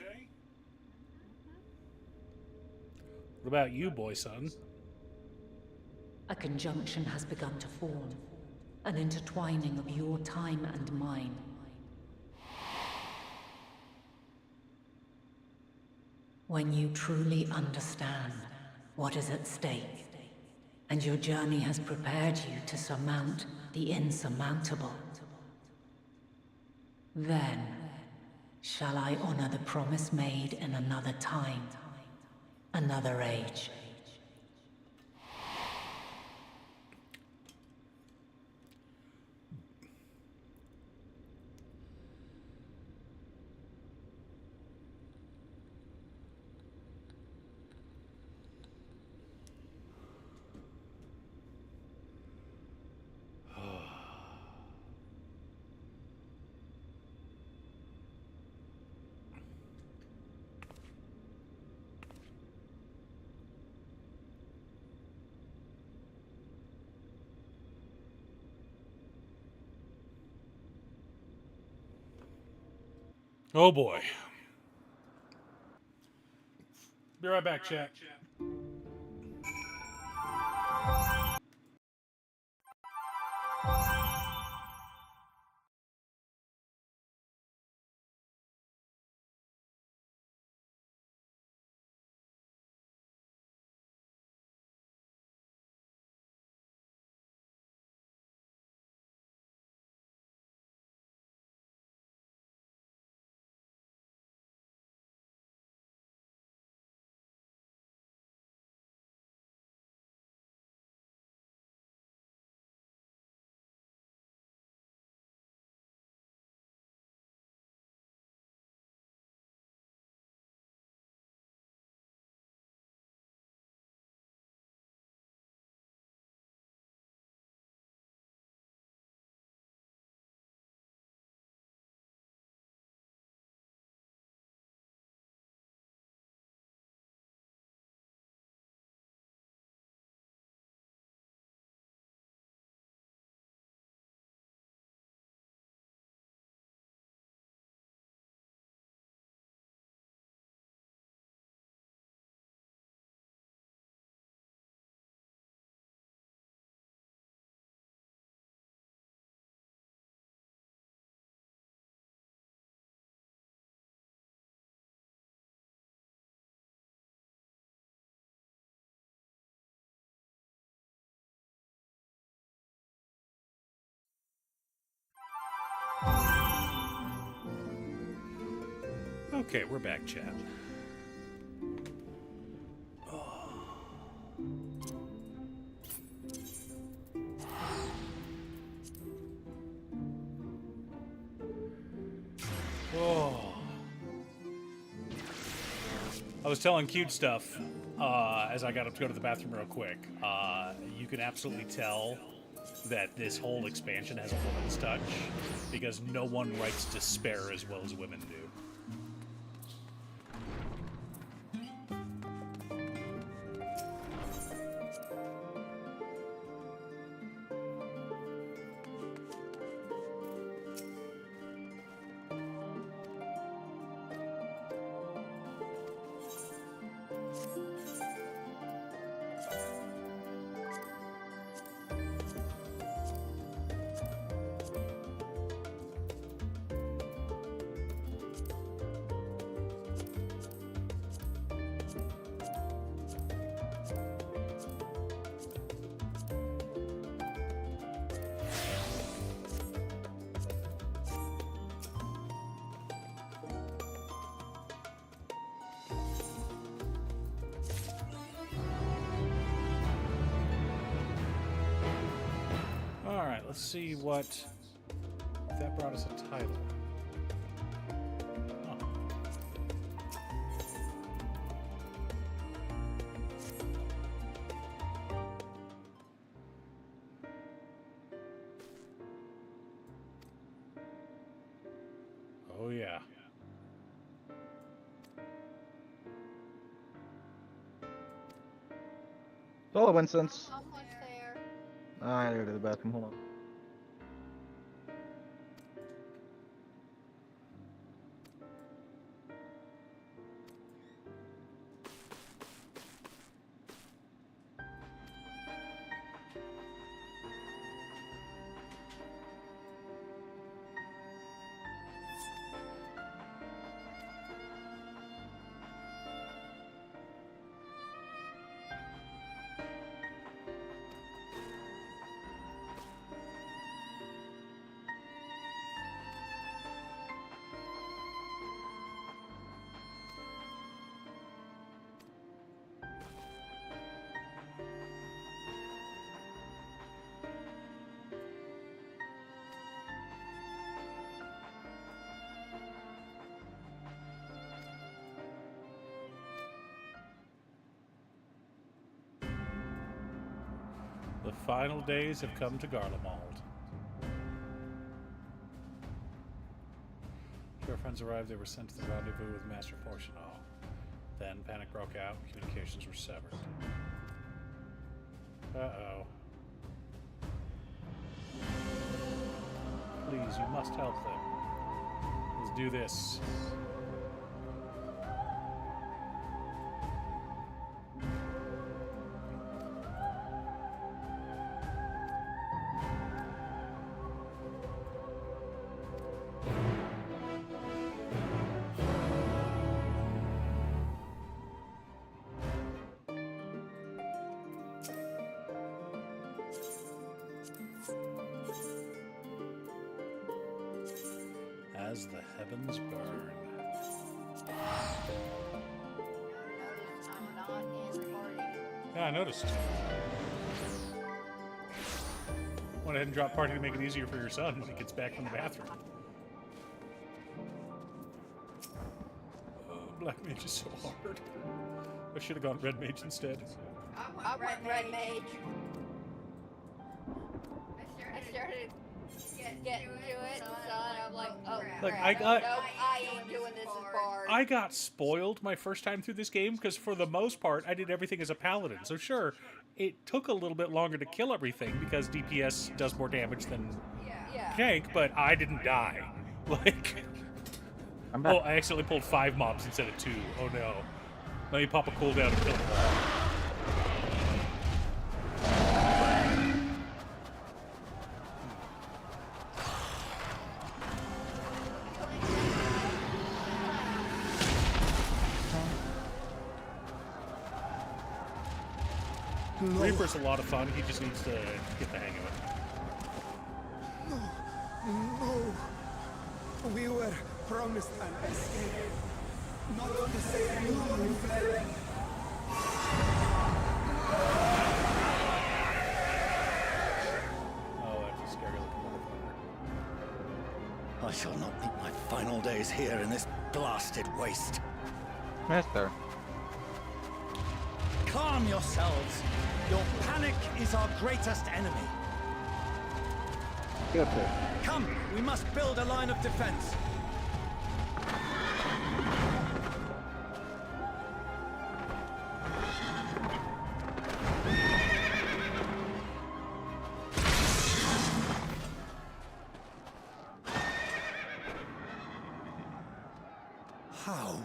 What about you, boy son? A conjunction has begun to form, an intertwining of your time and mine. When you truly understand what is at stake, and your journey has prepared you to surmount the insurmountable, then shall I honor the promise made in another time, another age. Oh boy. Be right back, chat. Okay, we're back, chat. Oh. I was telling cute stuff as I got up to go to the bathroom real quick. You can absolutely tell that this whole expansion has a woman's touch because no one writes despair as well as women do. Alright, let's see what... if that brought us a title. Huh. Oh, yeah. Hello, Winston's. Almost there. I gotta go to the bathroom. Hold on. The final days have come to Garlemald. After our friends arrived, they were sent to the rendezvous with Master Fortunal. Then panic broke out, communications were severed. Uh-oh. Please, you must help them. Let's do this. As the heavens burn. I'm not in recording. Yeah, I noticed. Went ahead and dropped party to make it easier for your son when he gets back from the bathroom. Black Mage is so hard. I should have gone Red Mage instead. I went Red Mage. I started getting to it, son. I'm like, oh, Like, crap. I got- Nope, I ain't doing this as bard. I got spoiled my first time through this game because for the most part I did everything as a paladin. So sure, it took a little bit longer to kill everything because DPS does more damage than tank, but I didn't die. Like, oh, I accidentally pulled 5 mobs instead of 2. Oh no. Let me pop a cooldown and kill them all. Reaper's a lot of fun, he just needs to get the hang of it. No. We were promised an escape. Not to say we fled. Oh, that's a scary looking motherfucker. I shall not meet my final days here in this blasted waste. Master. Calm yourselves. Your panic is our greatest enemy. Get up there. Come, we must build a line of defense. How?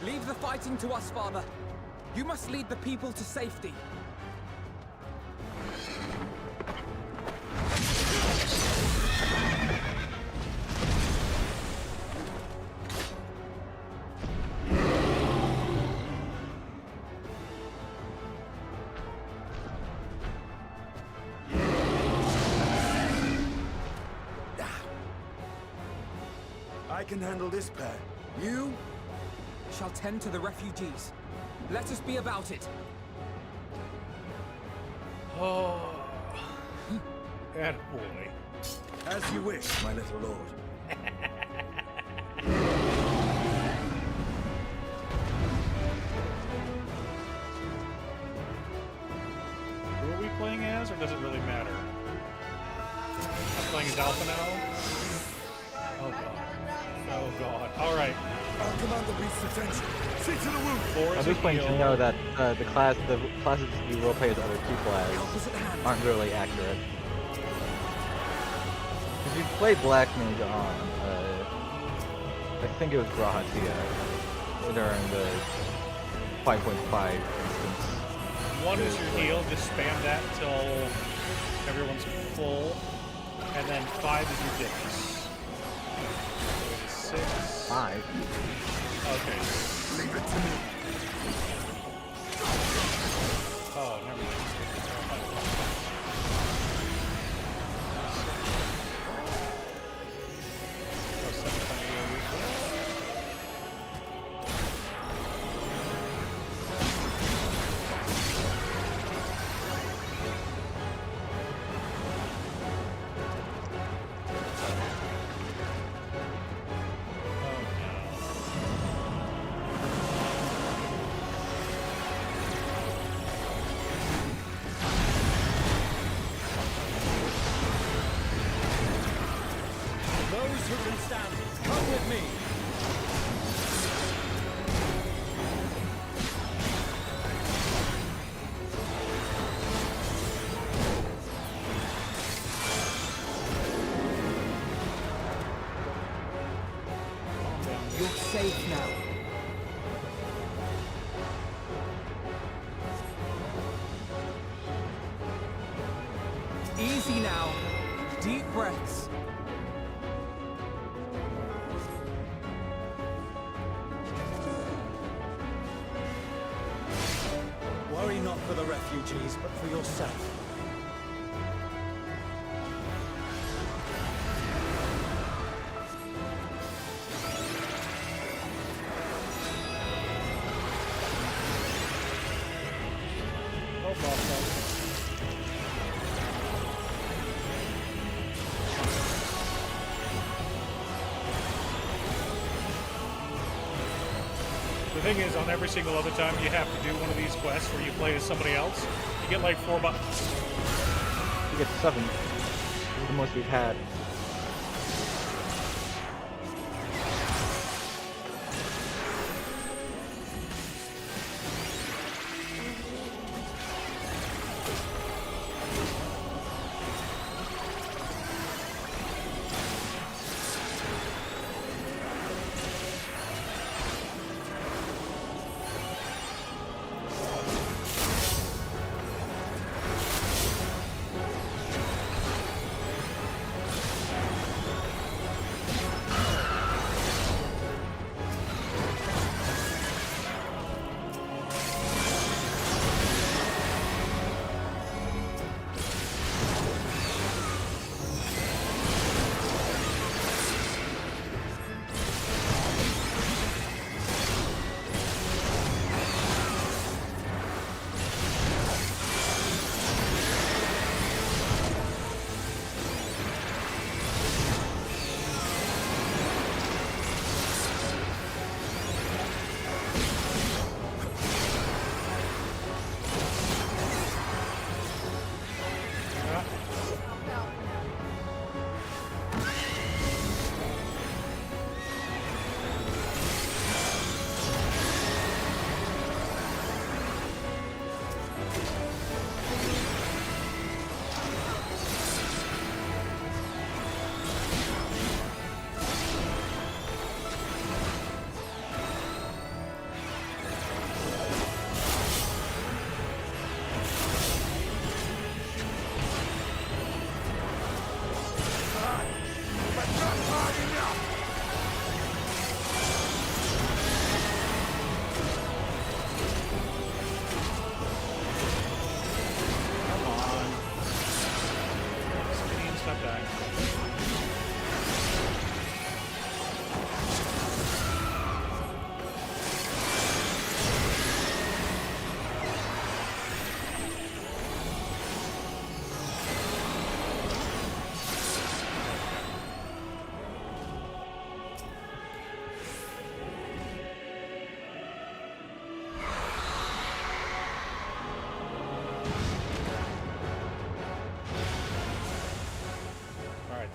Leave the fighting to us, Father. You must lead the people to safety. I can handle this pair. You shall tend to the refugees. Let us be about it. Oh, attaboy. As you wish, my little lord. Who are we playing as, or does it really matter? I'm playing as Alpha now? Oh god. god. Alright. I'll command the beast's attention. See to the wound. Four I'm is just a playing to heal. know that the classes you roleplay as other people as aren't really accurate. If you play Black Mage on, I think it was Grahatia during the 5.5 instance. 1 is your heal, just spam that until everyone's full. And then 5 is your dicks. 6. 5? Okay. Leave it to me. Oh, never mind. Oh, 7 times Those who can stand, come with me. You're safe now. Easy now. Deep breaths. Worry not for the refugees, but for yourself. Oh, boss. The thing is, on every single other time you have to do one of these quests where you play as somebody else, you get like 4 buttons. You get 7. This is the most we've had.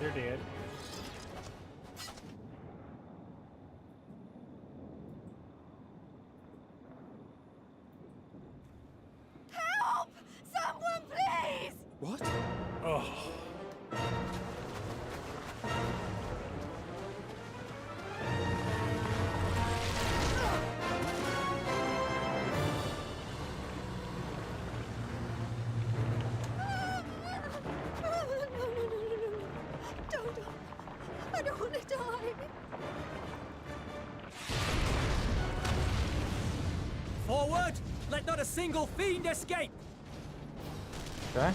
They're dead. What? Oh. Don't. I don't want to die. Forward! Let not a single fiend escape! Okay.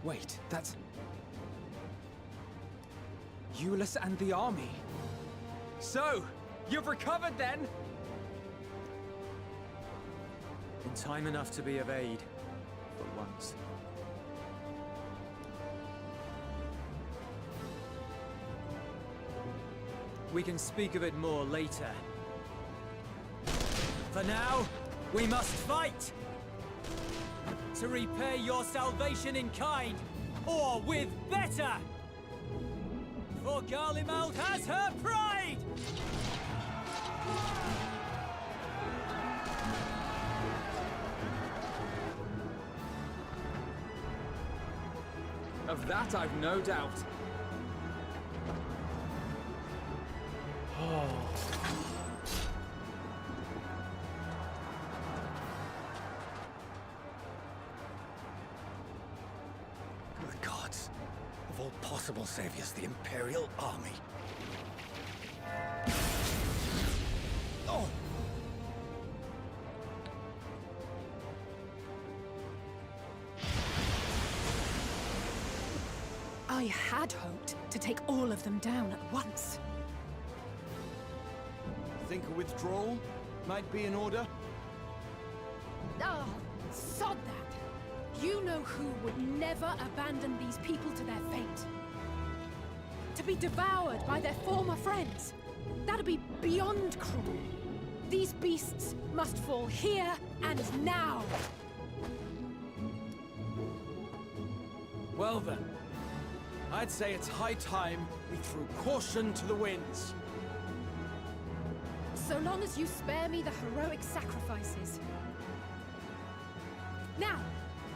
Wait, that's... Euless and the army. So, you've recovered then? In time enough to be of aid, for once. We can speak of it more later. For now, we must fight! To repay your salvation in kind, or with better! For Garlemald has her pride! Of that I've no doubt. Good gods. Of all possible saviors, the Imperial Army. Oh! I had hoped to take all of them down at once. Think a withdrawal might be in order? Oh, sod that. You know who would never abandon these people to their fate. To be devoured by their former friends. That'd be beyond cruel. These beasts must fall here and now. Well then, I'd say it's high time we threw caution to the winds. So long as you spare me the heroic sacrifices. Now,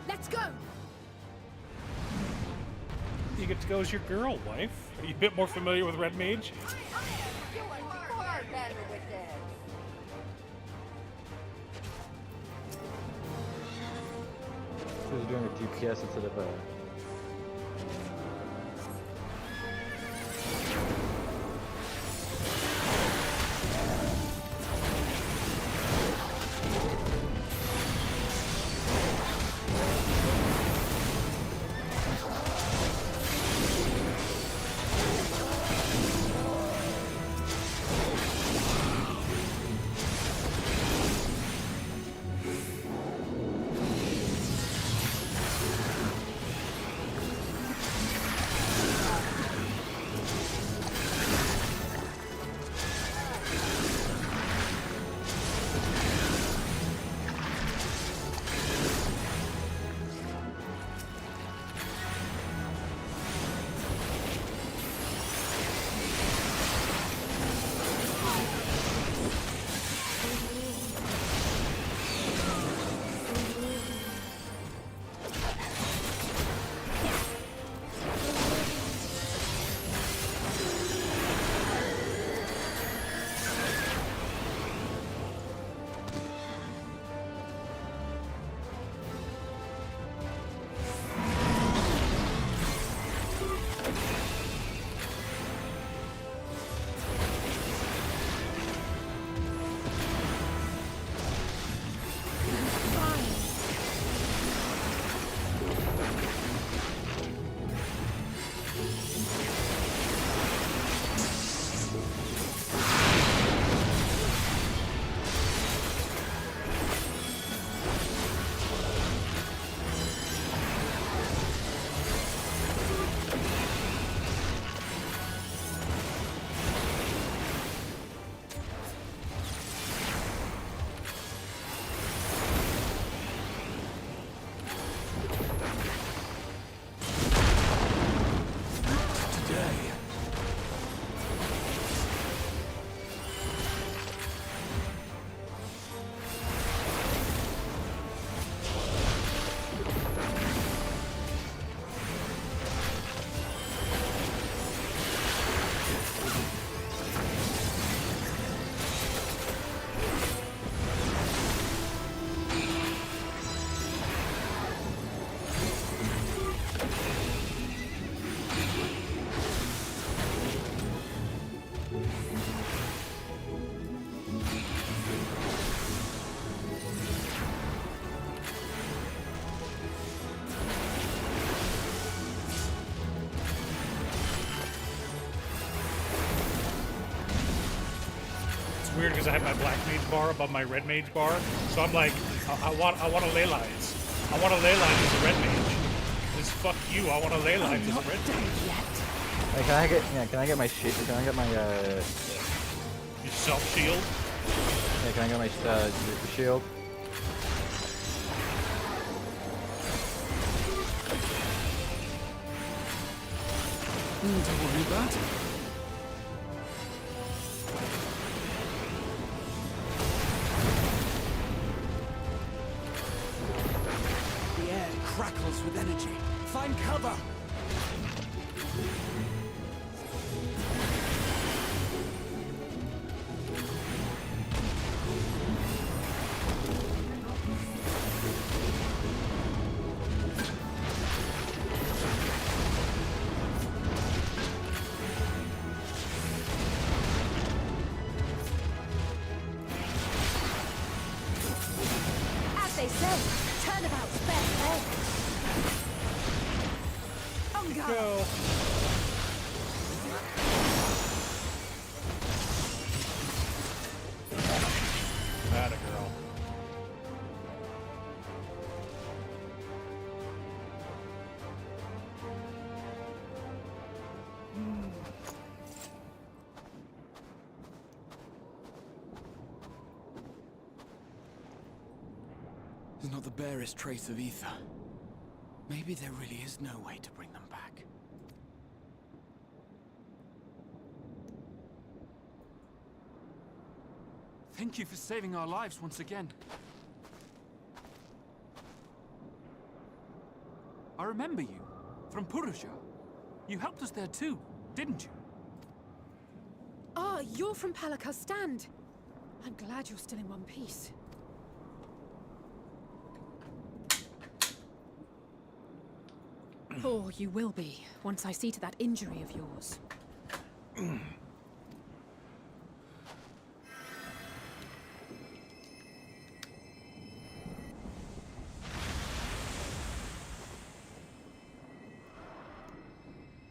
let's go! You get to go as your girl, wife. Are you a bit more familiar with Red Mage? You are far better with this. So he's doing a DPS instead of a... weird because I have my black mage bar above my red mage bar, so I'm like, I want to ley lines. I want to ley lines as a red mage. Just fuck you. I want to ley lines as a red mage. Hey, can I get my shit? Can I get my Your self shield? Yeah, can I get my shield? Don't worry about it. The air crackles with energy. Find cover! As they say, turnabout's best egg. On guard. Go. Atta girl. There's not the barest trace of ether. Maybe there really is no way to bring them back. Thank you for saving our lives once again. I remember you from Purusha. You helped us there too, didn't you? Ah, you're from Palaka's stand. I'm glad you're still in one piece. Or you will be, once I see to that injury of yours.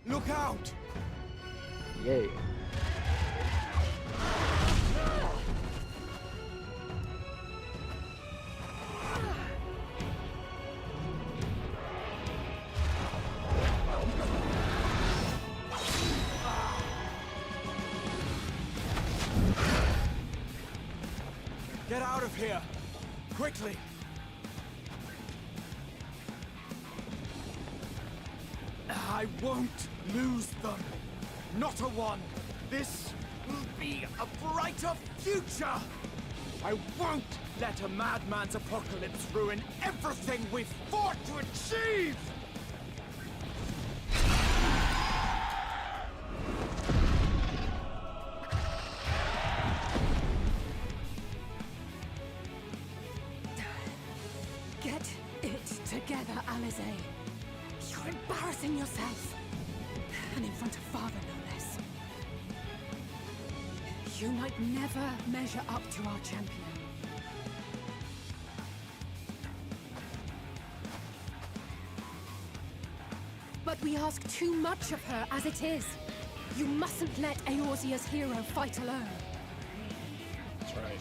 Look out! Yay. Get out of here! Quickly! I won't lose them! Not a one! This will be a brighter future! I won't let a madman's apocalypse ruin everything we've fought to achieve! Get it together, Alizé. You're embarrassing yourself. And in front of Father, no less. You might never measure up to our champion. But we ask too much of her as it is. You mustn't let Eorzea's hero fight alone. That's right.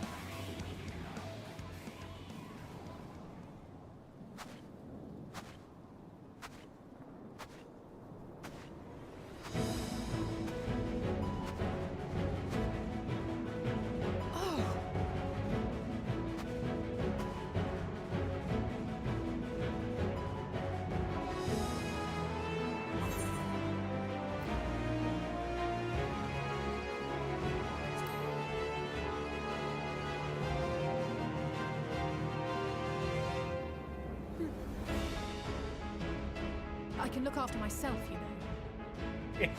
I can look after myself, you know.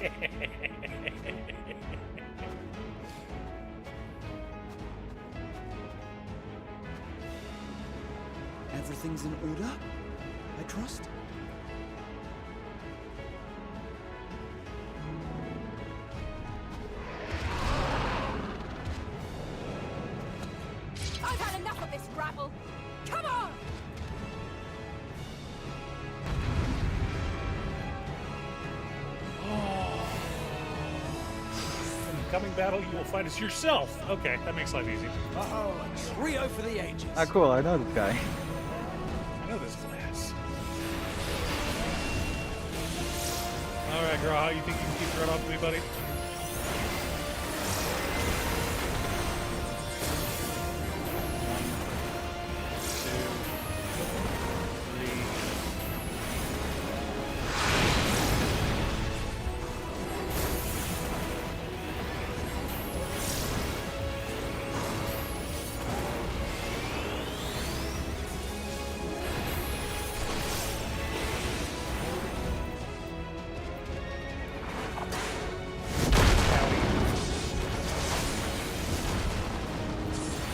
Everything's in order, I trust? I've had enough of this rabble! Come on! coming battle, you will fight as yourself. Okay, that makes life easy. Oh, a trio for the ages. Ah, cool. I know this guy. I know this class. All right, Graha, you think you can keep right off with me, buddy?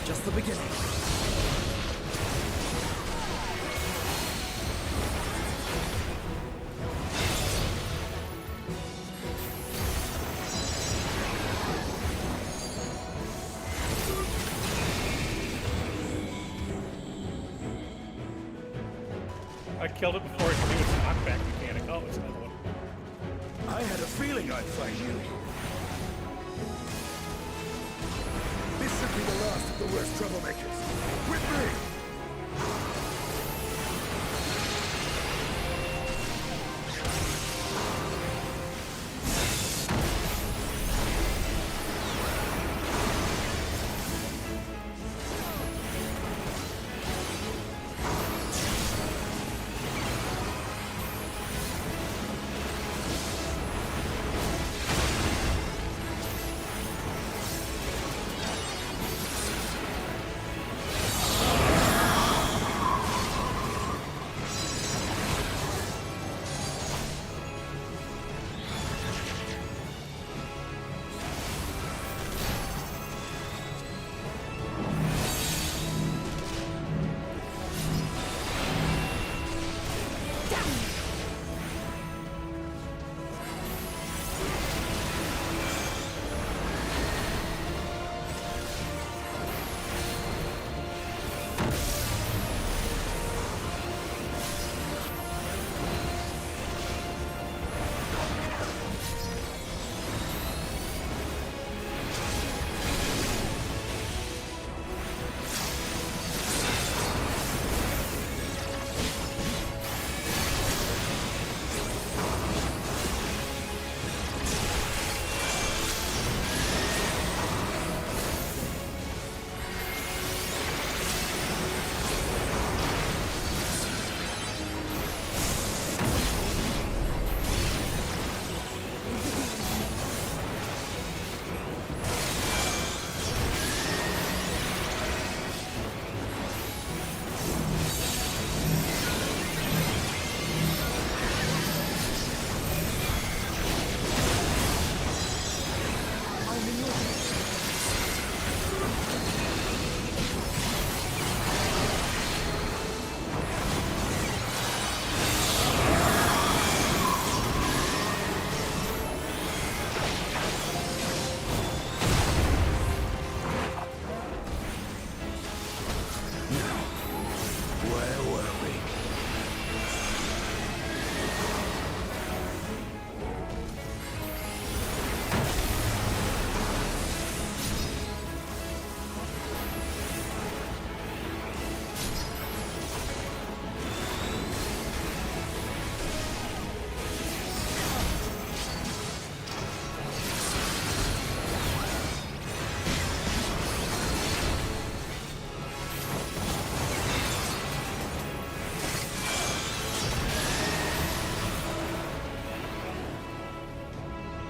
Just the beginning. I killed it before it could do its knockback mechanic. Oh, it's another one. I had a feeling I'd find you. This should be the last of the worst troublemakers. With me!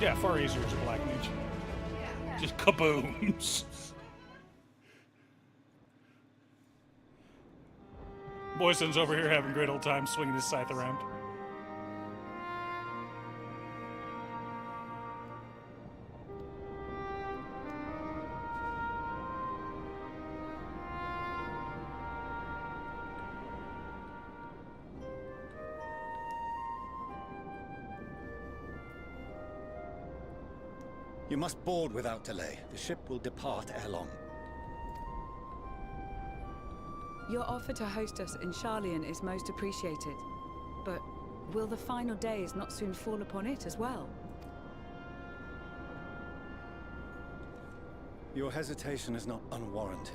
Yeah, far easier as a black mage. Just kabooms. Boyson's over here having a great old time swinging his scythe around. You must board without delay. The ship will depart ere long. Your offer to host us in Sharlayan is most appreciated. But will the final days not soon fall upon it as well? Your hesitation is not unwarranted.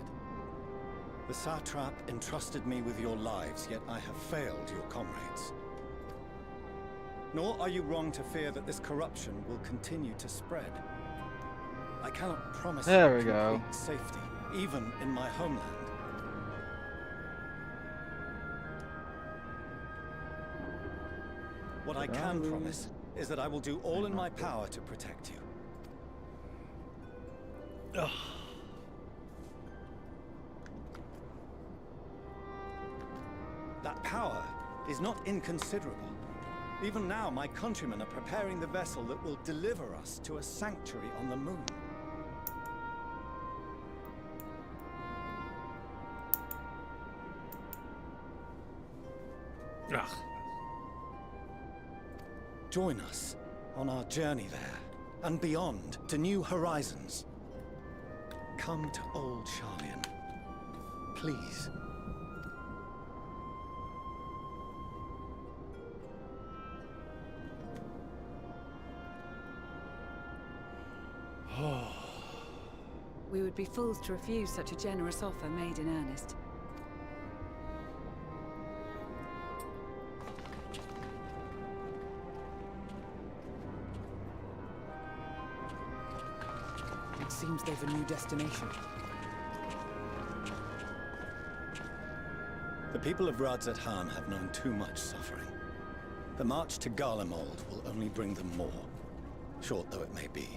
The satrap entrusted me with your lives, yet I have failed your comrades. Nor are you wrong to fear that this corruption will continue to spread. I cannot promise There you we go. complete safety, even in my homeland. What I can promise is that I will do all in my power to protect you. Ugh. That power is not inconsiderable. Even now, my countrymen are preparing the vessel that will deliver us to a sanctuary on the moon. Ugh. Join us on our journey there, and beyond, to new horizons. Come to Old Charlian. Please. We would be fools to refuse such a generous offer made in earnest. It seems they've a new destination. The people of Radzat-Han have known too much suffering. The march to Garlemald will only bring them more, short though it may be.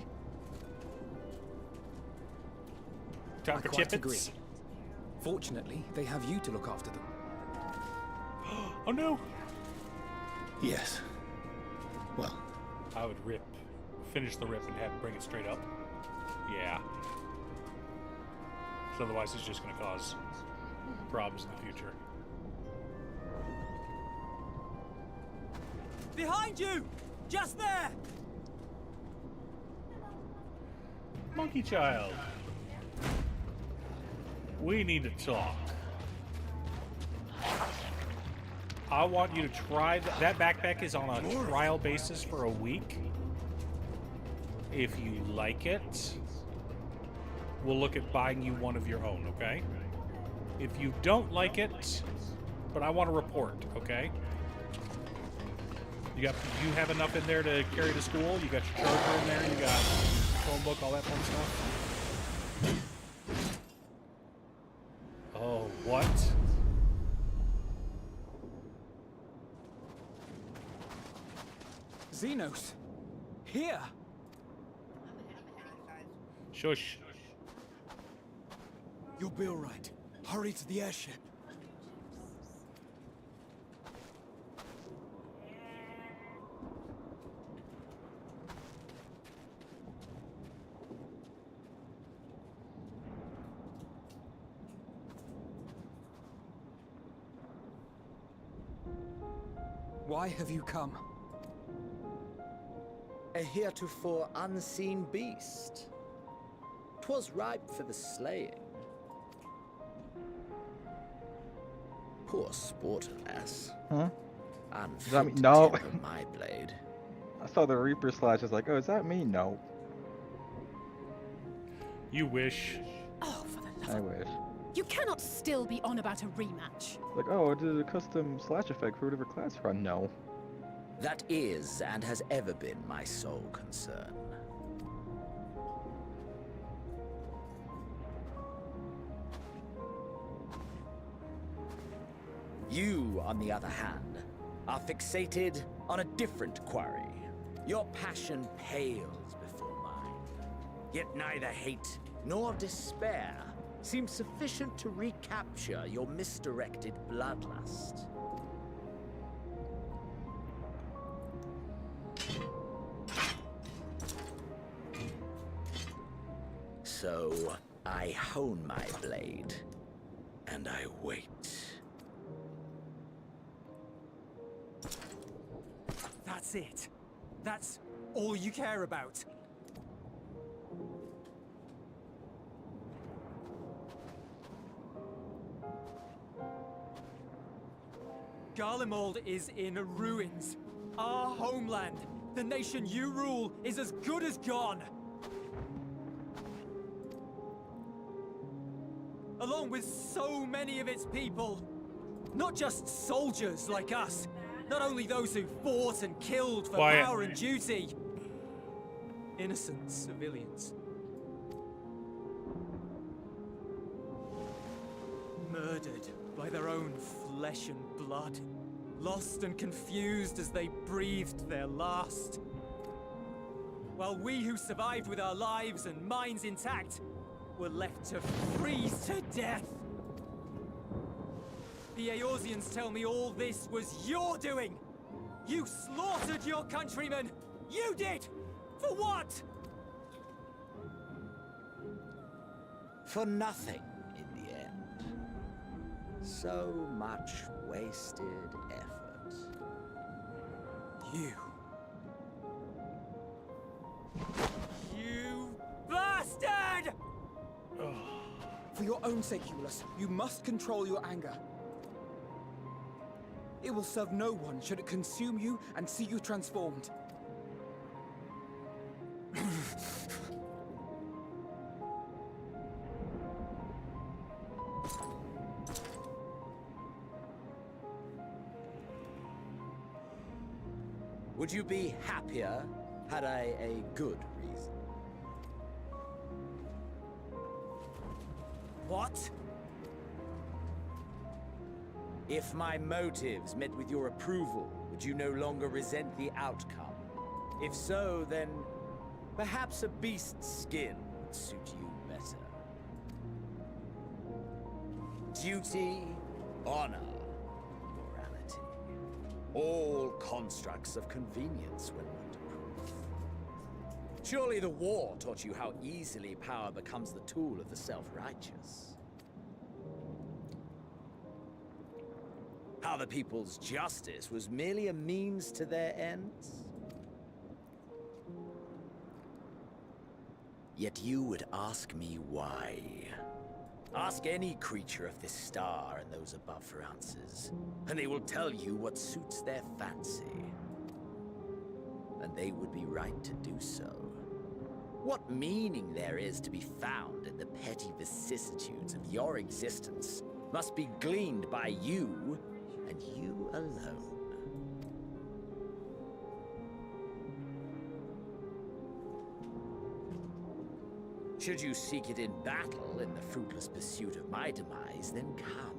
Time I for quite agree. tippets. Fortunately, they have you to look after them. Oh no! Yes. Well, I would finish the rip and have bring it straight up. Yeah. So otherwise it's just going to cause problems in the future. Behind you! Just there! Monkey child. We need to talk. I want you to try that backpack is on a trial basis for a week. If you like it, we'll look at buying you one of your own, okay? If you don't like it, but I want to report, okay? You have enough in there to carry to school? You got your charger in there, you got phone book, all that fun stuff? Oh, what? Xenos! Here! Shush. You'll be alright. Hurry to the airship. Why have you come? A heretofore unseen beast. 'Twas ripe for the slaying. Poor sport, alas. Huh? Unfit Does that mean to no? temper my blade. I saw the Reaper slash. I was like, oh, is that me? No. You wish. Oh, for the love I of... wish. You cannot still be on about a rematch. Like, oh, it did a custom slash effect for whatever class run. No. That is and has ever been my sole concern. You, on the other hand, are fixated on a different quarry. Your passion pales before mine. Yet neither hate nor despair seems sufficient to recapture your misdirected bloodlust. So, I hone my blade, and I wait. That's it. That's all you care about. Garlemald is in ruins. Our homeland, the nation you rule, is as good as gone. along with so many of its people. Not just soldiers like us, not only those who fought and killed for Quiet. power and duty. Innocent civilians. Murdered by their own flesh and blood. Lost and confused as they breathed their last. While we who survived with our lives and minds intact were left to freeze to death. The Eorzeans tell me all this was your doing! You slaughtered your countrymen! You did! For what? For nothing, in the end. So much wasted effort. You bastard! For your own sake, Eulus, you must control your anger. It will serve no one should it consume you and see you transformed. Would you be happier had I a good reason? What? If my motives met with your approval, would you no longer resent the outcome? If so, then perhaps a beast's skin would suit you better. Duty, honor, morality. All constructs of convenience when put to proof. Surely the war taught you how easily power becomes the tool of the self-righteous. How the people's justice was merely a means to their ends? Yet you would ask me why. Ask any creature of this star and those above for answers, and they will tell you what suits their fancy. And they would be right to do so. What meaning there is to be found in the petty vicissitudes of your existence must be gleaned by you, and you alone. Should you seek it in battle in the fruitless pursuit of my demise, then come.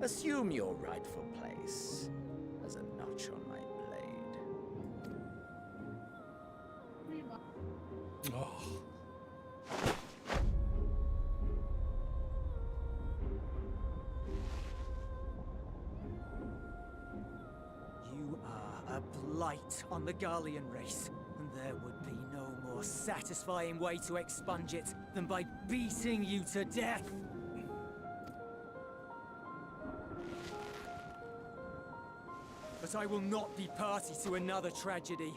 Assume your rightful place as a notch on my blade. Oh. You are a blight on the Garlean race, and there would be no more satisfying way to expunge it than by beating you to death. But I will not be party to another tragedy.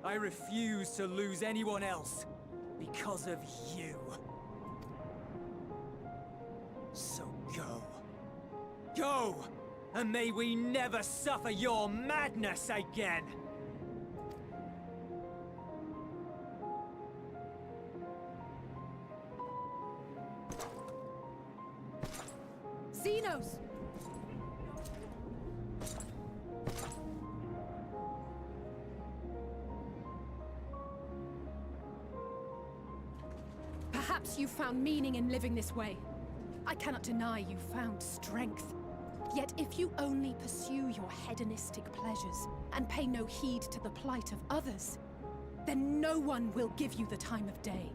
I refuse to lose anyone else because of you. So go. Go! And may we never suffer your madness again! Xenos! Perhaps you found meaning in living this way. I cannot deny you found strength. Yet if you only pursue your hedonistic pleasures and pay no heed to the plight of others, then no one will give you the time of day.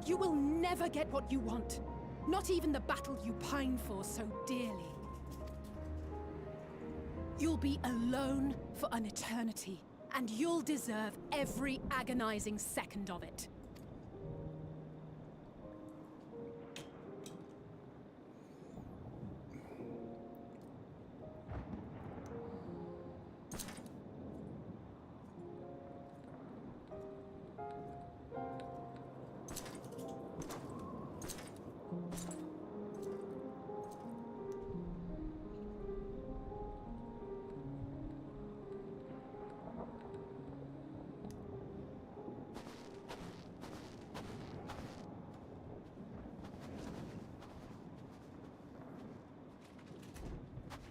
You will never get what you want, not even the battle you pine for so dearly. You'll be alone for an eternity, and you'll deserve every agonizing second of it.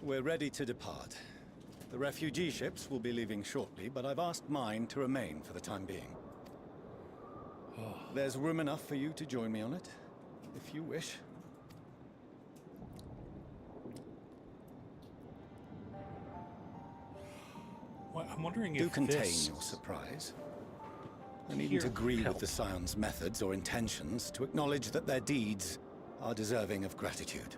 We're ready to depart. The refugee ships will be leaving shortly, but I've asked mine to remain for the time being. There's room enough for you to join me on it, if you wish. Well, I'm wondering Do if contain this... your surprise. I needn't agree with the Scion's methods or intentions to acknowledge that their deeds are deserving of gratitude.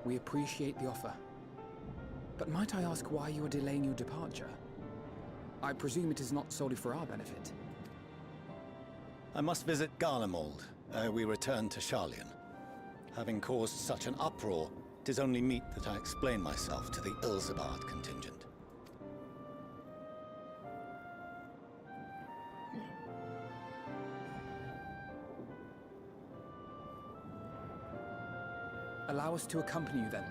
We appreciate the offer. But might I ask why you are delaying your departure? I presume it is not solely for our benefit. I must visit Garlemald ere we return to Sharlayan. Having caused such an uproar, it is only meet that I explain myself to the Ilsabard contingent. Allow us to accompany you then.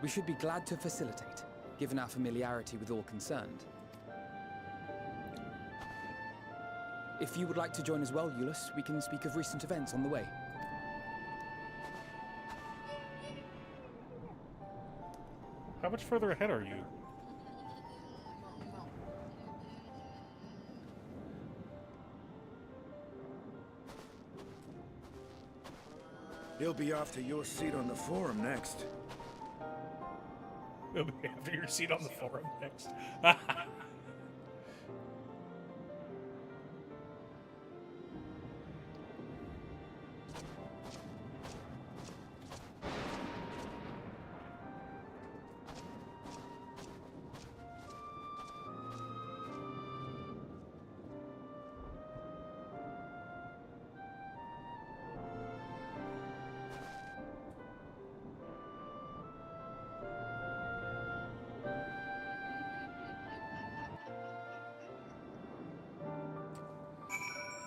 We should be glad to facilitate, given our familiarity with all concerned. If you would like to join as well, Eulus, we can speak of recent events on the way. How much further ahead are you? He'll be off to your seat on the forum next. He'll be after your seat on the forum next.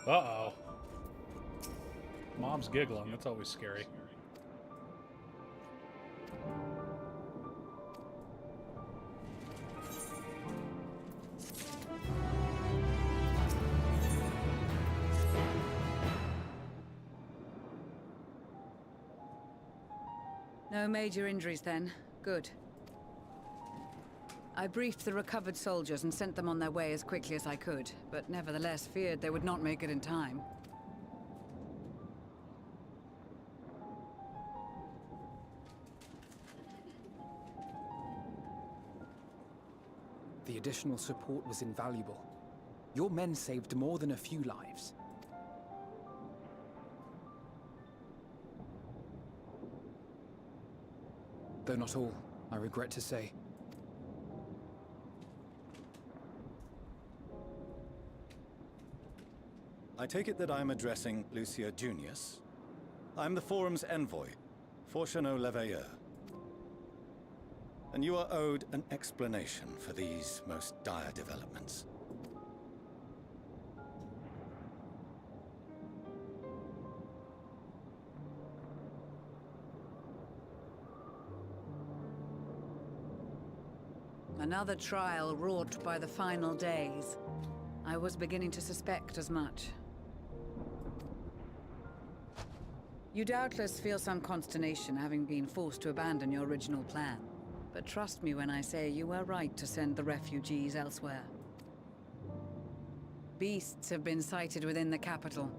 Uh-oh. Mom's giggling. That's always scary. No major injuries then. Good. I briefed the recovered soldiers and sent them on their way as quickly as I could, but nevertheless feared they would not make it in time. The additional support was invaluable. Your men saved more than a few lives. Though not all, I regret to say. I take it that I'm addressing Lucia Junius. I'm the Forum's envoy, Fortuneau Leveilleur. And you are owed an explanation for these most dire developments. Another trial wrought by the final days. I was beginning to suspect as much. You doubtless feel some consternation having been forced to abandon your original plan. But trust me when I say you were right to send the refugees elsewhere. Beasts have been sighted within the capital.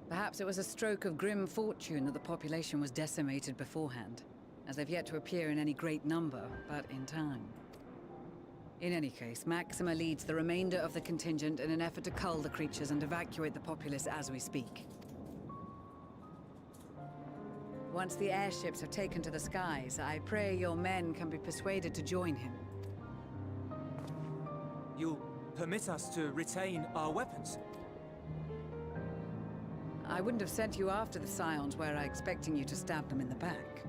Perhaps it was a stroke of grim fortune that the population was decimated beforehand, as they've yet to appear in any great number, but in time. In any case, Maxima leads the remainder of the contingent in an effort to cull the creatures and evacuate the populace as we speak. Once the airships have taken to the skies, I pray your men can be persuaded to join him. You'll permit us to retain our weapons? I wouldn't have sent you after the Scions were I expecting you to stab them in the back.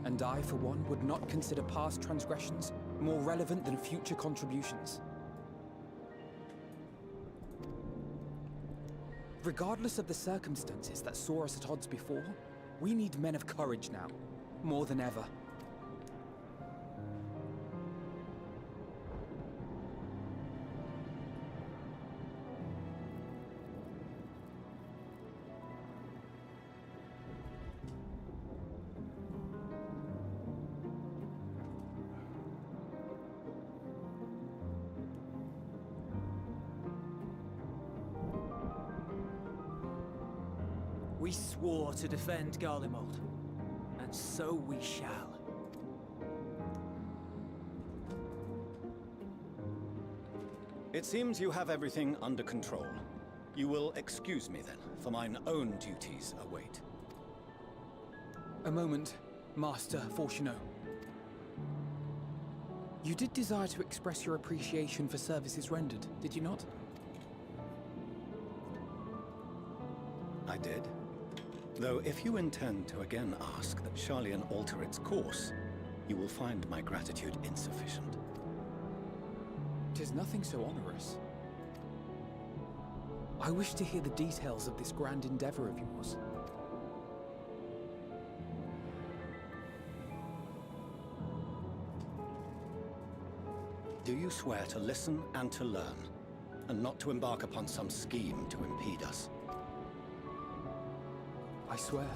And I, for one, would not consider past transgressions more relevant than future contributions. Regardless of the circumstances that saw us at odds before, we need men of courage now, more than ever. We swore to defend Garlemald, and so we shall. It seems you have everything under control. You will excuse me then, for mine own duties await. A moment, Master Fortuno. You did desire to express your appreciation for services rendered, did you not? I did. Though if you intend to again ask that Charlian alter its course, you will find my gratitude insufficient. 'Tis nothing so onerous. I wish to hear the details of this grand endeavor of yours. Do you swear to listen and to learn, and not to embark upon some scheme to impede us? I swear.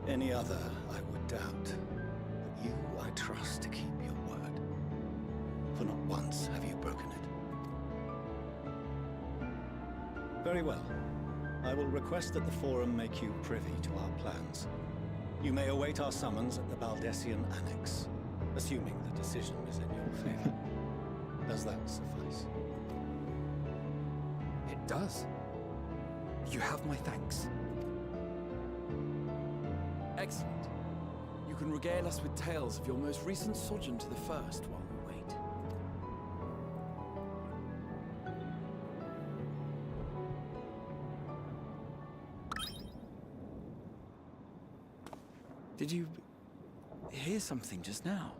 Any other, I would doubt. But you, I trust to keep your word. For not once have you broken it. Very well. I will request that the Forum make you privy to our plans. You may await our summons at the Baldessian Annex, assuming the decision is in your favor. Does that suffice? It does. You have my thanks. Excellent. You can regale us with tales of your most recent sojourn to the First while we wait. Did you hear something just now?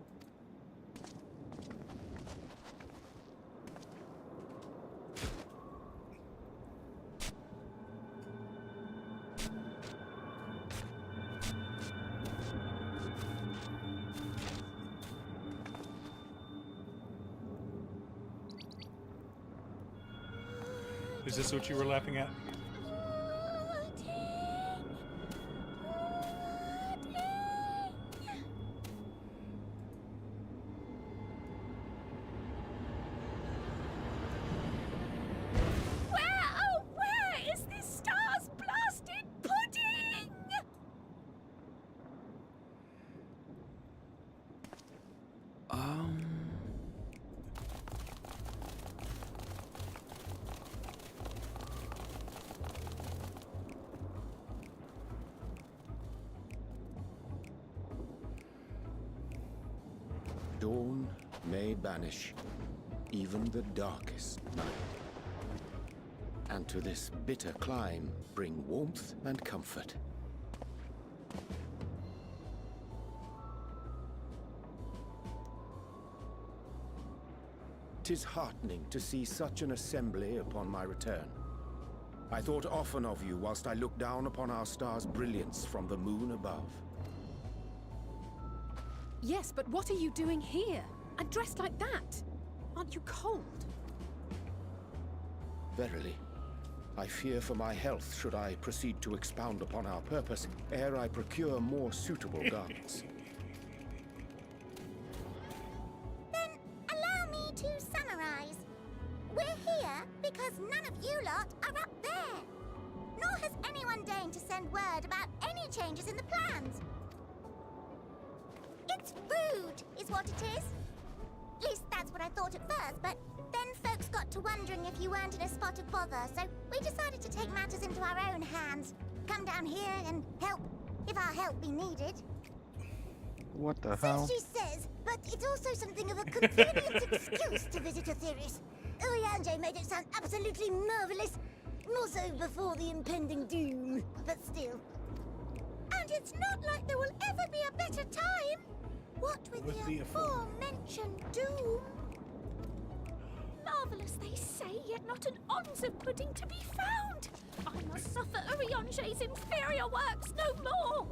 Is this what you were laughing at? Where is this star's blasted pudding? Dawn may banish even the darkest night, and to this bitter clime bring warmth and comfort. 'Tis heartening to see such an assembly upon my return. I thought often of you whilst I looked down upon our star's brilliance from the moon above. Yes, but what are you doing here? And dressed like that? Aren't you cold? Verily, I fear for my health should I proceed to expound upon our purpose ere I procure more suitable garments. Then allow me to summarize. We're here because none of you lot are up there. Nor has anyone deigned to send word about any changes in the plans. It's rude, is what it is. At least that's what I thought at first, but then folks got to wondering if you weren't in a spot of bother, so we decided to take matters into our own hands. Come down here and help, if our help be needed. What the hell? So she says, but it's also something of a convenient excuse to visit Etheris. Oriange made it sound absolutely marvelous. More so before the impending doom, but still. And it's not like there will ever be a better time. What with the aforementioned doom? Marvellous, they say, yet not an ounce of pudding to be found. I must suffer Oriange's inferior works no more.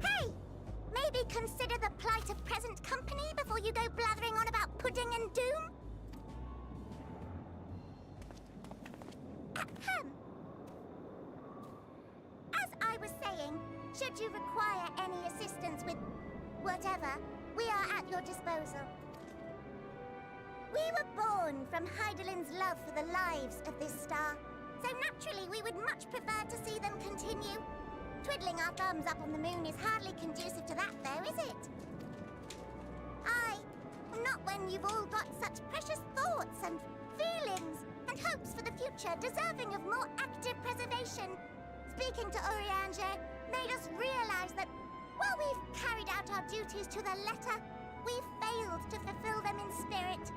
Hey! Maybe consider the plight of present company before you go blathering on about pudding and doom? Ahem. Should you require any assistance with whatever, we are at your disposal. We were born from Hydaelyn's love for the lives of this star, so naturally we would much prefer to see them continue. Twiddling our thumbs up on the moon is hardly conducive to that, though, is it? Not when you've all got such precious thoughts and feelings and hopes for the future deserving of more active preservation. Speaking to Urianger made us realize that while we've carried out our duties to the letter, we've failed to fulfill them in spirit.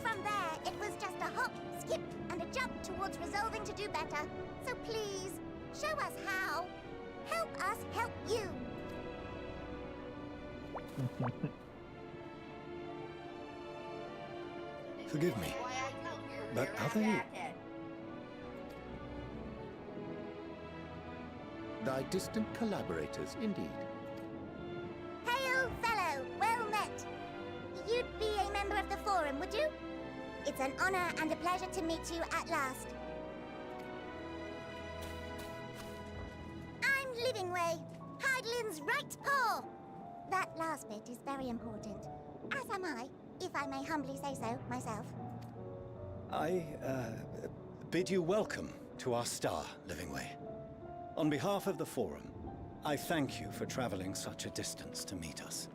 From there, it was just a hop, skip, and a jump towards resolving to do better. So please, show us how. Help us help you. Forgive me, but are they... Thy distant collaborators, indeed. Hail, fellow! Well met! You'd be a member of the Forum, would you? It's an honor and a pleasure to meet you at last. I'm Livingway, Hydaelyn's right paw. That last bit is very important, as am I, if I may humbly say so myself. I, bid you welcome to our star, Livingway. On behalf of the Forum, I thank you for traveling such a distance to meet us.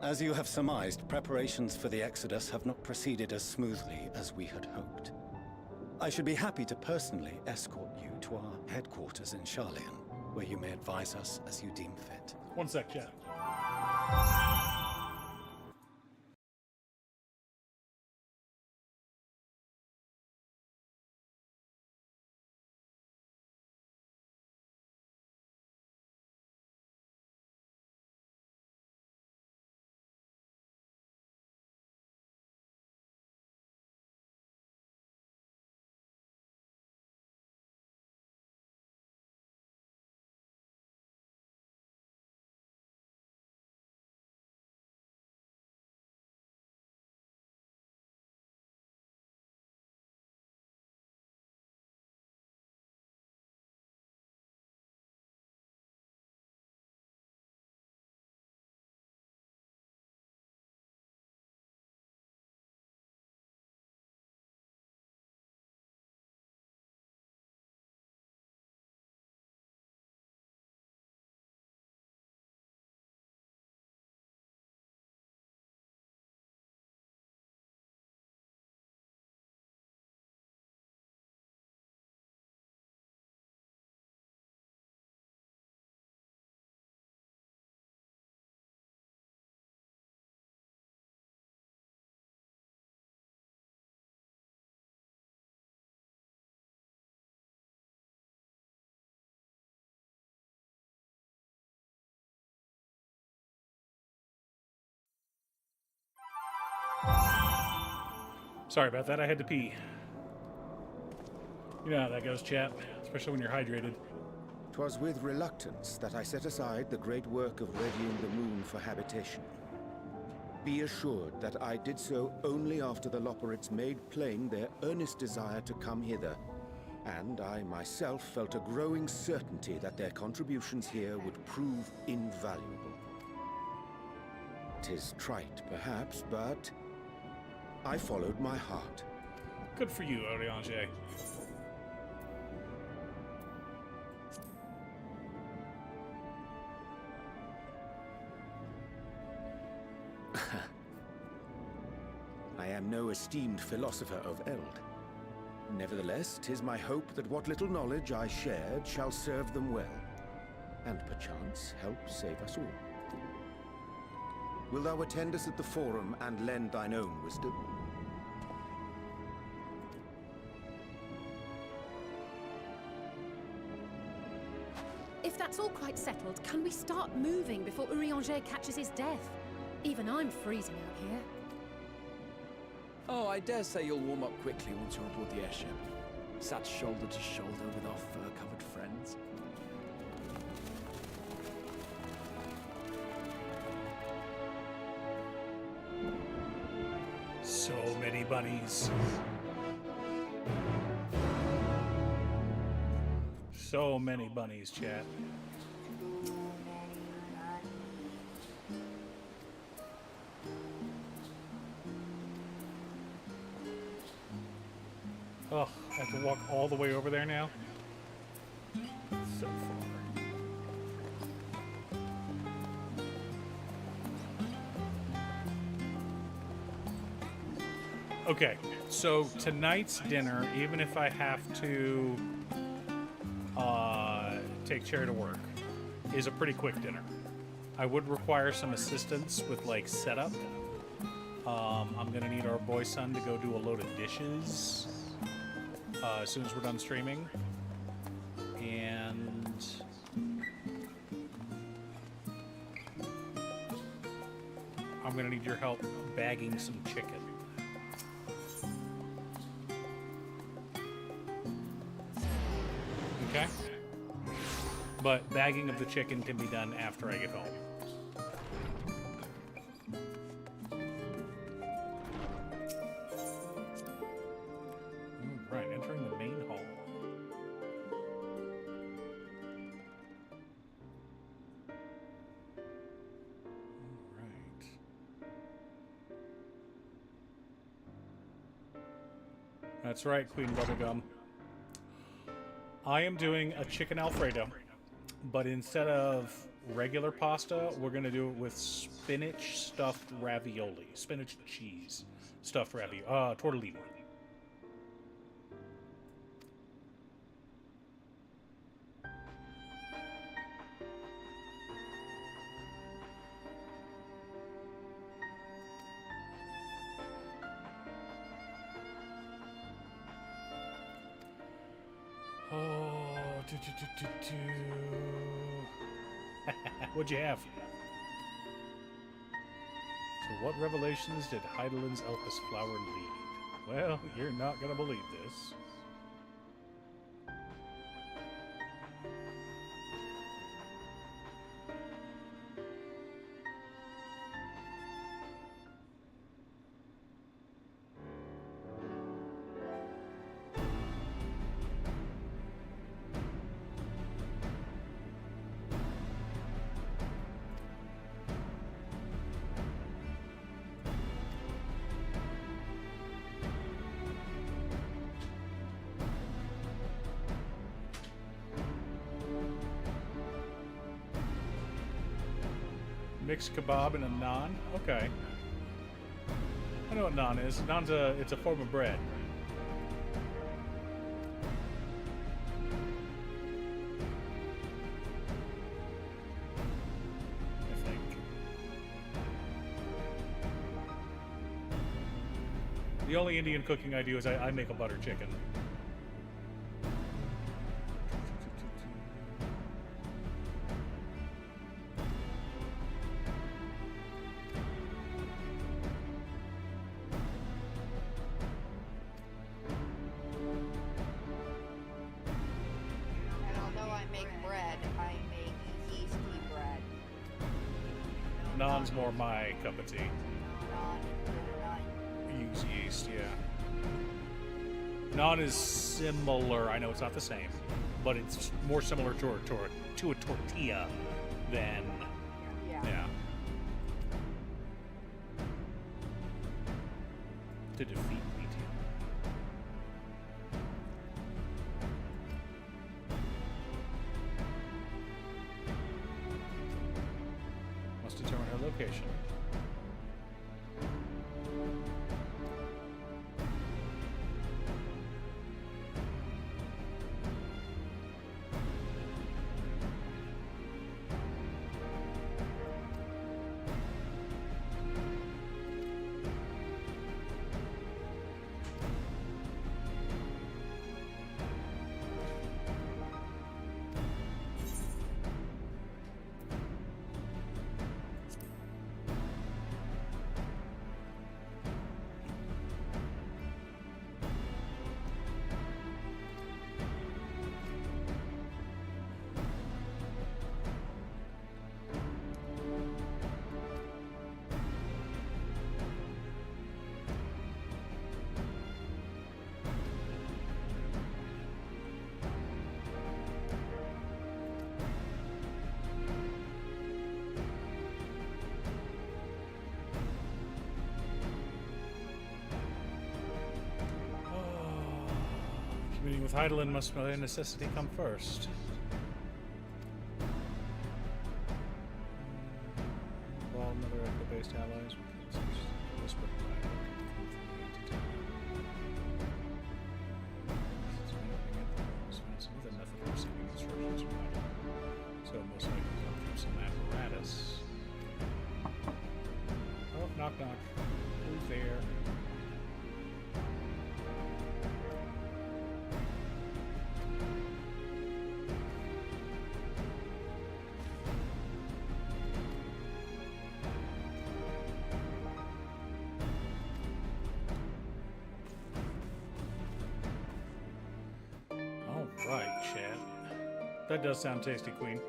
As you have surmised, preparations for the Exodus have not proceeded as smoothly as we had hoped. I should be happy to personally escort you to our headquarters in Sharlayan, where you may advise us as you deem fit. One sec, chat. Sorry about that, I had to pee. You know how that goes, chap, especially when you're hydrated. 'Twas with reluctance that I set aside the great work of readying the moon for habitation. Be assured that I did so only after the Loperites made plain their earnest desire to come hither, and I myself felt a growing certainty that their contributions here would prove invaluable. 'Tis trite, perhaps, but I followed my heart. Good for you, Urianger. I am no esteemed philosopher of Eld. Nevertheless, 'tis my hope that what little knowledge I shared shall serve them well, and perchance help save us all. Wilt thou attend us at the Forum and lend thine own wisdom? If that's all quite settled, can we start moving before Urianger catches his death? Even I'm freezing out here. Oh, I dare say you'll warm up quickly once you're aboard the airship. Sat shoulder to shoulder with our fur-covered friends. So many bunnies. So many bunnies, chat. Oh, I have to walk all the way over there now? So far. Okay, so tonight's dinner, even if I have to take Cherry to work, is a pretty quick dinner. I would require some assistance with like setup. I'm gonna need our boy son to go do a load of dishes as soon as we're done streaming, and I'm gonna need your help bagging some chicken. Okay? But bagging of the chicken can be done after I get home. Right, entering the main hall. Alright. That's right, Queen Bubblegum. I am doing a chicken Alfredo, but instead of regular pasta, we're going to do it with spinach stuffed ravioli. Spinach cheese stuffed ravioli. Tortellini. What'd you have? So what revelations did Heidelin's Elpis flower lead? Well, you're not gonna believe this. Mixed kebab and a naan? Okay. I know what naan is. Naan's it's a form of bread. I think. The only Indian cooking I do is I make a butter chicken. Naan's more my cup of tea. Use yeast, yeah. Naan is similar. I know it's not the same, but it's more similar to a tortilla than yeah. To defeat meat. Must determine her location. Meeting with Heidelin must by necessity come first. All another echo-based allies. So it most likely come from some apparatus. Oh, knock knock. Who's there? Alright, chat. That does sound tasty, Queen.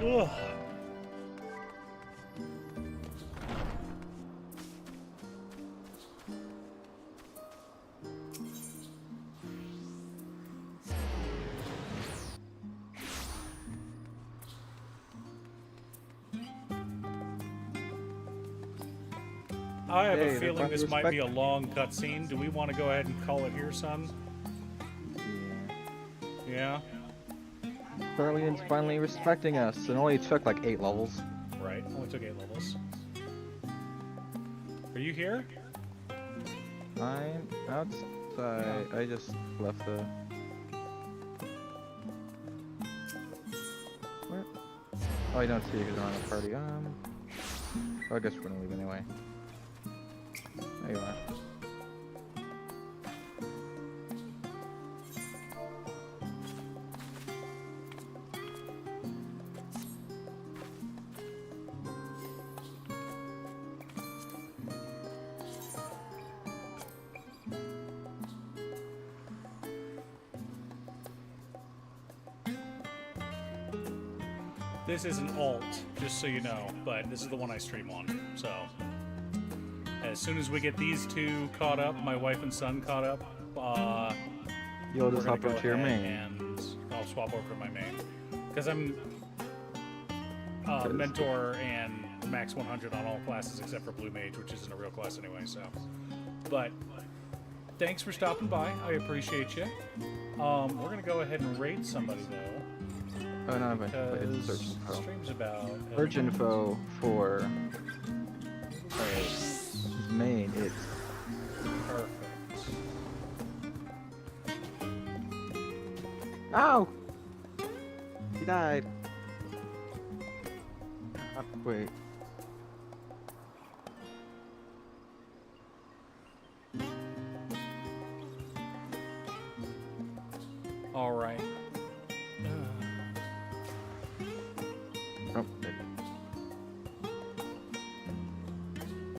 Ugh. I have a feeling this might be a long cutscene. Do we want to go ahead and call it here, son? Yeah? Thurlian's finally respecting us. It only took like 8 levels. Right, only took 8 levels. Are you here? I'm outside. I just left the... Where? Oh, I don't see you because I'm on a party. Oh, I guess we're gonna leave anyway. There you are. This is an alt, just so you know, but this is the one I stream on, so... As soon as we get these two caught up, my wife and son caught up, you'll just hop over to your main. And I'll swap over to my main. Because I'm Mentor and Max 100 on all classes except for Blue Mage, which isn't a real class anyway, so... But, thanks for stopping by. I appreciate you. We're going to go ahead and raid somebody, though. Oh, no, but it's search info. Stream's about... Search info for... his main is... Perfect. Ow! He died. Wait. All right. Oh,